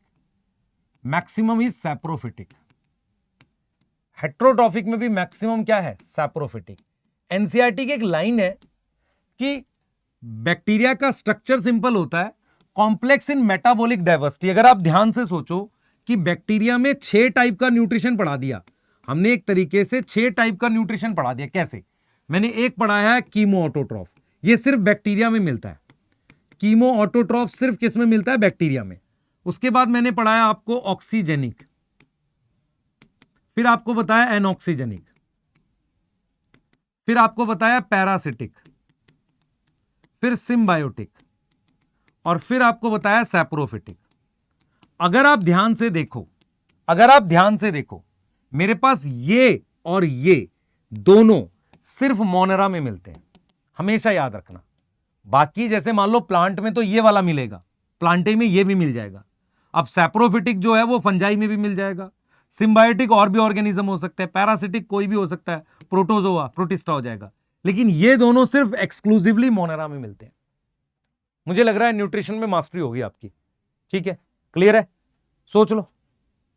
maximum is saprophytic. Heterotrophic में भी मैक्सिमम क्या है? सैप्रोफिटिक। एनसीईआरटी की एक लाइन है कि बैक्टीरिया का स्ट्रक्चर सिंपल होता है, कॉम्प्लेक्स इन मेटाबॉलिक डाइवर्सिटी। अगर आप ध्यान से सोचो कि बैक्टीरिया में 6 टाइप का न्यूट्रिशन पढ़ा दिया हमने, एक तरीके से 6 टाइप का न्यूट्रिशन पढ़ा दिया। कैसे? मैंने एक पढ़ाया है कीमो ऑटोट्रॉफ, ये सिर्फ बैक्टीरिया में मिलता है। कीमो ऑटोट्रॉफ सिर्फ किस में मिलता है? बैक्टीरिया में। उसके बाद मैंने पढ़ाया आपको ऑक्सीजेनिक, फिर आपको बताया एनऑक्सीजेनिक, फिर आपको बताया पैरासिटिक, फिर सिम्बायोटिक, और फिर आपको बताया सैप्रोफिटिक। अगर आप ध्यान से देखो, अगर आप ध्यान से देखो, मेरे पास ये और ये दोनों सिर्फ मोनेरा में मिलते हैं, हमेशा याद रखना। बाकी जैसे मान लो प्लांट में तो ये वाला मिलेगा, प्लांटे में ये भी मिल जाएगा। अब सैप्रोफिटिक जो है वो फंजाई में भी मिल जाएगा, सिम्बायोटिक और भी ऑर्गेनिज्म हो सकते हैं, पैरासिटिक कोई भी हो सकता है, प्रोटोजोआ प्रोटिस्टा हो जाएगा, लेकिन ये दोनों सिर्फ एक्सक्लूसिवली मोनेरा में मिलते हैं। मुझे लग रहा है न्यूट्रिशन में मास्टरी होगी आपकी, ठीक है, क्लियर है? सोच लो,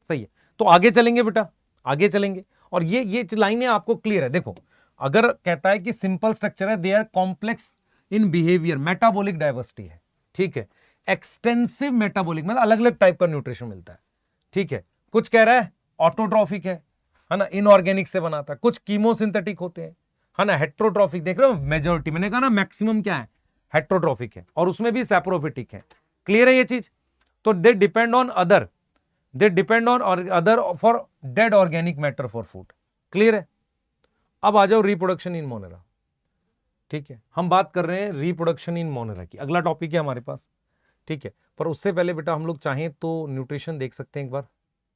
सही है। तो आगे चलेंगे बेटा, आगे चलेंगे, और ये लाइनें आपको क्लियर है। देखो, अगर कहता है कि सिंपल स्ट्रक्चर है, they are complex in behaviour, metabolic diversity है, ठीक है, एक्सटेंसिव मेटाबॉलिक, मतलब अलग अलग टाइप का न्यूट्रिशन मिलता है, ठीक है। कुछ कह रहा है ऑटोट्रॉफिक है ना, इनऑर्गेनिक से बनाता है, कुछ कीमोसिंथेटिक होते हैं, है ना, हेट्रोट्रॉफिक। देख रहे हो, मेजोरिटी मैंने कहा ना मैक्सिमम क्या है? हेट्रोट्रॉफिक है, और उसमें भी सैप्रोफिटिक है। क्लियर है ये चीज? तो they depend on other, they depend on other for dead organic matter for food. Clear है? अब आ जाओ रिप्रोडक्शन इन मोनेरा, ठीक है। हम बात कर रहे हैं रिप्रोडक्शन इन मोनेरा की, अगला टॉपिक है हमारे पास, ठीक है। पर उससे पहले बेटा हम लोग चाहें तो न्यूट्रिशन देख सकते हैं एक बार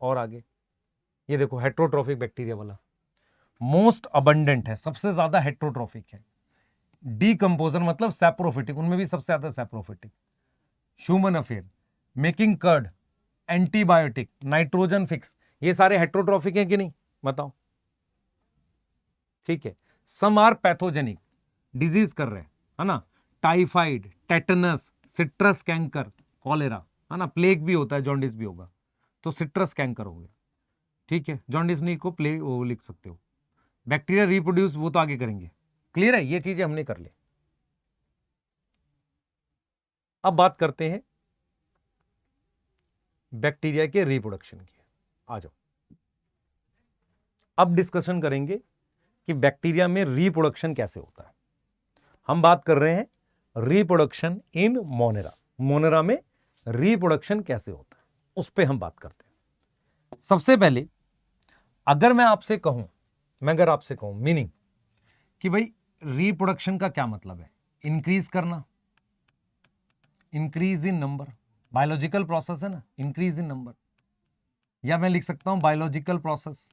और आगे। ये देखो हेट्रोट्रॉफिक बैक्टीरिया वाला मोस्ट अबंडेंट है, सबसे ज्यादा हेट्रोट्रॉफिक है। डीकंपोजर मतलब सैप्रोफिटिक, उनमें भी सबसे ज्यादा saprophytic. Human affair, making curd, antibiotic, nitrogen fix, ये सारे हेट्रोट्रॉफिक हैं कि नहीं, बताओ। ठीक है, सम आर पैथोजेनिक, डिजीज कर रहे हैं, है ना, typhoid, tetanus, citrus canker, cholera, है ना, प्लेग भी होता है, जॉन्डिस भी होगा, तो सिट्रस कैंकर हो गया। ठीक है, जॉन्डिस नहीं को प्लेग वो लिख सकते हो। बैक्टीरिया रिप्रोड्यूस वो तो आगे करेंगे, क्लियर है, ये चीजें हमने कर ली। अब बात करते हैं बैक्टीरिया के रिप्रोडक्शन की, आ जाओ। अब डिस्कशन करेंगे कि बैक्टीरिया में रिप्रोडक्शन कैसे होता है। हम बात कर रहे हैं रिप्रोडक्शन इन मोनेरा, मोनेरा में रिप्रोडक्शन कैसे होता है, उस पर हम बात करते हैं। सबसे पहले अगर मैं आपसे कहूं, मीनिंग कि भाई रिप्रोडक्शन का क्या मतलब है, इंक्रीज करना, increase in number, biological process है ना, इंक्रीज इन नंबर, या मैं लिख सकता हूं बायोलॉजिकल प्रोसेस।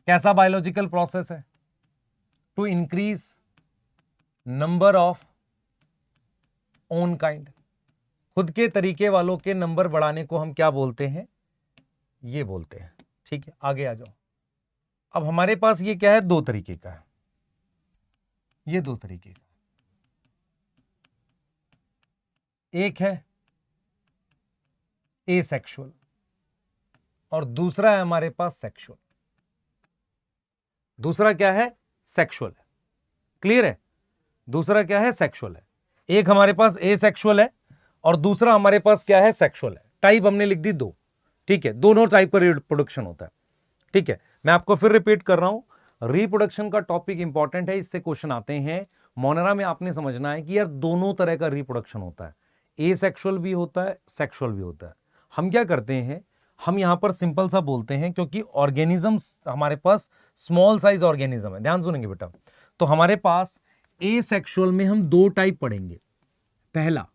कैसा बायोलॉजिकल प्रोसेस है? To increase number of own kind, खुद के तरीके वालों के नंबर बढ़ाने को हम क्या बोलते हैं, ये बोलते हैं। ठीक है, आगे आ जाओ। अब हमारे पास ये क्या है, दो तरीके का है, ये दो तरीके का, एक है एसेक्सुअल और दूसरा है हमारे पास सेक्सुअल। दूसरा क्या है, सेक्सुअल है, क्लियर है, दूसरा क्या है, सेक्सुअल है। एक हमारे पास एसेक्सुअल है और दूसरा हमारे पास क्या है, सेक्सुअल है। टाइप हमने लिख दी दो, ठीक है, दोनों टाइप का रिप्रोडक्शन होता है। ठीक है, मैं आपको फिर रिपीट कर रहा हूं, रिप्रोडक्शन का टॉपिक इंपॉर्टेंट है, इससे क्वेश्चन आते हैं। मोनेरा में आपने समझना है कि यार दोनों तरह का रिप्रोडक्शन होता है, एसेक्सुअल भी होता है, सेक्सुअल भी होता है। हम क्या करते हैं, हम यहां पर सिंपल सा बोलते हैं, क्योंकि ऑर्गेनिज्म हमारे पास स्मॉल साइज ऑर्गेनिज्म है, ध्यान सुनेंगे बेटा। तो हमारे पास एसेक्सुअल में हम दो टाइप पढ़ेंगे। पहला,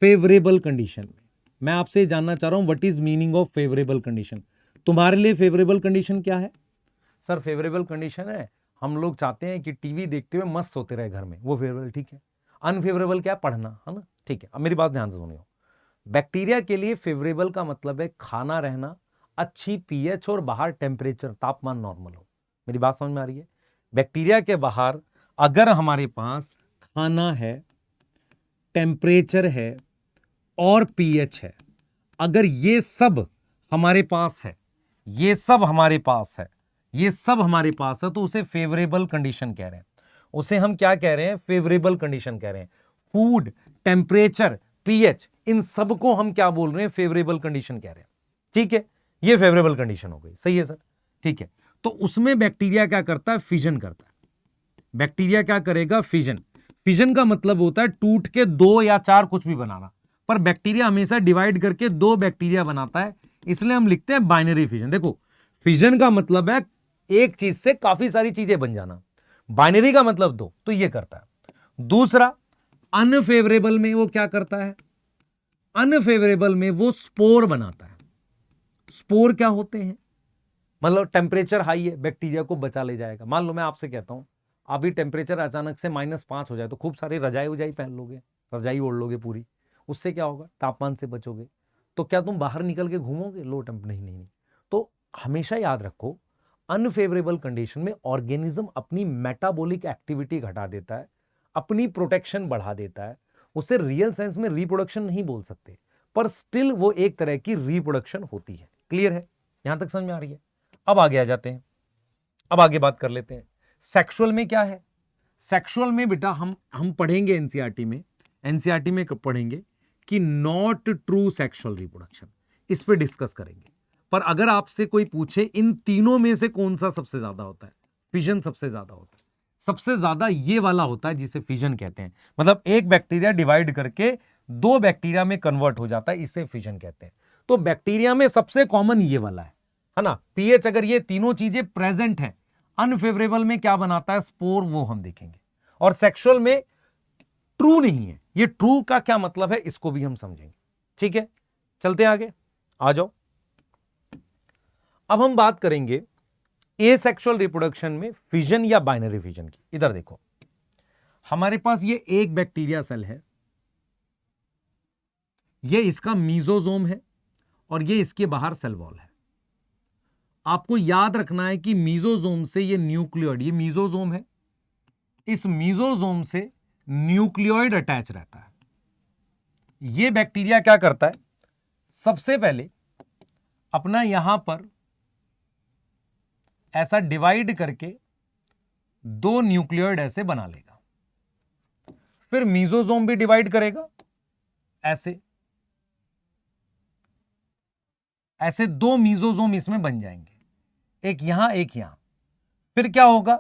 फेवरेबल कंडीशन में, मैं आपसे जानना चाह रहा हूं what is meaning of favourable condition. तुम्हारे लिए फेवरेबल कंडीशन क्या है? सर फेवरेबल कंडीशन है, हम लोग चाहते हैं कि टीवी देखते हुए मस्त सोते रहे घर में, वो फेवरेबल, ठीक है। अनफेवरेबल क्या, पढ़ना, है ना, ठीक है। अब मेरी बात ध्यान से सुनियो, बैक्टीरिया के लिए फेवरेबल का मतलब है खाना रहना, अच्छी पीएच और बाहर टेम्परेचर, तापमान नॉर्मल हो। मेरी बात समझ में आ रही है? बैक्टीरिया के बाहर अगर हमारे पास खाना है, टेम्परेचर है और पीएच है, अगर ये सब हमारे पास है, ये सब हमारे पास है, ये सब हमारे पास है, तो उसे फेवरेबल कंडीशन कह रहे हैं। उसे हम क्या कह रहे हैं, फेवरेबल कंडीशन कह रहे हैं। फूड, टेम्परेचर, पीएच, इन सब को हम क्या बोल रहे हैं, फेवरेबल कंडीशन कह रहे हैं। ठीक है, ये फेवरेबल कंडीशन हो गई, सही है सर, ठीक है। तो उसमें बैक्टीरिया क्या करता है, फिजन करता है। बैक्टीरिया क्या करेगा, फिजन। फिजन का मतलब होता है टूट के दो या चार कुछ भी बनाना, पर बैक्टीरिया हमेशा डिवाइड करके दो बैक्टीरिया बनाता है, इसलिए हम लिखते हैं बाइनरी फिजन। देखो, फिजन का मतलब है एक चीज से काफी सारी चीजें बन जाना, बाइनरी का मतलब दो, तो ये करता है। दूसरा, अनफेवरेबल में वो क्या करता है, अनफेवरेबल में वो स्पोर बनाता है। स्पोर क्या होते हैं, मतलब टेम्परेचर हाई है, बैक्टीरिया को बचा ले जाएगा। मान लो मैं आपसे कहता हूं अभी टेम्परेचर अचानक से -5 हो जाए, तो खूब सारी रजाई वजाई पहन लोगे, रजाई ओढ़ लोगे पूरी, उससे क्या होगा, तापमान से बचोगे। तो क्या तुम बाहर निकल के घूमोगे लो टेम्प, नहीं नहीं नहीं। तो हमेशा याद रखो, अनफेवरेबल कंडीशन में ऑर्गेनिज्म अपनी मेटाबॉलिक एक्टिविटी घटा देता है, अपनी प्रोटेक्शन बढ़ा देता है। उसे रियल सेंस में रिप्रोडक्शन नहीं बोल सकते, पर स्टिल वो एक तरह की रिप्रोडक्शन होती है। क्लियर है, यहां तक समझ में आ रही है? अब आगे आ जाते हैं, अब आगे बात कर लेते हैं सेक्सुअल में क्या है। सेक्सुअल में बेटा हम पढ़ेंगे एनसीईआरटी में, एनसीईआरटी में पढ़ेंगे कि नॉट ट्रू सेक्सुअल रिप्रोडक्शन, इस पे डिस्कस करेंगे। पर अगर आपसे कोई पूछे इन तीनों में से कौन सा सबसे ज्यादा होता है, फिजन सबसे ज्यादा होता है, सबसे ज्यादा ये वाला होता है जिसे फिजन कहते हैं। मतलब एक बैक्टीरिया डिवाइड करके दो बैक्टीरिया में कन्वर्ट हो जाता है, इसे फिजन कहते हैं। तो बैक्टीरिया में सबसे कॉमन ये वाला है ना, पीएच। अगर ये तीनों चीजें प्रेजेंट हैं, अनफेवरेबल में क्या बनाता है, स्पोर, वो हम देखेंगे। और सेक्सुअल में ट्रू नहीं है, ये ट्रू का क्या मतलब है इसको भी हम समझेंगे। ठीक है, चलते हैं आगे, आ जाओ। अब हम बात करेंगे एसेक्सुअल रिप्रोडक्शन में फिजन या बाइनरी फिजन की। इधर देखो, हमारे पास ये एक बैक्टीरिया सेल है, ये इसका मीजोजोम है और ये इसके बाहर सेल वॉल है। आपको याद रखना है कि मीजोजोम से ये न्यूक्लियोइड, ये मीजोजोम है, इस मीजोजोम से न्यूक्लियोइड अटैच रहता है। ये बैक्टीरिया क्या करता है, सबसे पहले अपना यहां पर ऐसा डिवाइड करके 2 न्यूक्लियोइड ऐसे बना लेगा, फिर मीजोजोम भी डिवाइड करेगा ऐसे, ऐसे 2 मीजोजोम इसमें बन जाएंगे, एक यहां एक यहां। फिर क्या होगा,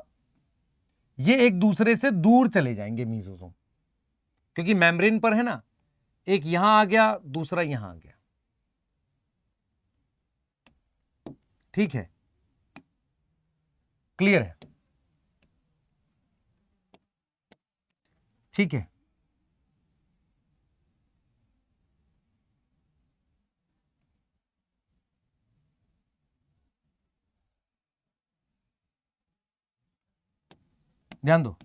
ये एक दूसरे से दूर चले जाएंगे मीजोजोम, क्योंकि मेम्ब्रेन पर है ना, एक यहां आ गया, दूसरा यहां आ गया, ठीक है, क्लियर है, ठीक है। ध्यान दो,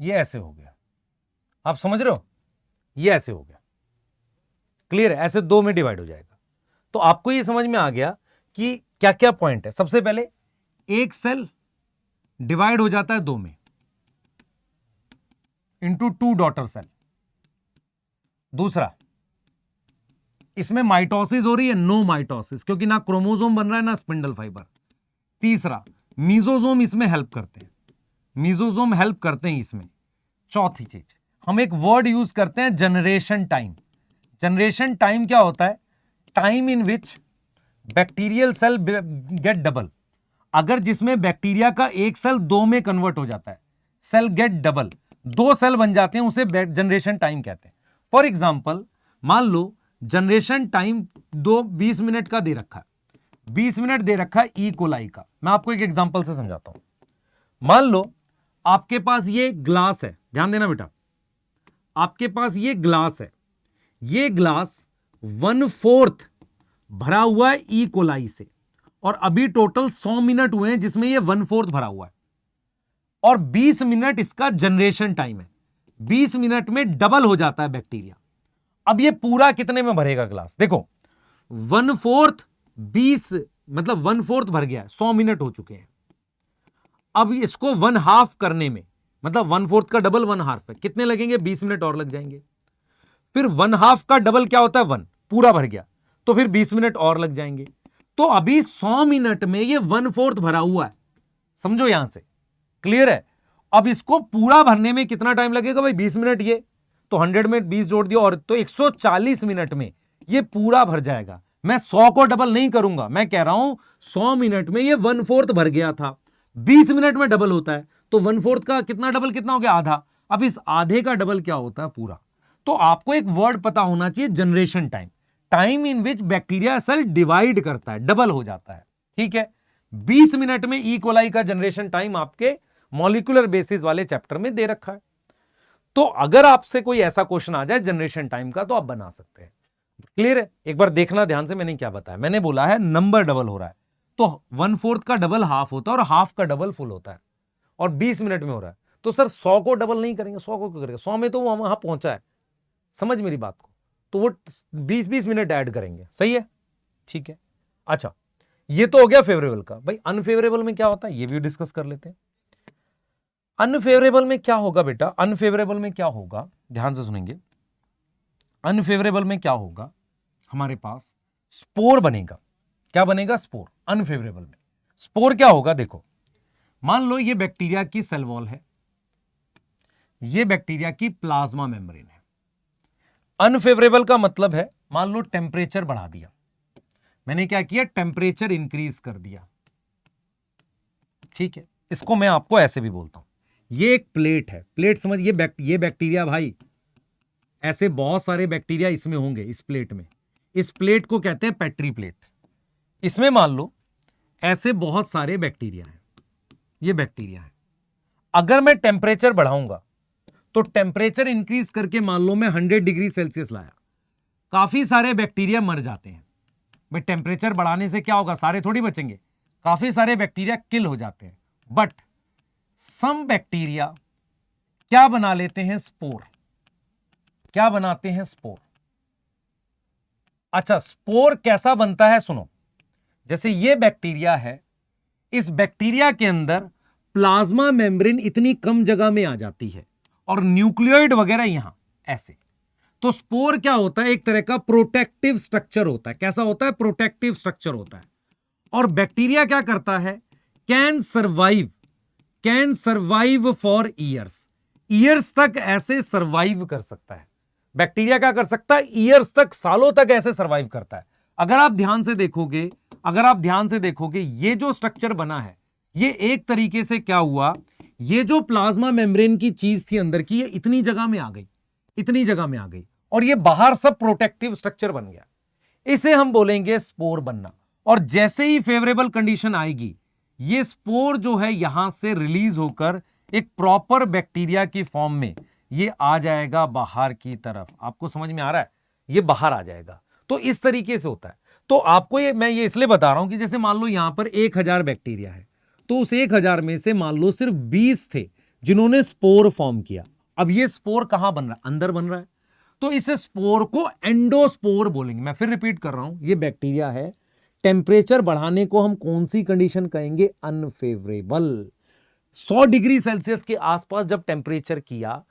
ये ऐसे हो गया, आप समझ रहे हो, ये ऐसे हो गया, क्लियर है, ऐसे 2 में डिवाइड हो जाएगा। तो आपको ये समझ में आ गया कि क्या क्या पॉइंट है। सबसे पहले एक सेल डिवाइड हो जाता है 2 में, इंटू 2 डॉटर सेल। दूसरा, इसमें माइटोसिस हो रही है, नो माइटोसिस, क्योंकि ना क्रोमोसोम बन रहा है ना स्पिंडल फाइबर। तीसरा, मीजोजोम इसमें हेल्प करते हैं, मीजोजोम हेल्प करते हैं इसमें। चौथी चीज, हम एक वर्ड यूज करते हैं, जनरेशन टाइम। जनरेशन टाइम क्या होता है, time in which bacterial cell get double. अगर जिसमें बैक्टीरिया का एक सेल 2 में कन्वर्ट हो जाता है, सेल गेट डबल, 2 सेल बन जाते हैं, उसे जनरेशन टाइम कहते हैं। फॉर एग्जाम्पल, मान लो जनरेशन टाइम 20 मिनट का दे रखा है, 20 मिनट दे रखा है ई कोलाई का। मैं आपको एक एग्जांपल से समझाता हूं। मान लो आपके पास ये ग्लास है, ध्यान देना बेटा, आपके पास ये ग्लास है, ये ग्लास 1/4 भरा हुआ है ई कोलाई से, और अभी टोटल 100 मिनट हुए हैं जिसमें ये 1/4 भरा हुआ है, और 20 मिनट इसका जनरेशन टाइम है। 20 मिनट में डबल हो जाता है बैक्टीरिया। अब ये पूरा कितने में भरेगा ग्लास, देखो 1/4 20 मतलब 1/4 भर गया है, 100 मिनट हो चुके हैं। अब इसको 1/2 करने में, मतलब 1/4 का डबल 1/2 है, कितने लगेंगे, 20 मिनट और लग जाएंगे। फिर 1/2 का डबल क्या होता है, 1, पूरा भर गया, तो फिर 20 मिनट और लग जाएंगे। तो अभी 100 मिनट में ये 1/4 भरा हुआ है, समझो यहां से, क्लियर है। अब इसको पूरा भरने में कितना टाइम लगेगा भाई, 20 मिनट, ये तो 100 में 20 जोड़ दिया, और तो 140 मिनट में ये पूरा भर जाएगा। मैं 100 को डबल नहीं करूंगा, मैं कह रहा हूं 100 मिनट में ये 1/4 भर गया था, 20 मिनट में डबल होता है, तो 1/4 का कितना डबल, कितना हो गया, आधा। अब इस आधे का डबल क्या होता है, पूरा। तो आपको एक वर्ड पता होना चाहिए, generation time, time in which bacteria cell divide करता है, डबल हो जाता है, ठीक है। 20 मिनट में ई कोलाई का जनरेशन टाइम आपके मॉलिक्यूलर बेसिस वाले चैप्टर में दे रखा है। तो अगर आपसे कोई ऐसा क्वेश्चन आ जाए जनरेशन टाइम का, तो आप बना सकते हैं, क्लियर है। एक बार देखना ध्यान से, मैंने क्या बताया, मैंने बोला है नंबर डबल हो रहा है, तो 1/4 का डबल हाफ होता है और हाफ का डबल फुल होता है, और 20 मिनट में हो रहा है। तो सर 100 को डबल नहीं करेंगे, 100 को क्यों करेंगे, 100 में तो वो वहां पहुंचा है, समझ मेरी बात को, तो वो 20-20 मिनट ऐड करेंगे, सही है, ठीक है। अच्छा, ये तो हो गया फेवरेबल का। भाई अनफेवरेबल में क्या होता है, ये भी डिस्कस कर लेते हैं। अनफेवरेबल में क्या होगा बेटा, अनफेवरेबल में क्या होगा, ध्यान से सुनेंगे। अनफेवरेबल में क्या होगा, हमारे पास स्पोर बनेगा। क्या बनेगा, स्पोर। अनफेवरेबल में स्पोर क्या होगा, देखो मान लो ये बैक्टीरिया की सेल वॉल है, ये बैक्टीरिया की प्लाज्मा मेम्ब्रेन है। अनफेवरेबल का मतलब है, मान लो टेम्परेचर बढ़ा दिया, मैंने क्या किया, टेम्परेचर इंक्रीज कर दिया, ठीक है। इसको मैं आपको ऐसे भी बोलता हूं, ये एक प्लेट है, प्लेट समझ, ये बैक्टीरिया भाई, ऐसे बहुत सारे बैक्टीरिया इसमें होंगे, इस प्लेट में, इस प्लेट को कहते हैं पेट्री प्लेट। इसमें मान लो ऐसे बहुत सारे बैक्टीरिया हैं, ये बैक्टीरिया है। अगर मैं टेम्परेचर बढ़ाऊंगा, तो टेम्परेचर इंक्रीज करके मान लो मैं 100 डिग्री सेल्सियस लाया, काफी सारे बैक्टीरिया मर जाते हैं। भाई टेम्परेचर बढ़ाने से क्या होगा, सारे थोड़ी बचेंगे, काफी सारे बैक्टीरिया किल हो जाते हैं, बट सम बैक्टीरिया क्या बना लेते हैं, स्पोर। क्या बनाते हैं, स्पोर। अच्छा, स्पोर कैसा बनता है, सुनो। जैसे ये बैक्टीरिया है, इस बैक्टीरिया के अंदर प्लाज्मा मेम्ब्रेन इतनी कम जगह में आ जाती है और न्यूक्लियोइड वगैरह यहां ऐसे। तो स्पोर क्या होता है, एक तरह का प्रोटेक्टिव स्ट्रक्चर होता है। कैसा होता है, प्रोटेक्टिव स्ट्रक्चर होता है। और बैक्टीरिया क्या करता है, कैन सर्वाइव फॉर ईयर्स तक ऐसे सर्वाइव कर सकता है। बैक्टीरिया क्या कर सकता है, ईयर्स तक, सालों तक ऐसे सर्वाइव करता है। अगर आप ध्यान से देखोगे ये जो स्ट्रक्चर बना है, ये एक तरीके से क्या हुआ, ये जो प्लाज्मा मेम्ब्रेन की चीज थी अंदर की, ये इतनी जगह में आ गई और ये बाहर सब प्रोटेक्टिव स्ट्रक्चर बन गया। इसे हम बोलेंगे स्पोर बनना। और जैसे ही फेवरेबल कंडीशन आएगी, ये स्पोर जो है यहां से रिलीज होकर एक प्रॉपर बैक्टीरिया की फॉर्म में ये आ जाएगा बाहर की तरफ। आपको समझ में आ रहा है, ये बाहर आ जाएगा। तो इस तरीके से होता है। तो आपको मैं ये इसलिए बता रहा हूं कि जैसे मान लो यहां पर 1000 बैक्टीरिया है, तो उस 1000 में से मान लो सिर्फ 20 थे जिन्होंने स्पोर फॉर्म किया। अब ये स्पोर कहां बन रहा है, अंदर बन रहा है। तो इस स्पोर को एंडोस्पोर बोलेंगे। मैं फिर रिपीट कर रहा हूं, ये बैक्टीरिया है, टेम्परेचर बढ़ाने को हम कौन सी कंडीशन कहेंगे, अनफेवरेबल। 100 डिग्री सेल्सियस के आसपास जब टेम्परेचर किया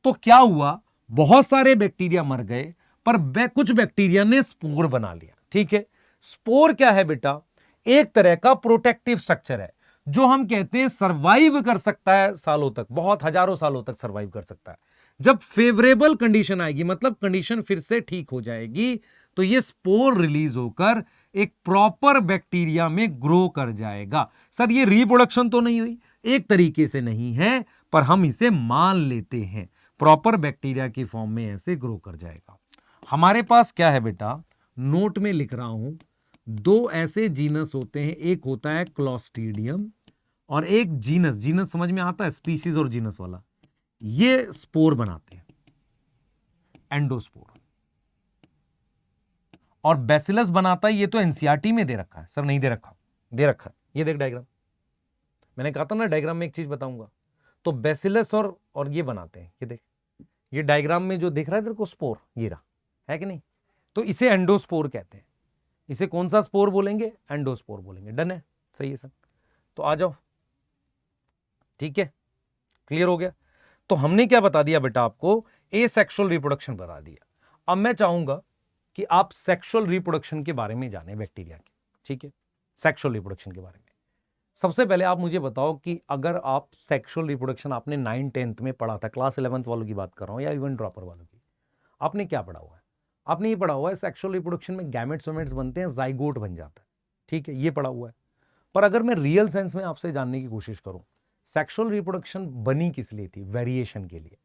तो क्या हुआ, बहुत सारे बैक्टीरिया मर गए, पर कुछ बैक्टीरिया ने स्पोर बना लिया। ठीक है, स्पोर क्या है बेटा, एक तरह का प्रोटेक्टिव स्ट्रक्चर है जो हम कहते हैं सर्वाइव कर सकता है सालों तक, बहुत हजारों सालों तक सर्वाइव कर सकता है। जब फेवरेबल कंडीशन आएगी, मतलब कंडीशन फिर से ठीक हो जाएगी, तो ये स्पोर रिलीज होकर एक प्रॉपर बैक्टीरिया में ग्रो कर जाएगा। सर ये रिप्रोडक्शन तो नहीं हुई, एक तरीके से नहीं है, पर हम इसे मान लेते हैं प्रॉपर बैक्टीरिया की फॉर्म में ऐसे ग्रो कर जाएगा। हमारे पास क्या है बेटा, नोट में लिख रहा हूं, 2 ऐसे जीनस होते हैं, एक होता है क्लॉस्ट्रीडियम और एक जीनस समझ में आता है, स्पीसीज और जीनस वाला। ये स्पोर बनाते हैं, एंडोस्पोर। और बैसिलस बनाता है, ये तो एनसीईआरटी में दे रखा है। सर नहीं दे रखा, दे रखा है, ये देख डायग्राम। मैंने कहा था ना डायग्राम में एक चीज बताऊंगा। तो बैसिलस और ये बनाते हैं, ये देख, ये डायग्राम में जो दिख रहा है तेरे को स्पोर, ये रहा है कि नहीं। तो इसे एंडोस्पोर कहते हैं। इसे कौन सा स्पोर बोलेंगे, एंडोस्पोर बोलेंगे। डन है, सही है सर। तो आ जाओ, ठीक है, क्लियर हो गया। तो हमने क्या बता दिया बेटा आपको, एसेक्सुअल रिप्रोडक्शन बता दिया। अब मैं चाहूंगा कि आप सेक्सुअल रिप्रोडक्शन के बारे में जाने बैक्टीरिया के। ठीक है, सेक्सुअल रिप्रोडक्शन के बारे में सबसे पहले आप मुझे बताओ कि अगर आप सेक्सुअल रिप्रोडक्शन आपने 9th-10th में पढ़ा था, क्लास 11th वालों की बात कर रहा हूं या इवन ड्रॉपर वालों की, आपने क्या पढ़ा हुआ है? आपने ये पढ़ा हुआ है सेक्सुअल रिप्रोडक्शन में गैमेट्स वेमेट्स बनते हैं, जाइगोट बन जाता है। ठीक है, ये पढ़ा हुआ है। पर अगर मैं रियल सेंस में आपसे जानने की कोशिश करूं, सेक्सुअल रिप्रोडक्शन बनी किस लिए थी? वेरिएशन के लिए।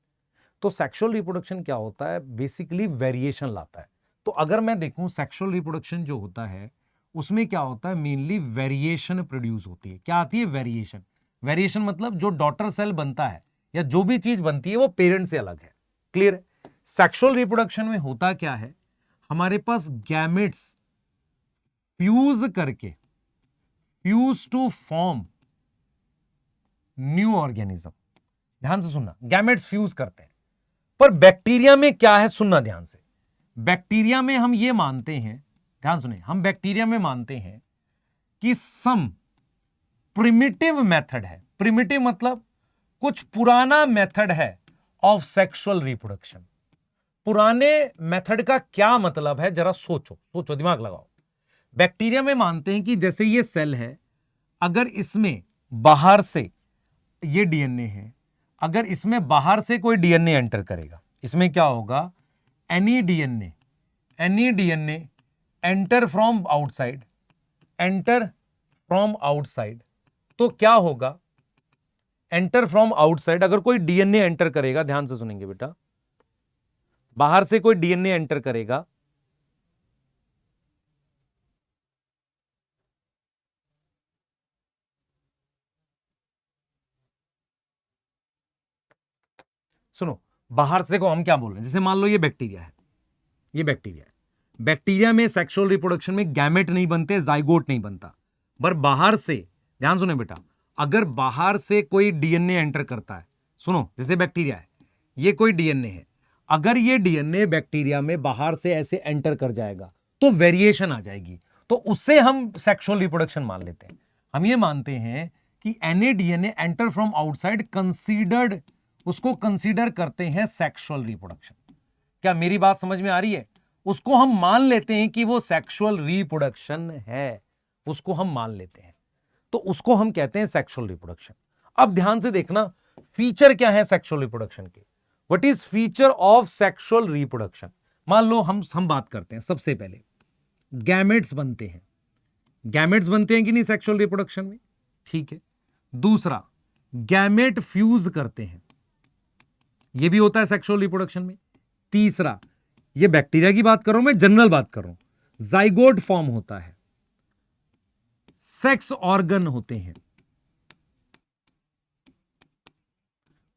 तो सेक्सुअल रिप्रोडक्शन क्या होता है, बेसिकली वेरिएशन लाता है। तो अगर मैं देखूं सेक्सुअल रिप्रोडक्शन जो होता है उसमें क्या होता है, मेनली वेरिएशन प्रोड्यूस होती है। क्या आती है, वेरिएशन। वेरिएशन मतलब जो डॉटर सेल बनता है या जो भी चीज बनती है वो पेरेंट से अलग है। क्लियर है? सेक्सुअल रिप्रोडक्शन में होता क्या है, हमारे पास गैमेट्स फ्यूज करके, fuse to form new organism. ध्यान से सुनना, गैमेट्स फ्यूज करते हैं। पर बैक्टीरिया में क्या है, सुनना ध्यान से। बैक्टीरिया में हम ये मानते हैं, ध्यान सुने, हम बैक्टीरिया में मानते हैं कि सम प्रिमिटिव मेथड है। प्रिमिटिव मतलब कुछ पुराना मेथड है ऑफ सेक्सुअल रिप्रोडक्शन। पुराने मेथड का क्या मतलब है, जरा सोचो, सोचो, दिमाग लगाओ। बैक्टीरिया में मानते हैं कि जैसे ये सेल है, अगर इसमें बाहर से ये डीएनए है, अगर इसमें बाहर से कोई डीएनए एंटर करेगा, इसमें क्या होगा, any DNA enter from outside, enter from outside, तो क्या होगा, एंटर फ्रॉम आउटसाइड, अगर कोई डीएनए एंटर करेगा, ध्यान से सुनेंगे बेटा, बाहर से कोई डीएनए एंटर करेगा, सुनो, बाहर से देखो हम क्या बोल रहे हैं। जैसे मान लो ये बैक्टीरिया है, ये बैक्टीरिया है। बैक्टीरिया में सेक्सुअल रिप्रोडक्शन में गैमेट नहीं बनते, जाइगोट नहीं बनता। पर बाहर से, ध्यान सुने बेटा, अगर बाहर से कोई डीएनए एंटर करता है, सुनो, जैसे बैक्टीरिया है, ये कोई डीएनए है, अगर ये डीएनए बैक्टीरिया में बाहर से ऐसे एंटर कर जाएगा तो वेरिएशन आ जाएगी, तो उससे हम सेक्सुअल रिप्रोडक्शन मान लेते हैं। हम ये मानते हैं कि any DNA enter from outside considered, उसको कंसीडर करते हैं सेक्सुअल रिप्रोडक्शन। क्या मेरी बात समझ में आ रही है? उसको हम मान लेते हैं कि वो सेक्सुअल रिप्रोडक्शन है, उसको हम मान लेते हैं, तो उसको हम कहते हैं सेक्सुअल रिप्रोडक्शन। अब ध्यान से देखना, फीचर क्या है सेक्सुअल रिप्रोडक्शन के? What is feature of sexual reproduction? मान लो हम बात करते हैं, सबसे पहले गैमेट्स बनते हैं। गैमेट्स बनते हैं कि नहीं सेक्सुअल रिप्रोडक्शन में? ठीक है। दूसरा, गैमेट फ्यूज करते हैं, यह भी होता है सेक्सुअल रिप्रोडक्शन में। तीसरा, ये बैक्टीरिया की बात कर रहा हूं मैं, जनरल बात कर रहा हूं, जाइगोट फॉर्म होता है, सेक्स ऑर्गन होते हैं,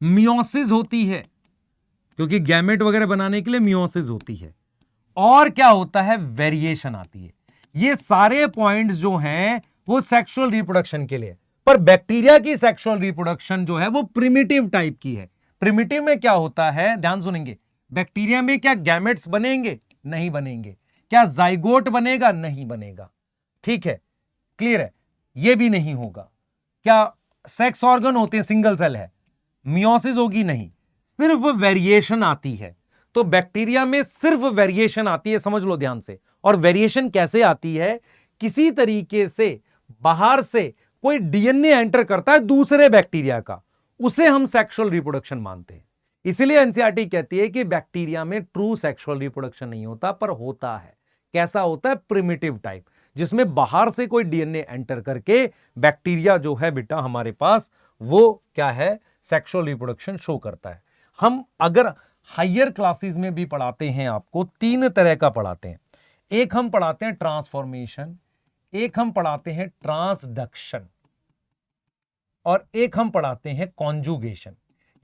मियोसिस होती है, क्योंकि गैमेट वगैरह बनाने के लिए मियोसिस होती है, और क्या होता है, वेरिएशन आती है। ये सारे पॉइंट्स जो हैं वो सेक्सुअल रिप्रोडक्शन के लिए। पर बैक्टीरिया की सेक्सुअल रिप्रोडक्शन जो है वो प्रिमिटिव टाइप की है। प्रिमिटिव में क्या होता है, ध्यान सुनेंगे, बैक्टीरिया में क्या गैमेट्स बनेंगे? नहीं बनेंगे। क्या जाइगोट बनेगा? नहीं बनेगा। ठीक है, क्लियर है, यह भी नहीं होगा। क्या सेक्स ऑर्गन होते हैं, सिंगल सेल है, मियोसिस होगी? नहीं, सिर्फ वेरिएशन आती है। तो बैक्टीरिया में सिर्फ वेरिएशन आती है, समझ लो ध्यान से। और वेरिएशन कैसे आती है? किसी तरीके से बाहर से कोई डीएनए एंटर करता है दूसरे बैक्टीरिया का, उसे हम सेक्सुअल रिप्रोडक्शन मानते हैं। इसलिए एनसीईआरटी कहती है कि बैक्टीरिया में ट्रू सेक्सुअल रिप्रोडक्शन नहीं होता, पर होता है। कैसा होता है? प्रिमिटिव टाइप, जिसमें बाहर से कोई डीएनए एंटर करके बैक्टीरिया जो है बेटा हमारे पास, वो क्या है, सेक्सुअल रिप्रोडक्शन शो करता है। हम अगर हायर क्लासेस में भी पढ़ाते हैं, आपको तीन तरह का पढ़ाते हैं। एक हम पढ़ाते हैं ट्रांसफॉर्मेशन, एक हम पढ़ाते हैं ट्रांसडक्शन, और एक हम पढ़ाते हैं कॉन्जुगेशन।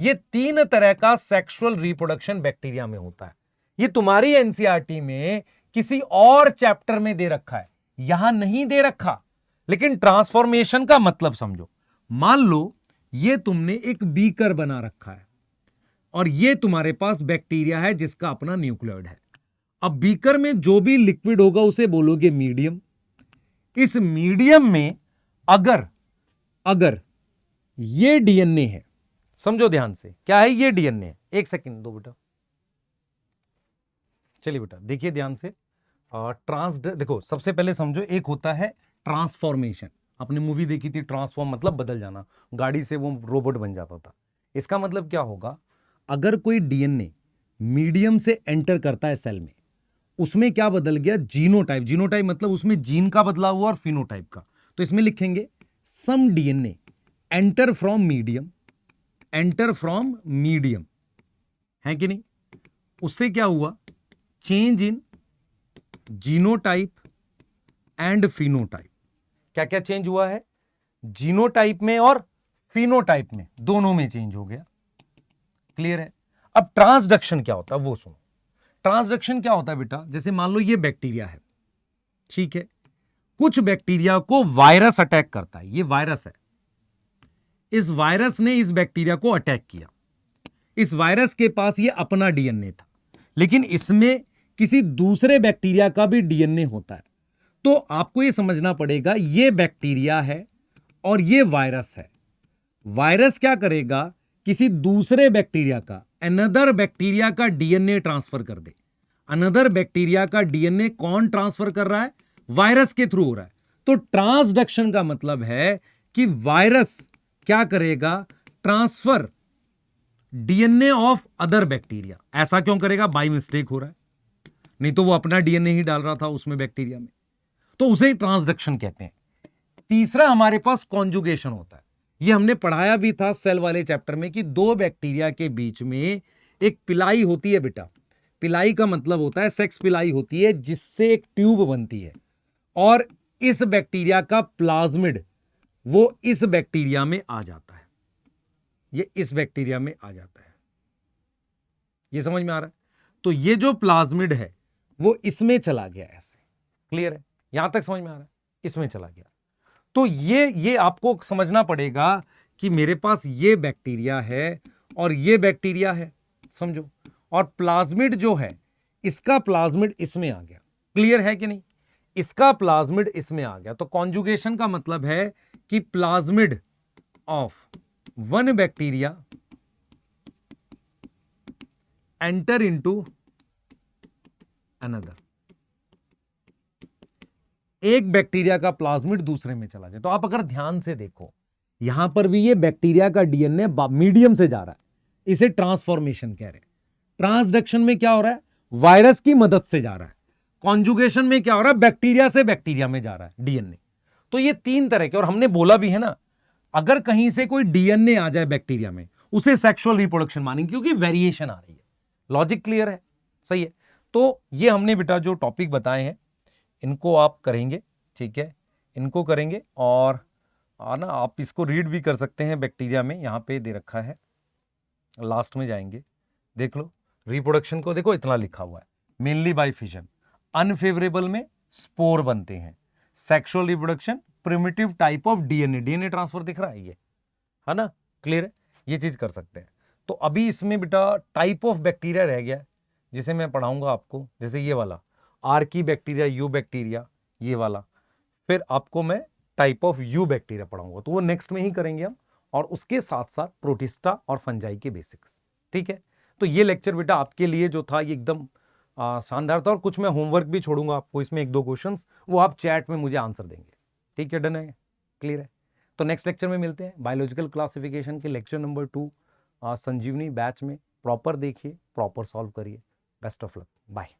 ये तीन तरह का सेक्सुअल रिप्रोडक्शन बैक्टीरिया में होता है। ये तुम्हारी एनसीईआरटी में किसी और चैप्टर में दे रखा है, यहां नहीं दे रखा। लेकिन ट्रांसफॉर्मेशन का मतलब समझो। मान लो ये तुमने एक बीकर बना रखा है और ये तुम्हारे पास बैक्टीरिया है जिसका अपना न्यूक्लियोइड है। अब बीकर में जो भी लिक्विड होगा उसे बोलोगे मीडियम। इस मीडियम में अगर ये डीएनए है, समझो ध्यान से, क्या है ये डीएनए है। एक सेकंड दो बेटा, चलिए बेटा देखिए ध्यान से। देखो सबसे पहले समझो, एक होता है ट्रांसफॉर्मेशन। आपने मूवी देखी थी ट्रांसफॉर्म, मतलब बदल जाना, गाड़ी से वो रोबोट बन जाता था। इसका मतलब क्या होगा, अगर कोई डीएनए मीडियम से एंटर करता है सेल में, उसमें क्या बदल गया, जीनोटाइप। जीनोटाइप मतलब उसमें जीन का बदलाव हुआ और फिनोटाइप का। तो इसमें लिखेंगे some DNA enter from medium, enter from medium, है कि नहीं? उससे क्या हुआ, change in genotype and phenotype. क्या क्या चेंज हुआ है? जीनोटाइप में और फिनोटाइप में, दोनों में चेंज हो गया। क्लियर है? अब ट्रांसडक्शन क्या होता है वो सुनो। ट्रांसडक्शन क्या होता है बेटा, जैसे मान लो ये बैक्टीरिया है, ठीक है, कुछ बैक्टीरिया को वायरस अटैक करता है, ये वायरस है, इस वायरस ने इस बैक्टीरिया को अटैक किया। इस वायरस के पास ये अपना डीएनए था, लेकिन इसमें किसी दूसरे बैक्टीरिया का भी डीएनए होता है। तो आपको ये समझना पड़ेगा, ये बैक्टीरिया है और ये वायरस है। वायरस क्या करेगा, किसी दूसरे बैक्टीरिया का, अनदर बैक्टीरिया का डीएनए ट्रांसफर कर दे। अनदर बैक्टीरिया का डीएनए कौन ट्रांसफर कर रहा है? वायरस के थ्रू हो रहा है। तो ट्रांसडक्शन का मतलब है कि वायरस क्या करेगा, transfer DNA of other bacteria. ऐसा क्यों करेगा? बाय मिस्टेक हो रहा है, नहीं तो वो अपना डीएनए ही डाल रहा था उसमें बैक्टीरिया में, तो उसे ट्रांसडक्शन कहते हैं। तीसरा हमारे पास कॉन्जुगेशन होता है। ये हमने पढ़ाया भी था सेल वाले चैप्टर में कि दो बैक्टीरिया के बीच में एक पिलाई होती है बेटा। पिलाई का मतलब होता है, सेक्स पिलाई होती है जिससे एक ट्यूब बनती है, और इस बैक्टीरिया का प्लाज्मिड वो इस बैक्टीरिया में आ जाता है, ये इस बैक्टीरिया में आ जाता है। ये समझ में आ रहा है? तो ये जो प्लाज्मिड है वो इसमें चला गया ऐसे। क्लियर है? यहां तक समझ में आ रहा है? इसमें चला गया। तो ये आपको समझना पड़ेगा कि मेरे पास ये बैक्टीरिया है और ये बैक्टीरिया है, समझो, और प्लाज्मिड जो है, इसका प्लाज्मिड इसमें आ गया, क्लियर है कि नहीं, इसका प्लाज्मिड इसमें आ गया। तो कॉन्जुगेशन का मतलब है कि plasmid of one bacteria enter into another, एक बैक्टीरिया का प्लाज्मिड दूसरे में चला जाए। तो आप अगर ध्यान से देखो, यहां पर भी ये बैक्टीरिया का डीएनए मीडियम से जा रहा है, इसे ट्रांसफॉर्मेशन कह रहे हैं। ट्रांसडक्शन में क्या हो रहा है, वायरस की मदद से जा रहा है। कॉन्जुगेशन में क्या हो रहा है, बैक्टीरिया से बैक्टीरिया में जा रहा है डीएनए। तो ये तीन तरह के, और हमने बोला भी है ना, अगर कहीं से कोई डीएनए आ जाए बैक्टीरिया में, उसे सेक्सुअल रिप्रोडक्शन मानेंगे, क्योंकि वेरिएशन आ रही है। लॉजिक क्लियर है, सही है। तो ये हमने बेटा जो टॉपिक बताए हैं, इनको आप करेंगे, ठीक है, इनको करेंगे। और ना आप इसको रीड भी कर सकते हैं, बैक्टीरिया में यहाँ पे दे रखा है, लास्ट में जाएंगे, देख लो रिप्रोडक्शन को, देखो इतना लिखा हुआ है, मेनली बाय फिजन, अनफेवरेबल में स्पोर बनते हैं, sexual reproduction, primitive type of DNA transfer दिख रहा है ये, है ना, क्लियर है, ये चीज कर सकते हैं। तो अभी इसमें बेटा टाइप ऑफ बैक्टीरिया रह गया है, जिसे मैं पढ़ाऊंगा आपको, जैसे ये वाला आर्की बैक्टीरिया, यू बैक्टीरिया, ये वाला, फिर आपको मैं टाइप ऑफ यू बैक्टीरिया पढ़ाऊंगा, तो वो नेक्स्ट में ही करेंगे हम, और उसके साथ साथ प्रोटिस्टा और फंजाई के बेसिक्स, ठीक है। तो ये लेक्चर बेटा आपके लिए जो था, ये एकदम शानदार था, और कुछ मैं होमवर्क भी छोड़ूंगा आपको इसमें, एक दो क्वेश्चंस, वो आप चैट में मुझे आंसर देंगे, ठीक है, डन है, क्लियर है। तो नेक्स्ट लेक्चर में मिलते हैं, बायोलॉजिकल क्लासिफिकेशन के लेक्चर नंबर 2 संजीवनी बैच में। प्रॉपर देखिए, प्रॉपर सॉल्व करिए। Best of luck, bye.